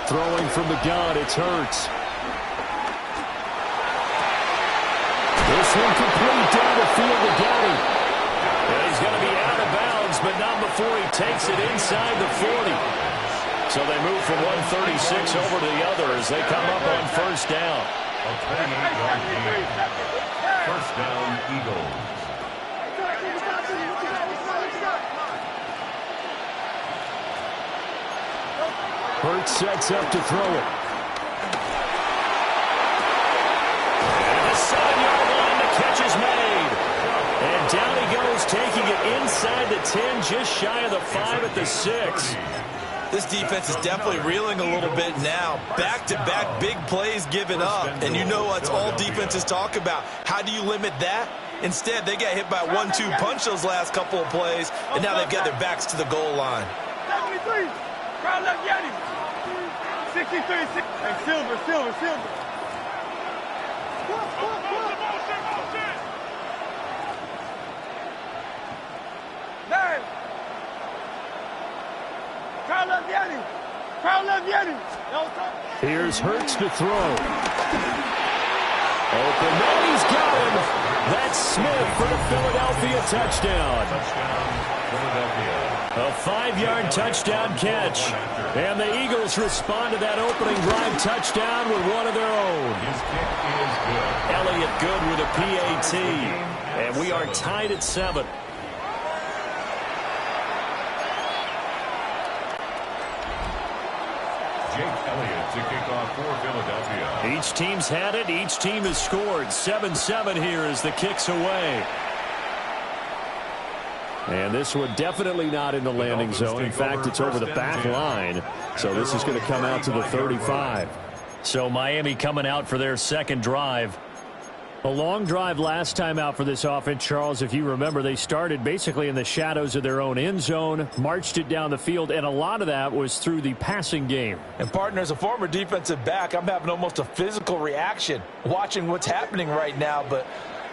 Throwing from the gun, it's Hurts. This one complete down the field to Gowdy. And he's going to be out of bounds, but not before he takes it inside the 40. So they move from 136 over to the other as they come up on first down. A 28-yard gain. First down, Eagles. Hurts sets up to throw it. And the 7-yard line, the catch is made. And down he goes, taking it inside the 10, just shy of the 5 at the 6. This defense is definitely reeling a little bit now. Back-to-back big plays given up. And you know what all defenses talk about. How do you limit that? Instead, they got hit by a 1-2 punch those last couple of plays, and now they've got their backs to the goal line. 73. Crowd left Yanni. 63. Hey, Silver. Crowd left Yanni. Here's Hurts to throw. Open, no, he's got him. That's Smith for the Philadelphia touchdown. A 5-yard touchdown catch. And the Eagles respond to that opening drive touchdown with one of their own. Elliott good with a PAT. And we are tied at 7. Jake Elliott to kick off for Philadelphia. Each team's had it. Each team has scored. 7-7 here as the kick's away. And this one definitely not in the landing zone. In fact, it's over the back line. So this is going to come out to the 35. So Miami coming out for their second drive. A long drive last time out for this offense, Charles. If you remember, they started basically in the shadows of their own end zone, marched it down the field, and a lot of that was through the passing game. And, partner, as a former defensive back, I'm having almost a physical reaction watching what's happening right now. But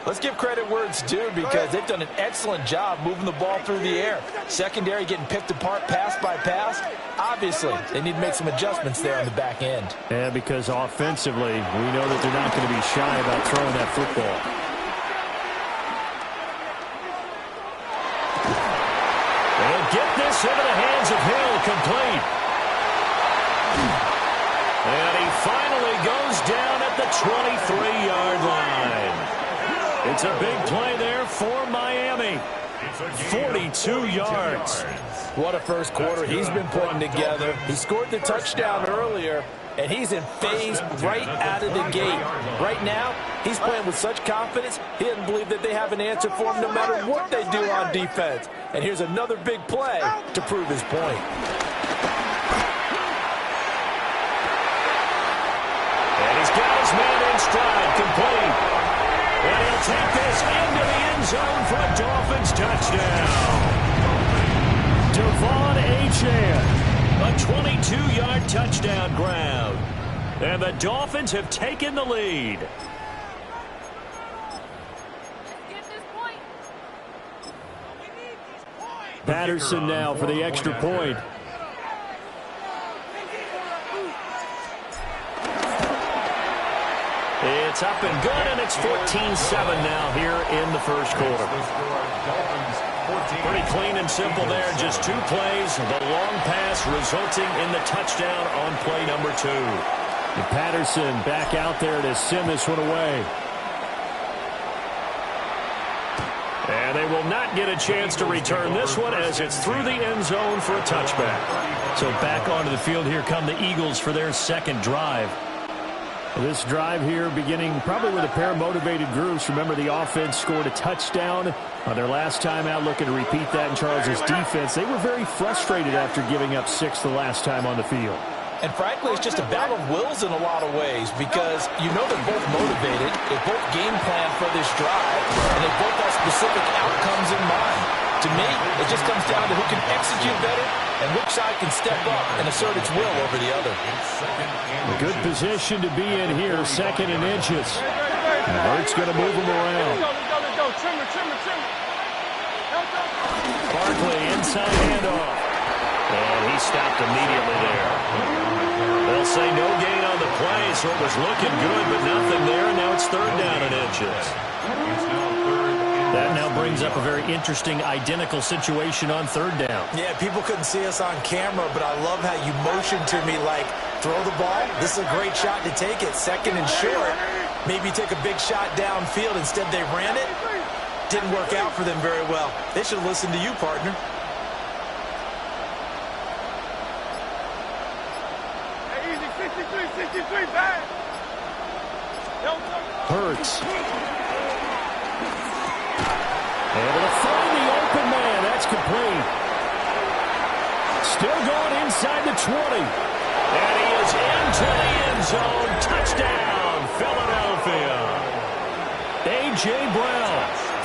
let's give credit where it's due because they've done an excellent job moving the ball through the air. Secondary getting picked apart pass by pass. Obviously, they need to make some adjustments there on the back end. Yeah, because offensively, we know that they're not going to be shy about throwing that football. They'll get this into the hands of Hill, complete. And he finally goes down at the 23-yard line. It's a big play there for Miami. 42 yards. What a first quarter he's been putting together. He scored the touchdown earlier, and he's in phase right out of the gate. Right now, he's playing with such confidence, he doesn't believe that they have an answer for him no matter what they do on defense. And here's another big play to prove his point. And he's got his man in stride, complete. And he'll take this into the end zone for a Dolphins touchdown. Devon Achane, a 22-yard touchdown grab. And the Dolphins have taken the lead. Patterson now for the extra point. It's up and good, and it's 14-7 now here in the first quarter. Pretty clean and simple there. Just 2 plays. The long pass resulting in the touchdown on play number 2. And Patterson back out there to send this one away. And they will not get a chance to return this one as it's through the end zone for a touchback. So back onto the field here come the Eagles for their second drive. This drive here beginning probably with a pair of motivated groups. Remember, the offense scored a touchdown on their last time out, looking to repeat that in Charles' defense. They were very frustrated after giving up 6 the last time on the field. And frankly, it's just a battle of wills in a lot of ways because you know they're both motivated. They both game plan for this drive, and they both have specific outcomes in mind. To me, it just comes down to who can execute better and which side can step up and assert its will over the other. A good position to be in here, 2nd and inches. Hurts going to move him around. Barkley inside handoff. And he stopped immediately there. They'll say no gain on the play, so it was looking good, but nothing there, and now it's 3rd down and inches. That now brings up a very interesting identical situation on 3rd down. Yeah, people couldn't see us on camera, but I love how you motioned to me like, throw the ball. This is a great shot to take it. 2nd and short. Maybe take a big shot downfield. Instead, they ran it. Didn't work out for them very well. They should have listened to you, partner. Hurts. Able to find the open man. That's complete. Still going inside the 20. And he is into the end zone. Touchdown, Philadelphia. A.J. Brown,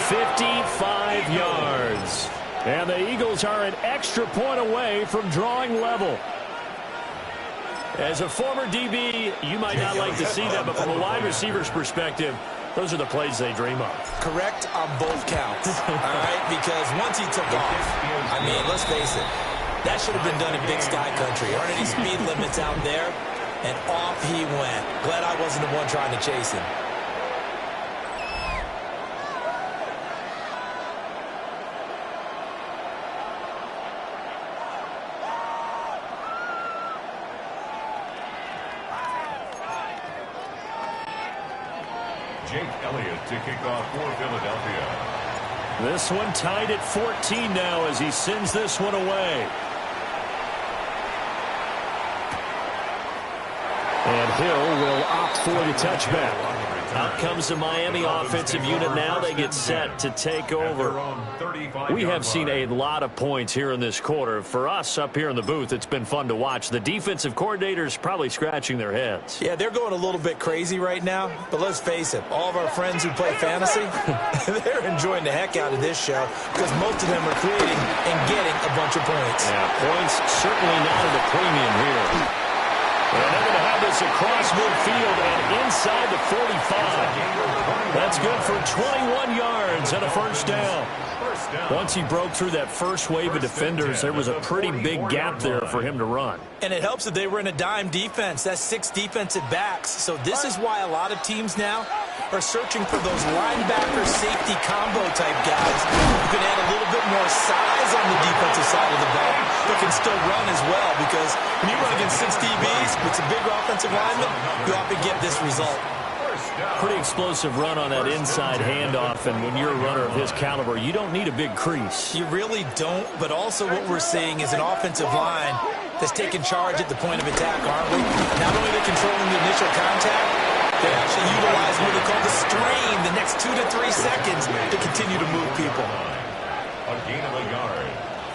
55 yards. And the Eagles are an extra point away from drawing level. As a former DB, you might not like to see that, but from a wide receiver's perspective, those are the plays they dream of. Correct on both counts, all right? Because once he took off, I mean, let's face it, that should have been done in Big Sky Country. Aren't any speed limits out there? And off he went. Glad I wasn't the one trying to chase him. To kick off for Philadelphia. This one tied at 14 now as he sends this one away. And Hill will opt for the touchback. Out comes the Miami offensive unit now. They get set to take over. We have seen a lot of points here in this quarter. For us up here in the booth, it's been fun to watch. The defensive coordinators probably scratching their heads. Yeah, they're going a little bit crazy right now. But let's face it, all of our friends who play fantasy, they're enjoying the heck out of this show because most of them are creating and getting a bunch of points. Yeah, points certainly not at a premium here. And they're going to have this across midfield and inside the 45. That's good for 21 yards and a 1st down. Once he broke through that first wave of defenders, there was a pretty big gap there for him to run. And it helps that they were in a dime defense. That's 6 defensive backs. So this is why a lot of teams now are searching for those linebacker safety combo type guys who can add a little bit more size on the defensive side of the ball, but can still run as well, because when you run against 6 DBs with some bigger offensive linemen, you often get this result. Pretty explosive run on that inside handoff, and when you're a runner of his caliber, you don't need a big crease. You really don't, but also what we're seeing is an offensive line that's taking charge at the point of attack, aren't we? Not only are they controlling the initial contact, they actually utilize what they call the strain, the next 2 to 3 seconds, to continue to move people. A gain of a yard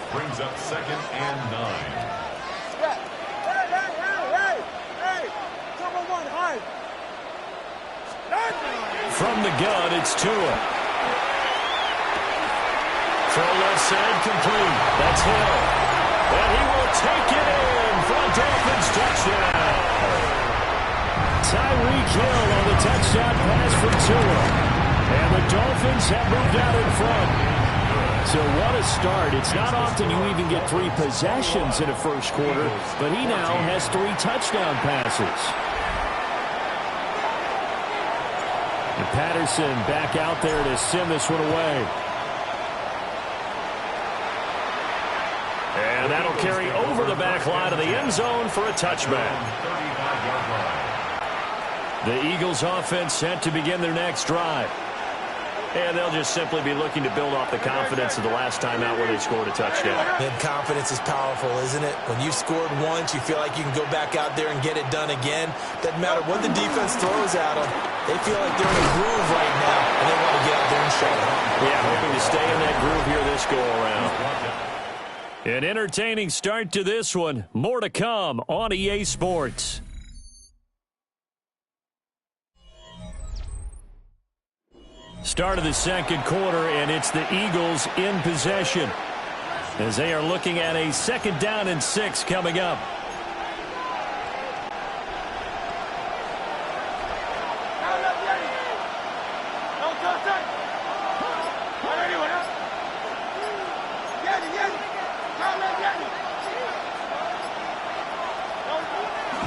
brings up 2nd and 9. From the gun, it's Tua. Throw left side complete. That's Hill. And he will take it in for a Dolphins touchdown. Tyreek Hill on the touchdown pass from Tua. And the Dolphins have moved out in front. So what a start. It's not often you even get 3 possessions in a first quarter, but he now has 3 touchdown passes. And Patterson back out there to send this one away. carry over the back line of the end zone for a touchback. The Eagles offense set to begin their next drive. And they'll just simply be looking to build off the confidence of the last time out where they scored a touchdown. And confidence is powerful, isn't it? When you scored once, you feel like you can go back out there and get it done again. Doesn't matter what the defense throws at them. They feel like they're in a groove right now, and they want to get out there and show it. Yeah, hoping to stay in that groove here this go-around. An entertaining start to this one. More to come on EA Sports. Start of the second quarter, and it's the Eagles in possession as they are looking at a 2nd down and 6 coming up.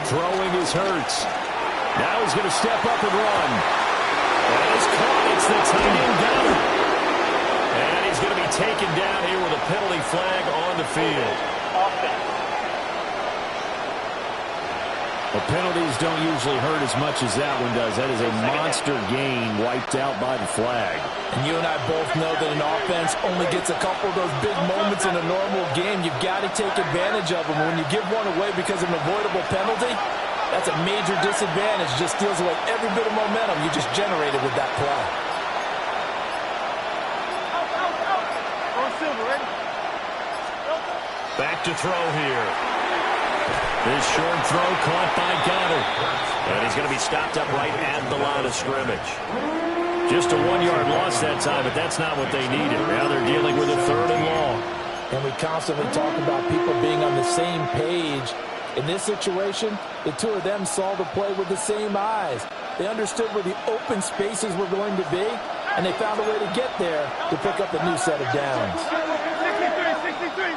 Throwing is Hurts. Now he's going to step up and run. That is caught. It's the tight end Goddard. And he's going to be taken down here with a penalty flag on the field. The penalties don't usually hurt as much as that one does. That is a monster gain wiped out by the flag. And you and I both know that an offense only gets a couple of those big moments in a normal game. You've got to take advantage of them. When you give one away because of an avoidable penalty, that's a major disadvantage. Just steals away every bit of momentum you just generated with that play. Back to throw here. This short throw caught by Goddard. And he's going to be stopped up right at the line of scrimmage. Just a 1-yard loss that time, but that's not what they needed. Now they're dealing with a 3rd and long. And we constantly talk about people being on the same page. In this situation, the two of them saw the play with the same eyes. They understood where the open spaces were going to be, and they found a way to get there to pick up a new set of downs. 63.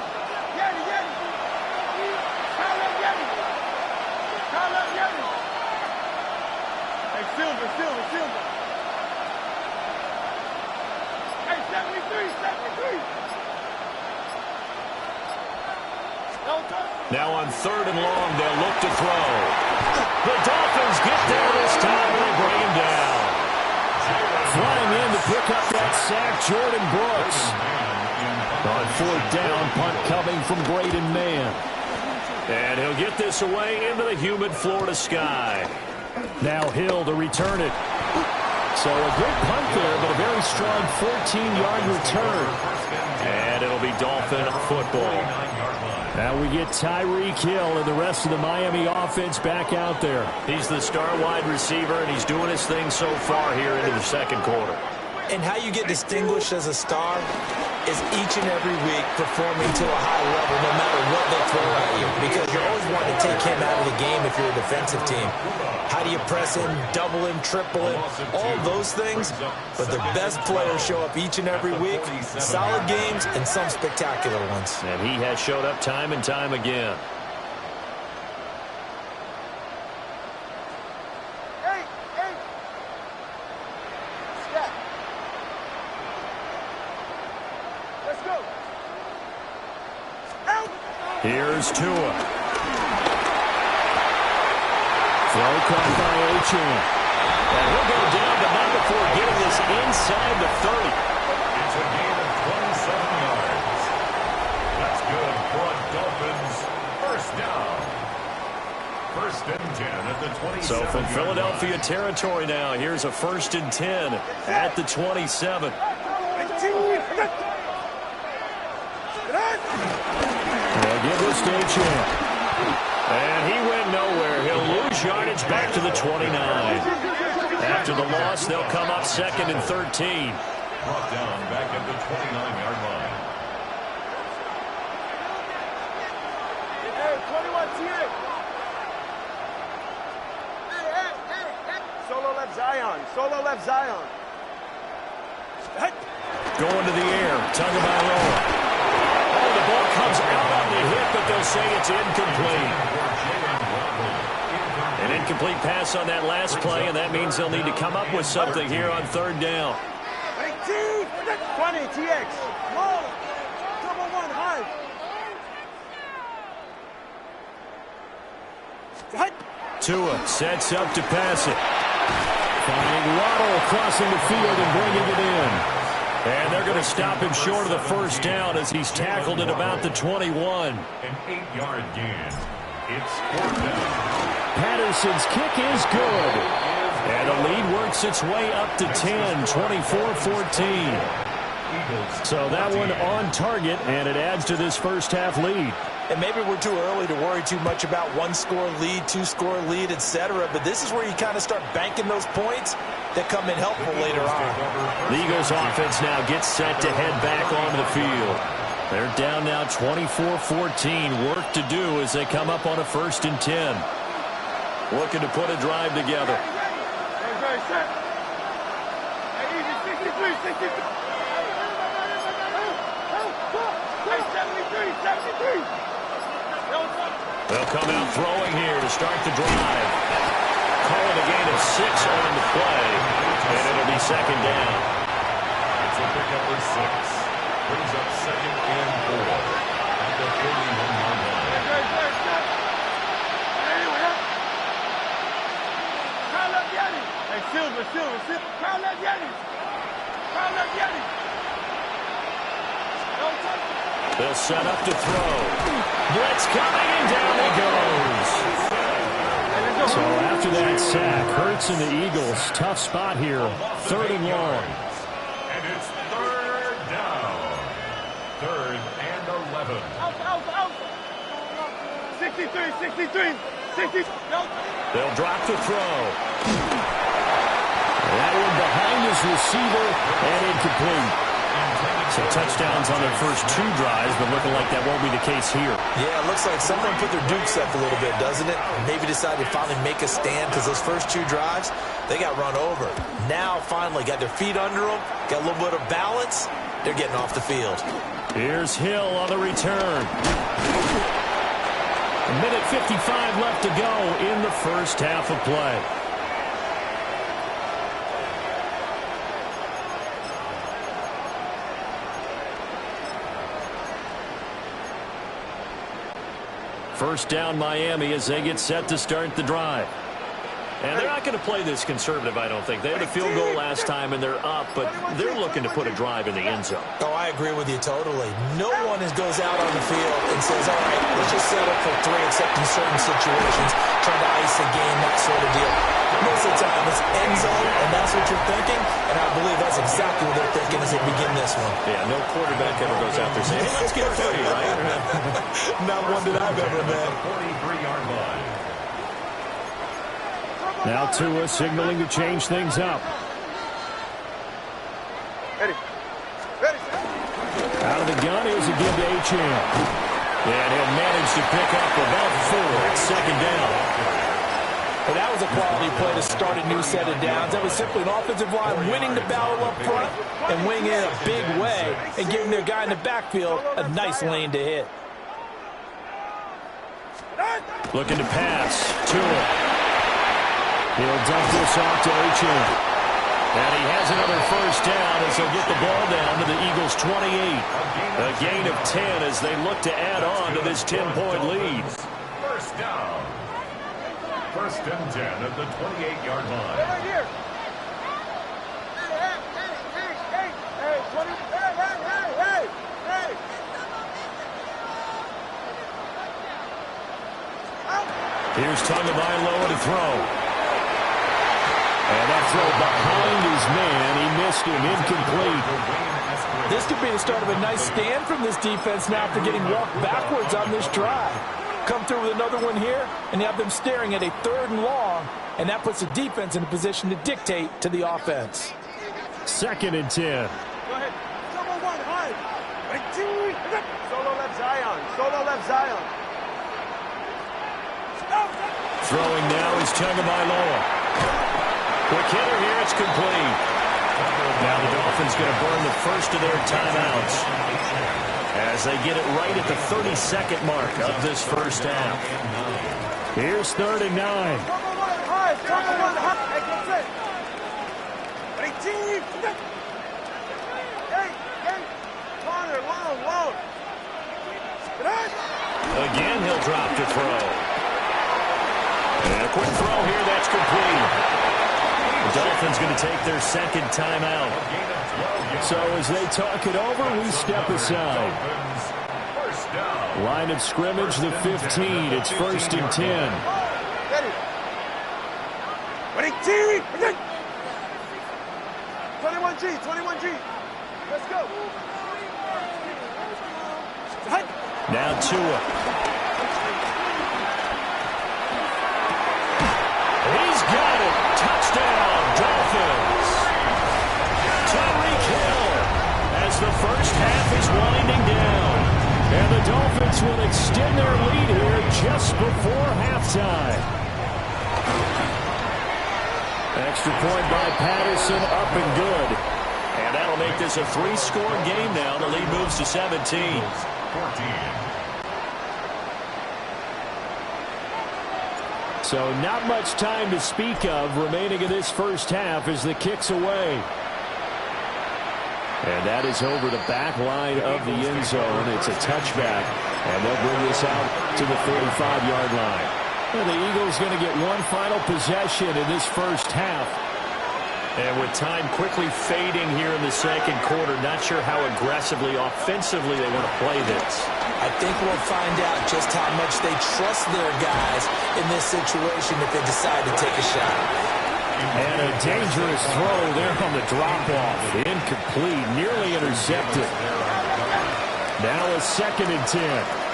Silver. Hey, 73. Now on 3rd and long, they'll look to throw. The Dolphins get there this time, and they bring him down. Flying in to pick up that sack, Jordan Brooks. On 4th down, punt coming from Braden Mann. And he'll get this away into the humid Florida sky. Now Hill to return it. So a good punt there, but a very strong 14-yard return. And it'll be Dolphin football. Now we get Tyreek Hill and the rest of the Miami offense back out there. He's the star wide receiver, and he's doing his thing so far here into the second quarter. And how you get distinguished as a star is each and every week performing to a high level no matter what they throw at you, because you're always wanting to take him out of the game if you're a defensive team. How do you press him, double him, triple him, all those things? But the best players show up each and every week, solid games and some spectacular ones. And he has showed up time and time again. Here's Tua. Throw caught by Achane. And he'll go down, but not before getting this inside the 30. It's a gain of 27 yards. That's good for a Dolphins first down. 1st and 10 at the 27. So from Philadelphia territory now, here's a 1st and 10 at the 27. They'll give this to Achane. And he went nowhere. He'll lose yardage back to the 29. After the loss, they'll come up 2nd and 13. Brought down back at the 29-yard line. Hey, 21 TX. Solo left Zion. Going to the air. Tagovailoa. Oh, the ball comes out on the hit, but they'll say it's incomplete. An incomplete pass on that last play, and that means they'll need to come up with something here on 3rd down. 20 TX. Low. Double one high. Tua sets up to pass it. Finding Waddle crossing the field and bringing it in. And they're going to stop him short of the first down as he's tackled at about the 21. An 8-yard gain. It's 4th down. Patterson's kick is good. And the lead works its way up to 10, 24-14. So that one on target, and it adds to this first half lead. And maybe we're too early to worry too much about one-score lead, two-score lead, etc. But this is where you kind of start banking those points that come in helpful later on. The Eagles offense now gets set to head back onto the field. They're down now 24-14. Work to do as they come up on a 1st and 10. Looking to put a drive together. They'll come out throwing here to start the drive. Calling a gain of 6 on the play, and it'll be 2nd down. It's a pickup for 6. Brings up 2nd and 4. At the 41-yard line. Hey, Silver. Call that Yetis. They'll set up to throw. Blitz coming, and down he goes. So after that sack, Hurts and the Eagles, tough spot here. 3rd and long. And it's 3rd down. 3rd and 11. Out. 63. They'll drop the throw. That one behind his receiver and incomplete. So touchdowns on their first 2 drives, but looking like that won't be the case here. Yeah, it looks like someone put their dukes up a little bit, doesn't it? Maybe decided to finally make a stand because those first 2 drives, they got run over. Now, finally, got their feet under them, got a little bit of balance. They're getting off the field. Here's Hill on the return. A minute 55 left to go in the first half of play. First down Miami as they get set to start the drive. And they're not going to play this conservative, I don't think. They had a field goal last time, and they're up, but they're looking to put a drive in the end zone. Oh, I agree with you totally. No one goes out on the field and says, all right, let's just settle for 3, except in certain situations, trying to ice a game, that sort of deal. Most of the time, it's end zone, and that's what you're thinking, and I believe that's exactly what they're thinking as they begin this one. Yeah, no quarterback ever goes out there saying, hey, let's get 30, right? Not one that I've ever met. 43-yard line. Now Tua signaling to change things up. Ready. Out of the gun, here's a give to Achane. And he'll manage to pick up about 4 at 2nd down. Well, that was a quality play to start a new set of downs. That was simply an offensive line winning the battle up front and winning it in a big way and giving their guy in the backfield a nice lane to hit. Looking to pass. Tua. He'll dump this off to Achane. And he has another first down as he'll get the ball down to the Eagles' 28. A gain of 10 as they look to add on to this 10-point lead. First down. 1st and 10 at the 28-yard line. Right here. Here's Tagovailoa to throw. And that throw behind his man. He missed him. Incomplete. This could be the start of a nice stand from this defense now after getting walked backwards on this drive. Come through with another one here, and you have them staring at a 3rd and long, and that puts the defense in a position to dictate to the offense. 2nd and 10. Go ahead. Solo 1, high. Solo left Zion. Throwing now is Tagovailoa. Quick hitter here, it's complete. Now the Dolphins going to burn the first of their timeouts as they get it right at the 32nd mark of this first half. Here's 3rd and 9. Again, he'll drop to throw. quick throw here. That's complete. The Dolphins going to take their second timeout. So as they talk it over, we step aside. Line of scrimmage, the 15. It's 1st and 10. Ready, T! 21G, 21G. Let's go. Now Tua. He's got it. Touchdown, Dolphins. Tyreek Hill as the first half is winding down. And the Dolphins will extend their lead here just before halftime. Extra point by Patterson, up and good. And that'll make this a 3-score game now. The lead moves to 17. 14. So not much time to speak of remaining in this first half as the kick's away. And that is over the back line of the end zone. It's a touchback. And they'll bring this out to the 35-yard line. And the Eagles going to get one final possession in this first half. And with time quickly fading here in the second quarter, not sure how aggressively, offensively they want to play this. I think we'll find out just how much they trust their guys in this situation if they decide to take a shot. And a dangerous throw there on the drop-off. Incomplete, nearly intercepted. Now a 2nd and 10.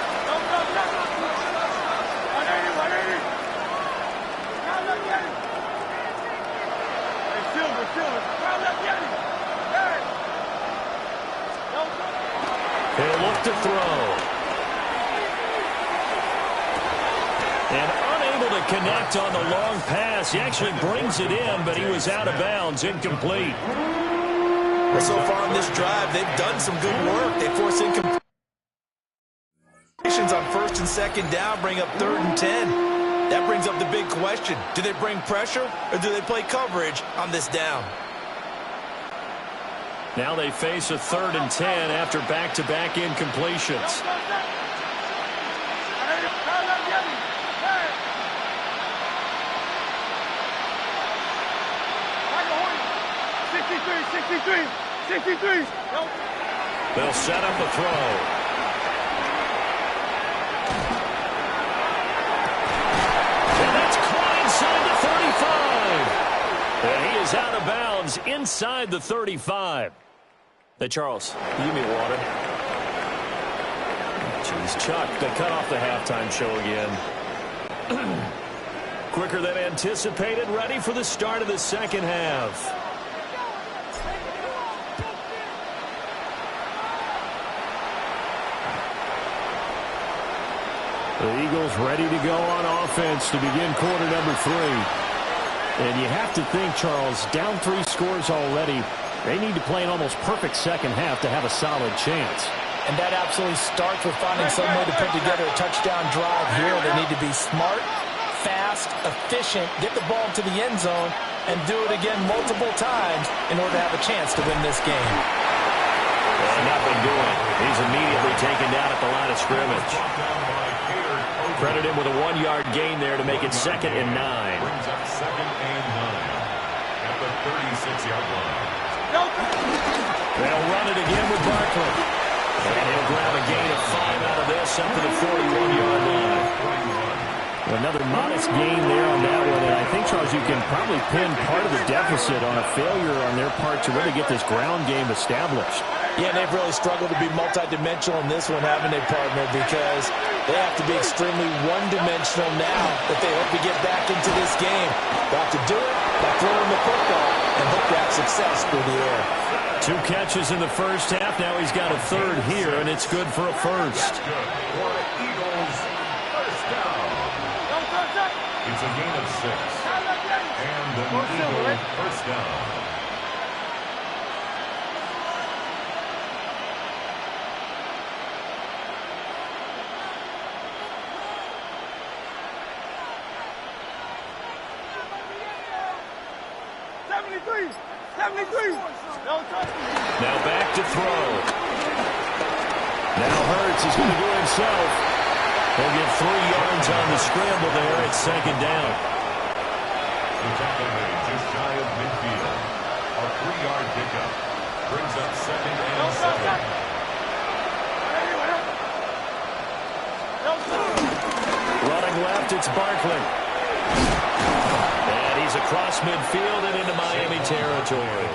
He'll look to throw. And unable to connect on the long pass. He actually brings it in, but he was out of bounds, incomplete. Well, so far on this drive, they've done some good work. They force incompletions on 1st and 2nd down, bring up 3rd and 10. That brings up the big question. Do they bring pressure or do they play coverage on this down? Now they face a 3rd and 10 after back-to-back incompletions. They'll set up a throw. And that's caught inside the 35. And he is out of bounds inside the 35. Hey, Charles, give me water. Jeez, Chuck, they cut off the halftime show again. Quicker than anticipated, ready for the start of the second half. The Eagles ready to go on offense to begin quarter number 3. And you have to think, Charles, down 3 scores already. They need to play an almost perfect second half to have a solid chance. And that absolutely starts with finding some way to put together a touchdown drive here. They need to be smart, fast, efficient, get the ball to the end zone, and do it again multiple times in order to have a chance to win this game. Well, nothing doing. He's immediately taken down at the line of scrimmage. Credit him with a 1-yard gain there to make it 2nd and 9. Brings up 2nd and 9 at the 36-yard line. They'll run it again with Barkley. And he'll grab a gain of 5 out of this up to the 41-yard line. Another modest gain there on that one. And I think, Charles, you can probably pin part of the deficit on a failure on their part to really get this ground game established. Yeah, they've really struggled to be multidimensional in this one, haven't they, partner? Because they have to be extremely one-dimensional now if they hope to get back into this game. They'll have to do it by throwing the football and hope to have success through the air. 2 catches in the first half. Now he's got a 3rd here, and it's good for a first. For the Eagles, first down. It's a gain of 6. And the Eagles first down. Now back to throw. Now Hurts is going to do himself. He'll get 3 yards on the scramble there at 2nd down. The tackle made just shy of midfield. A 3-yard pickup brings up 2nd and 7. Running left, it's Barkley. And he's across midfield and into Miami territory.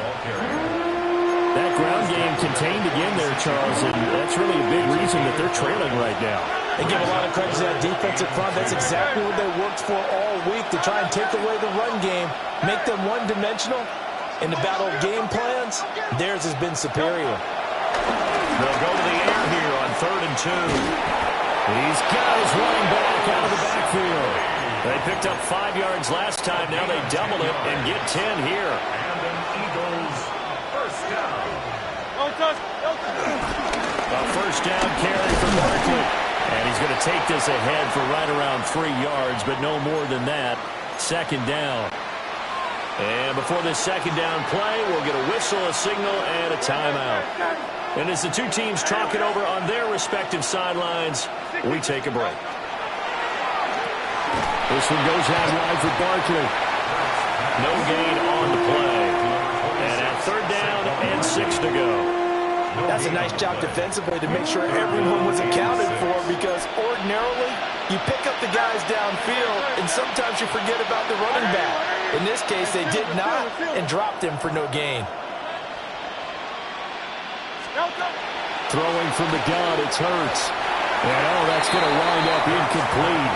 That ground game contained again there, Charles, and that's really a big reason that they're trailing right now. They give a lot of credit to that defensive front. That's exactly what they worked for all week, to try and take away the run game, make them one-dimensional. In the battle of game plans, theirs has been superior. They'll go to the air here on 3rd and 2. He's got his running back out of the backfield. They picked up 5 yards last time. Now they double it and get 10 here. And an Eagles first down. A first down carry for Barkley. And he's going to take this ahead for right around 3 yards, but no more than that. 2nd down. And before this 2nd down play, we'll get a whistle, a signal, and a timeout. And as the two teams talk it over on their respective sidelines, we take a break. This one goes out wide for Barkley. No gain on the play. And at 3rd down and 6 to go. That's a nice job defensively to make sure everyone was accounted for, because ordinarily you pick up the guys downfield and sometimes you forget about the running back. In this case, they did not and dropped him for no gain. Throwing from the gun, it's Hurts. And that's going to wind up incomplete.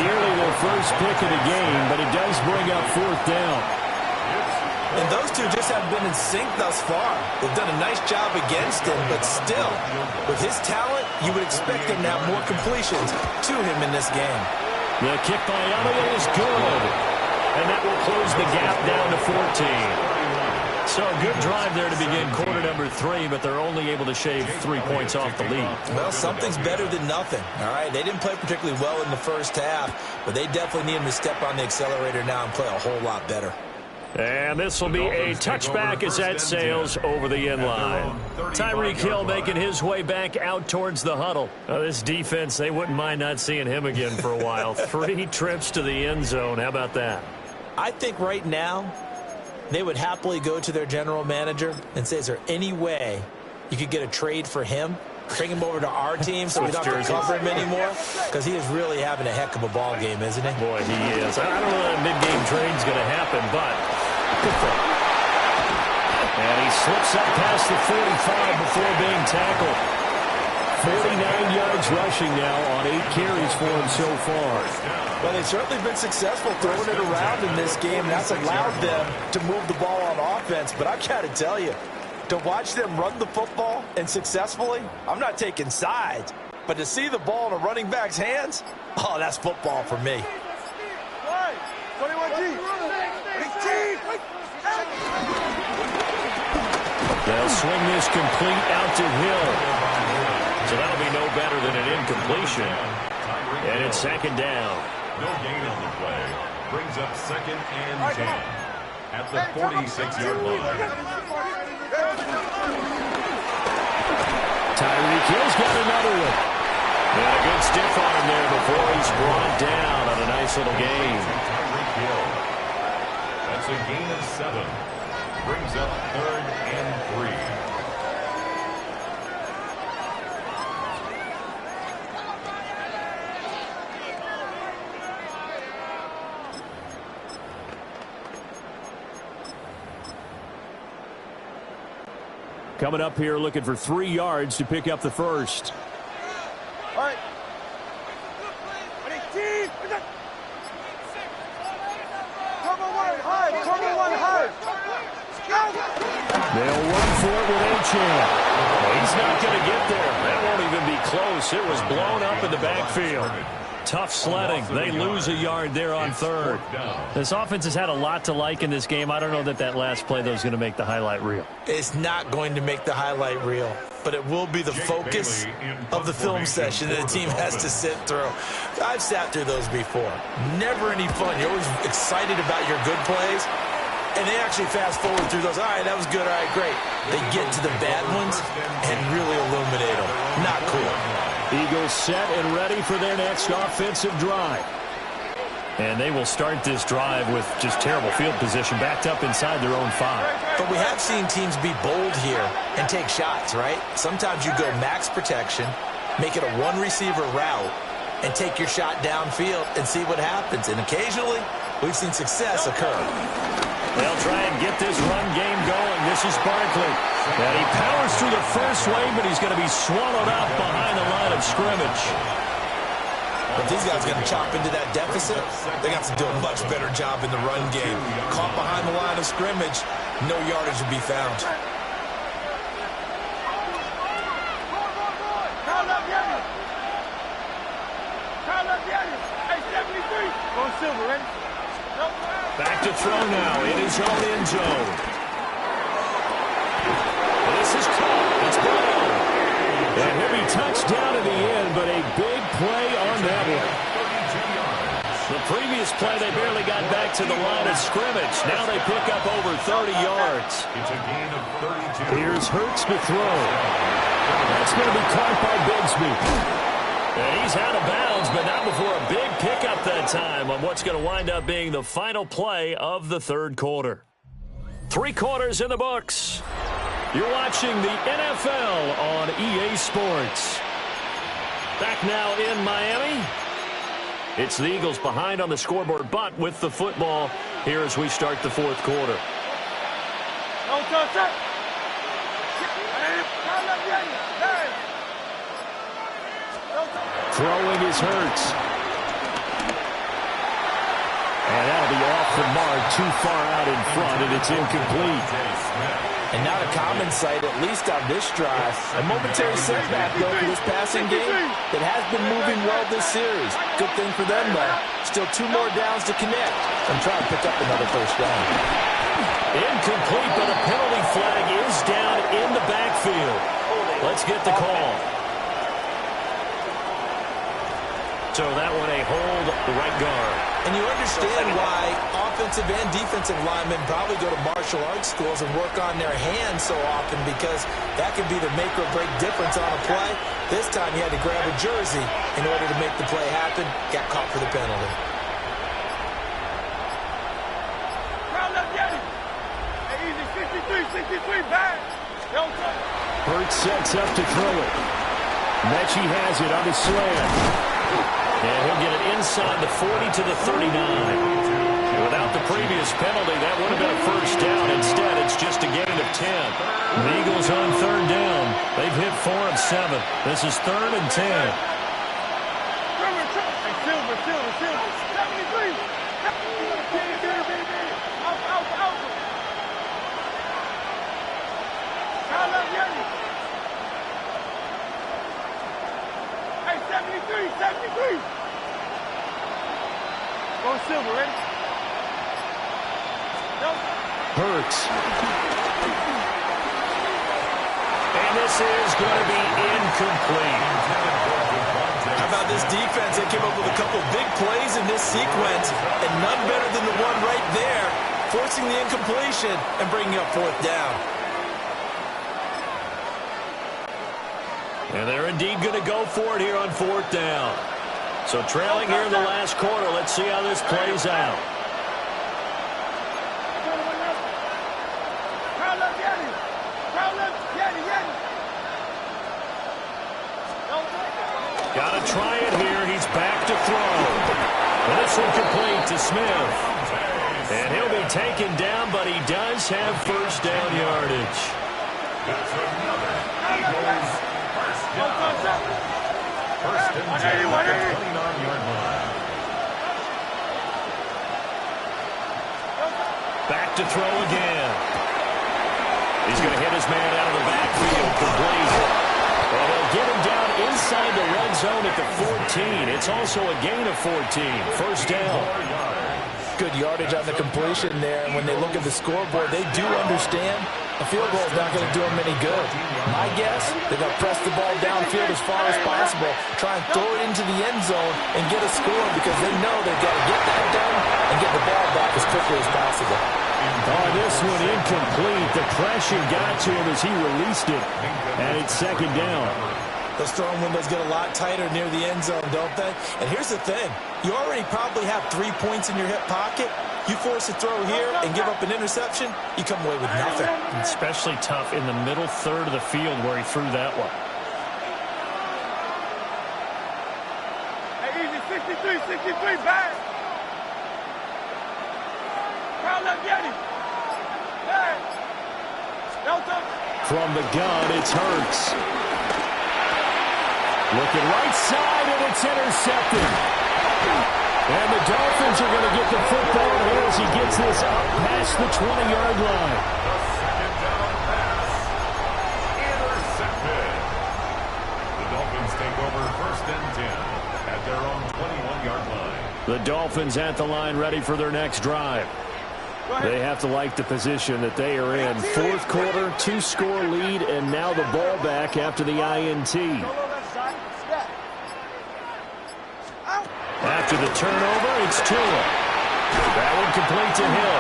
Nearly their first pick of the game, but it does bring up 4th down. And those two just haven't been in sync thus far. They've done a nice job against him, but still, with his talent, you would expect him to have more completions to him in this game. The kick by Elliott is good. And that will close the gap down to 14. So a good drive there to begin quarter number 3, but they're only able to shave 3 points off the lead. Well, something's better than nothing, all right? They didn't play particularly well in the first half, but they definitely need him to step on the accelerator now and play a whole lot better. And this will be a touchback as that sails over the end line. Tyreek Hill making his way back out towards the huddle. This defense, they wouldn't mind not seeing him again for a while. 3 trips to the end zone. How about that? I think right now they would happily go to their general manager and say, is there any way you could get a trade for him? Bring him over to our team so we don't have to cover him anymore? Because he is really having a heck of a ball game, isn't he? Boy, he is. I don't know that a mid-game trade's going to happen, but good for him. And he slips up past the 45 before being tackled. 49 yards rushing now on 8 carries for him so far. Well, they've certainly been successful throwing it around in this game. That's allowed them to move the ball on offense. But I've got to tell you, to watch them run the football and successfully, I'm not taking sides, but to see the ball in a running back's hands, oh, that's football for me. They'll swing this complete out to Hill. So that'll be no better than an incompletion. And it's 2nd down. No gain on the play. Brings up 2nd and 10 at the 46-yard line. Tyreek Hill's got another one. And a good stiff arm there before he's brought down on a nice little gain. Tyreek Hill. That's a gain of 7. Brings up 3rd and 3. Coming up here looking for 3 yards to pick up the first. All right. They'll run for it with Gtowncapp. He's not going to get there. That won't even be close. It was blown up in the backfield. Tough sledding. They lose a yard there on 3rd. This offense has had a lot to like in this game. I don't know that that last play, though, is going to make the highlight reel. It's not going to make the highlight reel, but it will be the focus of the film session that the team has to sit through. I've sat through those before. Never any fun. You're always excited about your good plays, and they actually fast forward through those. All right, that was good. All right, great. They get to the bad ones and really illuminate them. Not cool. Eagles set and ready for their next offensive drive. And they will start this drive with just terrible field position, backed up inside their own 5. But we have seen teams be bold here and take shots, right? Sometimes you go max protection, make it a one-receiver route, and take your shot downfield and see what happens. And occasionally, we've seen success occur. They'll try and get this run game going. This is Barkley. And he powers through the first wave, but he's going to be swallowed up behind the line of scrimmage. But these guys are going to chop into that deficit. They got to do a much better job in the run game. Caught behind the line of scrimmage, no yardage to be found. Back to throw now in his own end zone. This is caught. It's Brown. And he'll be touched down in the end, but a big play on that one. The previous play, they barely got back to the line of scrimmage. Now they pick up over 30 yards. It's a gain of 32. Here's Hurts to throw. That's going to be caught by Bigsby. And he's out of bounds, but not before a big pickup that time on what's going to wind up being the final play of the third quarter. 3 quarters in the books. You're watching the NFL on EA Sports. Back now in Miami. It's the Eagles behind on the scoreboard, but with the football here as we start the fourth quarter. Throwing is Hurts. And that'll be off the mark, too far out in front, and it's incomplete. And not a common sight, at least on this drive. A momentary setback, though, for this passing game that has been moving well this series. Good thing for them, though. Still 2 more downs to connect and try to pick up another first down. Incomplete, but a penalty flag is down in the backfield. Let's get the call. So that one a hold the right guard. And you understand why offensive and defensive linemen probably go to martial arts schools and work on their hands so often, because that could be the make or break difference on a play. This time he had to grab a jersey in order to make the play happen. Got caught for the penalty. Hurts sets up to throw it. Mechie has it on the slant. And he'll get it inside the 40 to the 39. Without the previous penalty, that would have been a first down. Instead, it's just a gain of 10. The Eagles on third down. They've hit 4 of 7. This is 3rd and 10. Hurts. And this is going to be incomplete. How about this defense? They came up with a couple big plays in this sequence, and none better than the one right there, forcing the incompletion and bringing up 4th down. And they're indeed going to go for it here on 4th down. So trailing here in the last quarter. Let's see how this plays out. Got to try it here. He's back to throw. And this one complete to Smith. And he'll be taken down, but he does have first down yardage. That's another Eagles first down. First and 10 at the 29-yard line. Back to throw again. He's going to hit his man out of the backfield. Complete. And he'll get him down inside the red zone at the 14. It's also a gain of 14. First down. Good yardage on the completion there. And when they look at the scoreboard, they do understand a field goal is not going to do them any good. My guess, they're going to press the ball downfield as far as possible, try and throw it into the end zone and get a score, because they know they've got to get that done and get the ball back as quickly as possible. Oh, this one incomplete. The pressure got to him as he released it. And it's 2nd down. Those throwing windows get a lot tighter near the end zone, don't they? And here's the thing. You already probably have 3 points in your hip pocket. You force a throw here and give up an interception, you come away with nothing. Especially tough in the middle third of the field where he threw that one. Hey, easy, 63, back. Crowd left, Yeti. Back. Delta. From the gun, it's Hurts. Looking right side, and it's intercepted. And the Dolphins are going to get the football here as he gets this up past the 20-yard line. Second down pass. Intercepted. The Dolphins take over 1st and 10 at their own 21-yard line. The Dolphins at the line ready for their next drive. They have to like the position that they are in. 4th quarter, 2-score lead, and now the ball back after the INT. After the turnover, it's Tua. That one complete to Hill.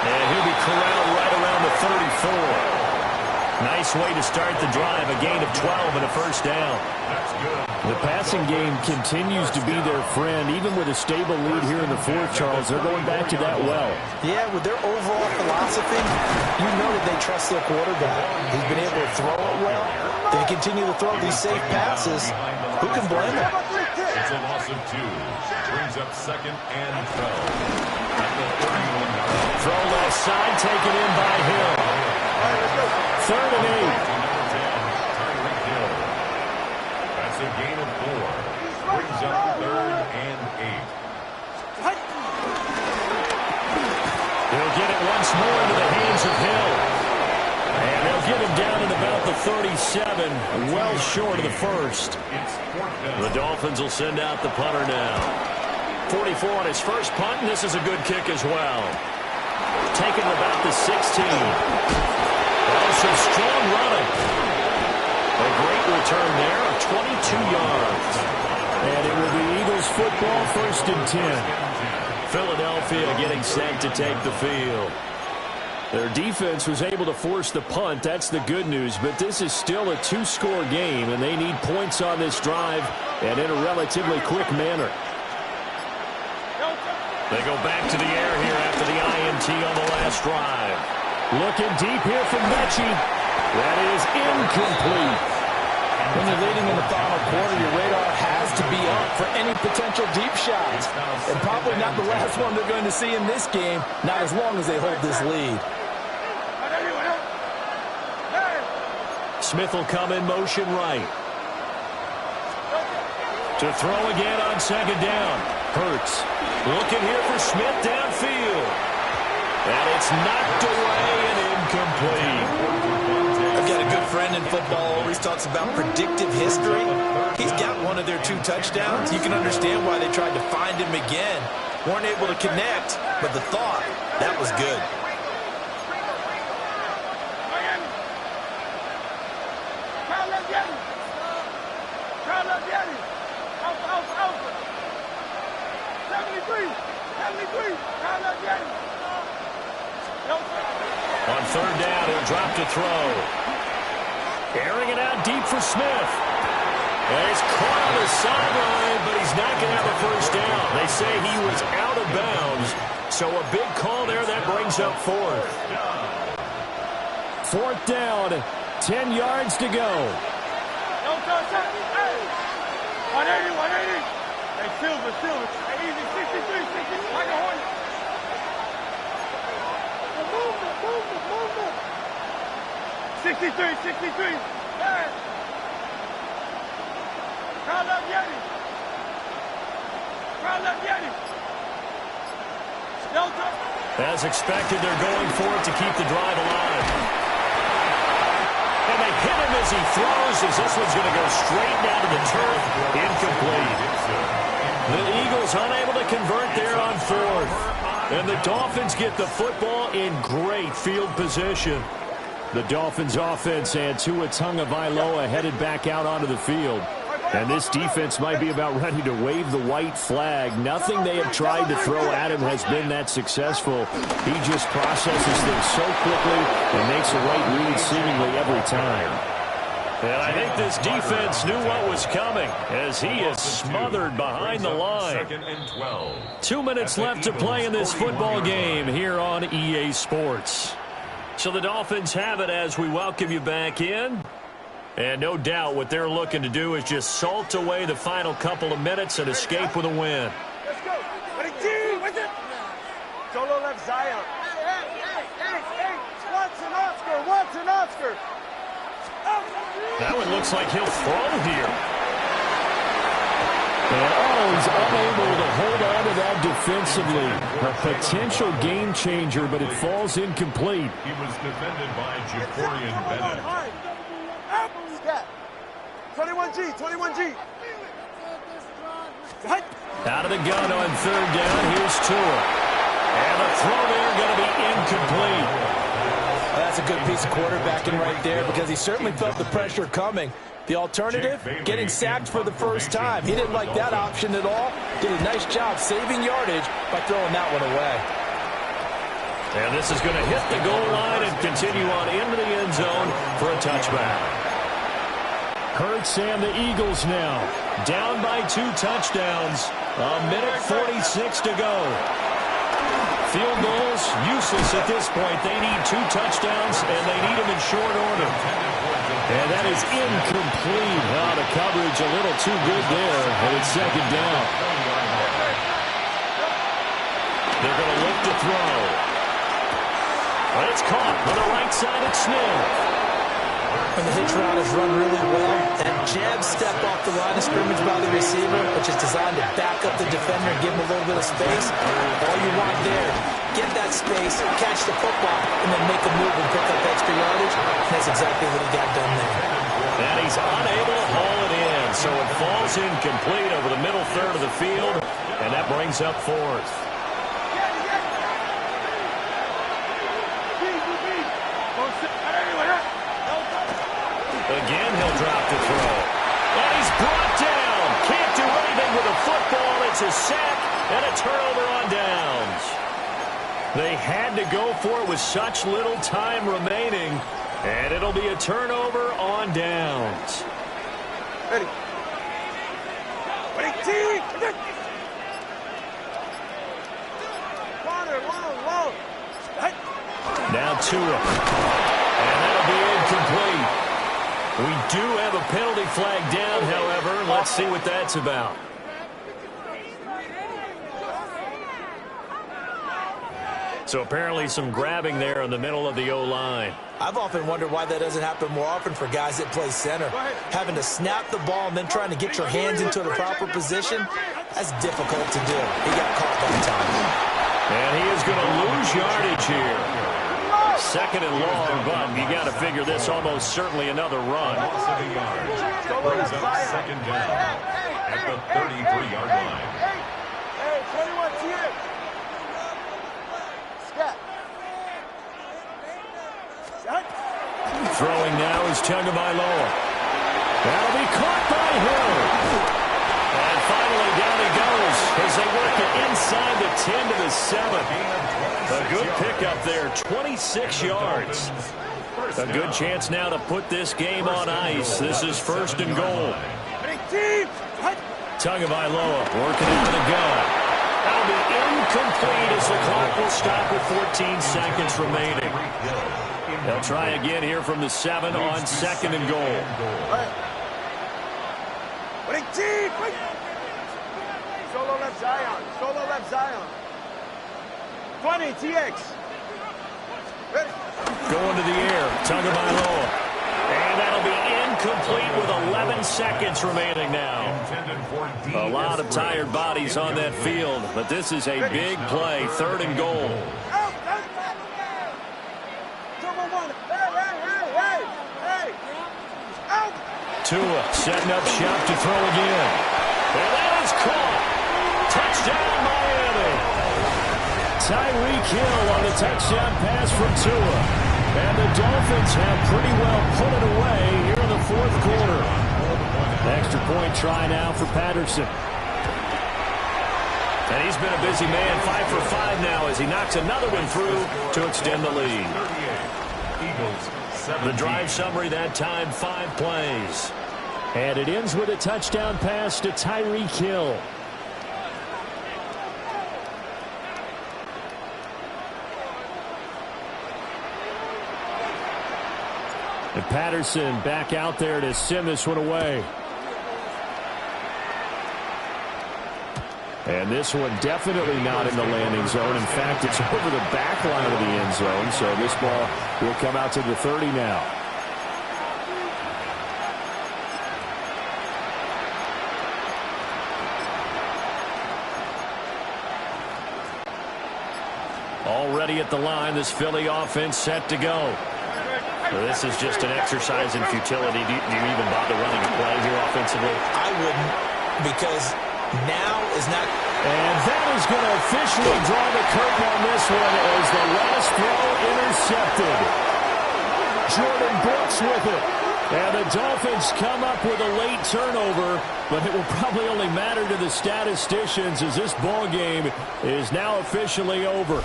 And he'll be corralled right around the 34. Nice way to start the drive. A gain of 12 and a 1st down. That's good. The passing game continues to be their friend. Even with a stable lead here in the 4th, Charles, they're going back to that well. Yeah, with their overall philosophy, you know that they trust their quarterback. He's been able to throw it well. They continue to throw these safe passes. Who can blame them? It's a loss of 2. Brings up 2nd and 12. At the 31-yard line. Throw left side, taken in by Hill. 3rd and 8. That's a gain of 4. Brings up 3rd and 8. He'll get it once more into the hands of Hill. And they'll get him down at about the 37, well short of the 1st. The Dolphins will send out the punter now. 44 on his first punt, and this is a good kick as well. Taken about the 16. Also strong running. A great return there of 22 yards. And it will be Eagles football, 1st and 10. Philadelphia getting set to take the field. Their defense was able to force the punt. That's the good news. But this is still a 2-score game, and they need points on this drive and in a relatively quick manner. They go back to the air here after the INT on the last drive. Looking deep here from Mechie. That is incomplete. When you're leading in the final quarter, your radar has to be up for any potential deep shots. And probably not the last one they're going to see in this game, not as long as they hold this lead. Smith will come in motion right. To throw again on 2nd down. Hurts looking here for Smith downfield. And it's knocked away and incomplete. I've got a good friend in football, always talks about predictive history. He's got one of their 2 touchdowns. You can understand why they tried to find him again. Weren't able to connect, but the thought, that was good. On 3rd down, he'll drop to throw. Airing it out deep for Smith. And he's caught on the sideline, but he's not going to have a 1st down. They say he was out of bounds, so a big call there that brings up 4th. 4th down, 10 yards to go. 180. Hey, Silver. Hey, easy, 63, like a hornet. Move. 63. Hey. Crowd left Yeti. Delta. As expected, they're going for it to keep the drive alive. And they hit him as he throws, as this one's going to go straight down to the turf. Incomplete. The Eagles unable to convert there on 4th. And the Dolphins get the football in great field position. The Dolphins offense and Tua Tagovailoa headed back out onto the field. And this defense might be about ready to wave the white flag. Nothing they have tried to throw at him has been that successful. He just processes things so quickly and makes the right read seemingly every time. And I think this defense knew what was coming as he is smothered behind the line. 2 minutes left to play in this football game here on EA Sports. So the Dolphins have it as we welcome you back in. And no doubt what they're looking to do is just salt away the final couple of minutes and escape with a win. Let's go. Ready, team. With it. Solo left Zion. Hey. Watson, Oscar. That one looks like he'll throw here. And he's unable to hold on to that defensively. A potential game changer, but it falls incomplete. He was defended by Jaforian Bennett. 21G. Out of the gun on third down. Here's Tua. And the throw there going to be incomplete. That's a good piece of quarterbacking right there because he certainly felt the pressure coming. The alternative, getting sacked for the first time. He didn't like that option at all. Did a nice job saving yardage by throwing that one away. And this is going to hit the goal line and continue on into the end zone for a touchback. Hurts and the Eagles now. Down by 2 touchdowns. A minute 46 to go. Field goals, useless at this point. They need 2 touchdowns, and they need them in short order. And that is incomplete. Oh, the coverage a little too good there, and it's second down. They're going to look to throw. But it's caught on the right side at Smith. And the hitch route is run really well. That jab step off the line of scrimmage by the receiver, which is designed to back up the defender and give him a little bit of space. All you want there, get that space, catch the football, and then make a move and pick up extra yardage. And that's exactly what he got done there. And he's unable to haul it in, so it falls incomplete over the middle third of the field, and that brings up fourth. Again, he'll drop the throw. And he's brought down. Can't do anything with a football. It's a sack and a turnover on downs. They had to go for it with such little time remaining. And it'll be a turnover on downs. Ready, team. Long. Now Tua. And that'll be incomplete. We do have a penalty flag down, however. Let's see what that's about. So apparently some grabbing there in the middle of the O-line. I've often wondered why that doesn't happen more often for guys that play center. Having to snap the ball and then trying to get your hands into the proper position, that's difficult to do. He got caught that time. And he is going to lose yardage here. Second and long, but you got to figure this almost certainly another run. Brings up second down at the 33-yard line. Hey, 21T. Throwing now is Tagovailoa. That'll be caught by Hill. And finally down he goes as they work it inside the 10 to the 7. A good pickup there, 26 yards. A good chance now to put this game on ice. This is first and goal. Tagovailoa working into the gun. That'll be incomplete as the clock will stop with 14 seconds remaining. They'll try again here from the 7 on second and goal. Solo left Zion. 20, TX. Ready. Going to the air, Tagovailoa. And that'll be incomplete with 11 seconds remaining now. A lot of tired bodies on that field, but this is a big play, third and goal. Tua setting up shop to throw again. And that is caught. Touchdown, Miami. Tyreek Hill on the touchdown pass from Tua. And the Dolphins have pretty well put it away here in the fourth quarter. Extra point try now for Patterson. And he's been a busy man, 5 for 5 now as he knocks another one through to extend the lead. Eagles The drive summary that time, 5 plays. And it ends with a touchdown pass to Tyreek Hill. And Patterson back out there to send this one away. And this one definitely not in the landing zone. In fact, it's over the back line of the end zone. So this ball will come out to the 30 now. Already at the line, this Philly offense set to go. Well, this is just an exercise in futility. Do you even bother running a play here offensively? I wouldn't, because now is not. And that is going to officially draw the curtain on this one as the last throw intercepted. Jordan Brooks with it. And the Dolphins come up with a late turnover, but it will probably only matter to the statisticians as this ball game is now officially over.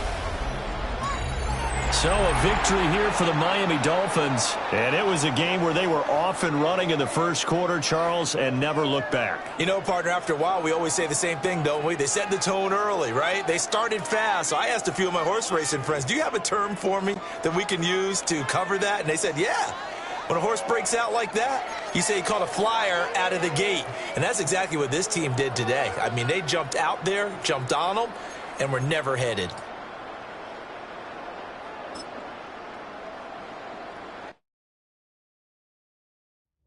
So a victory here for the Miami Dolphins. And it was a game where they were off and running in the first quarter, Charles, and never looked back. You know, partner, after a while, we always say the same thing, don't we? They set the tone early, right? They started fast. So I asked a few of my horse racing friends, do you have a term for me that we can use to cover that? And they said, yeah. When a horse breaks out like that, you say he caught a flyer out of the gate. And that's exactly what this team did today. I mean, they jumped out there, jumped on them, and were never headed.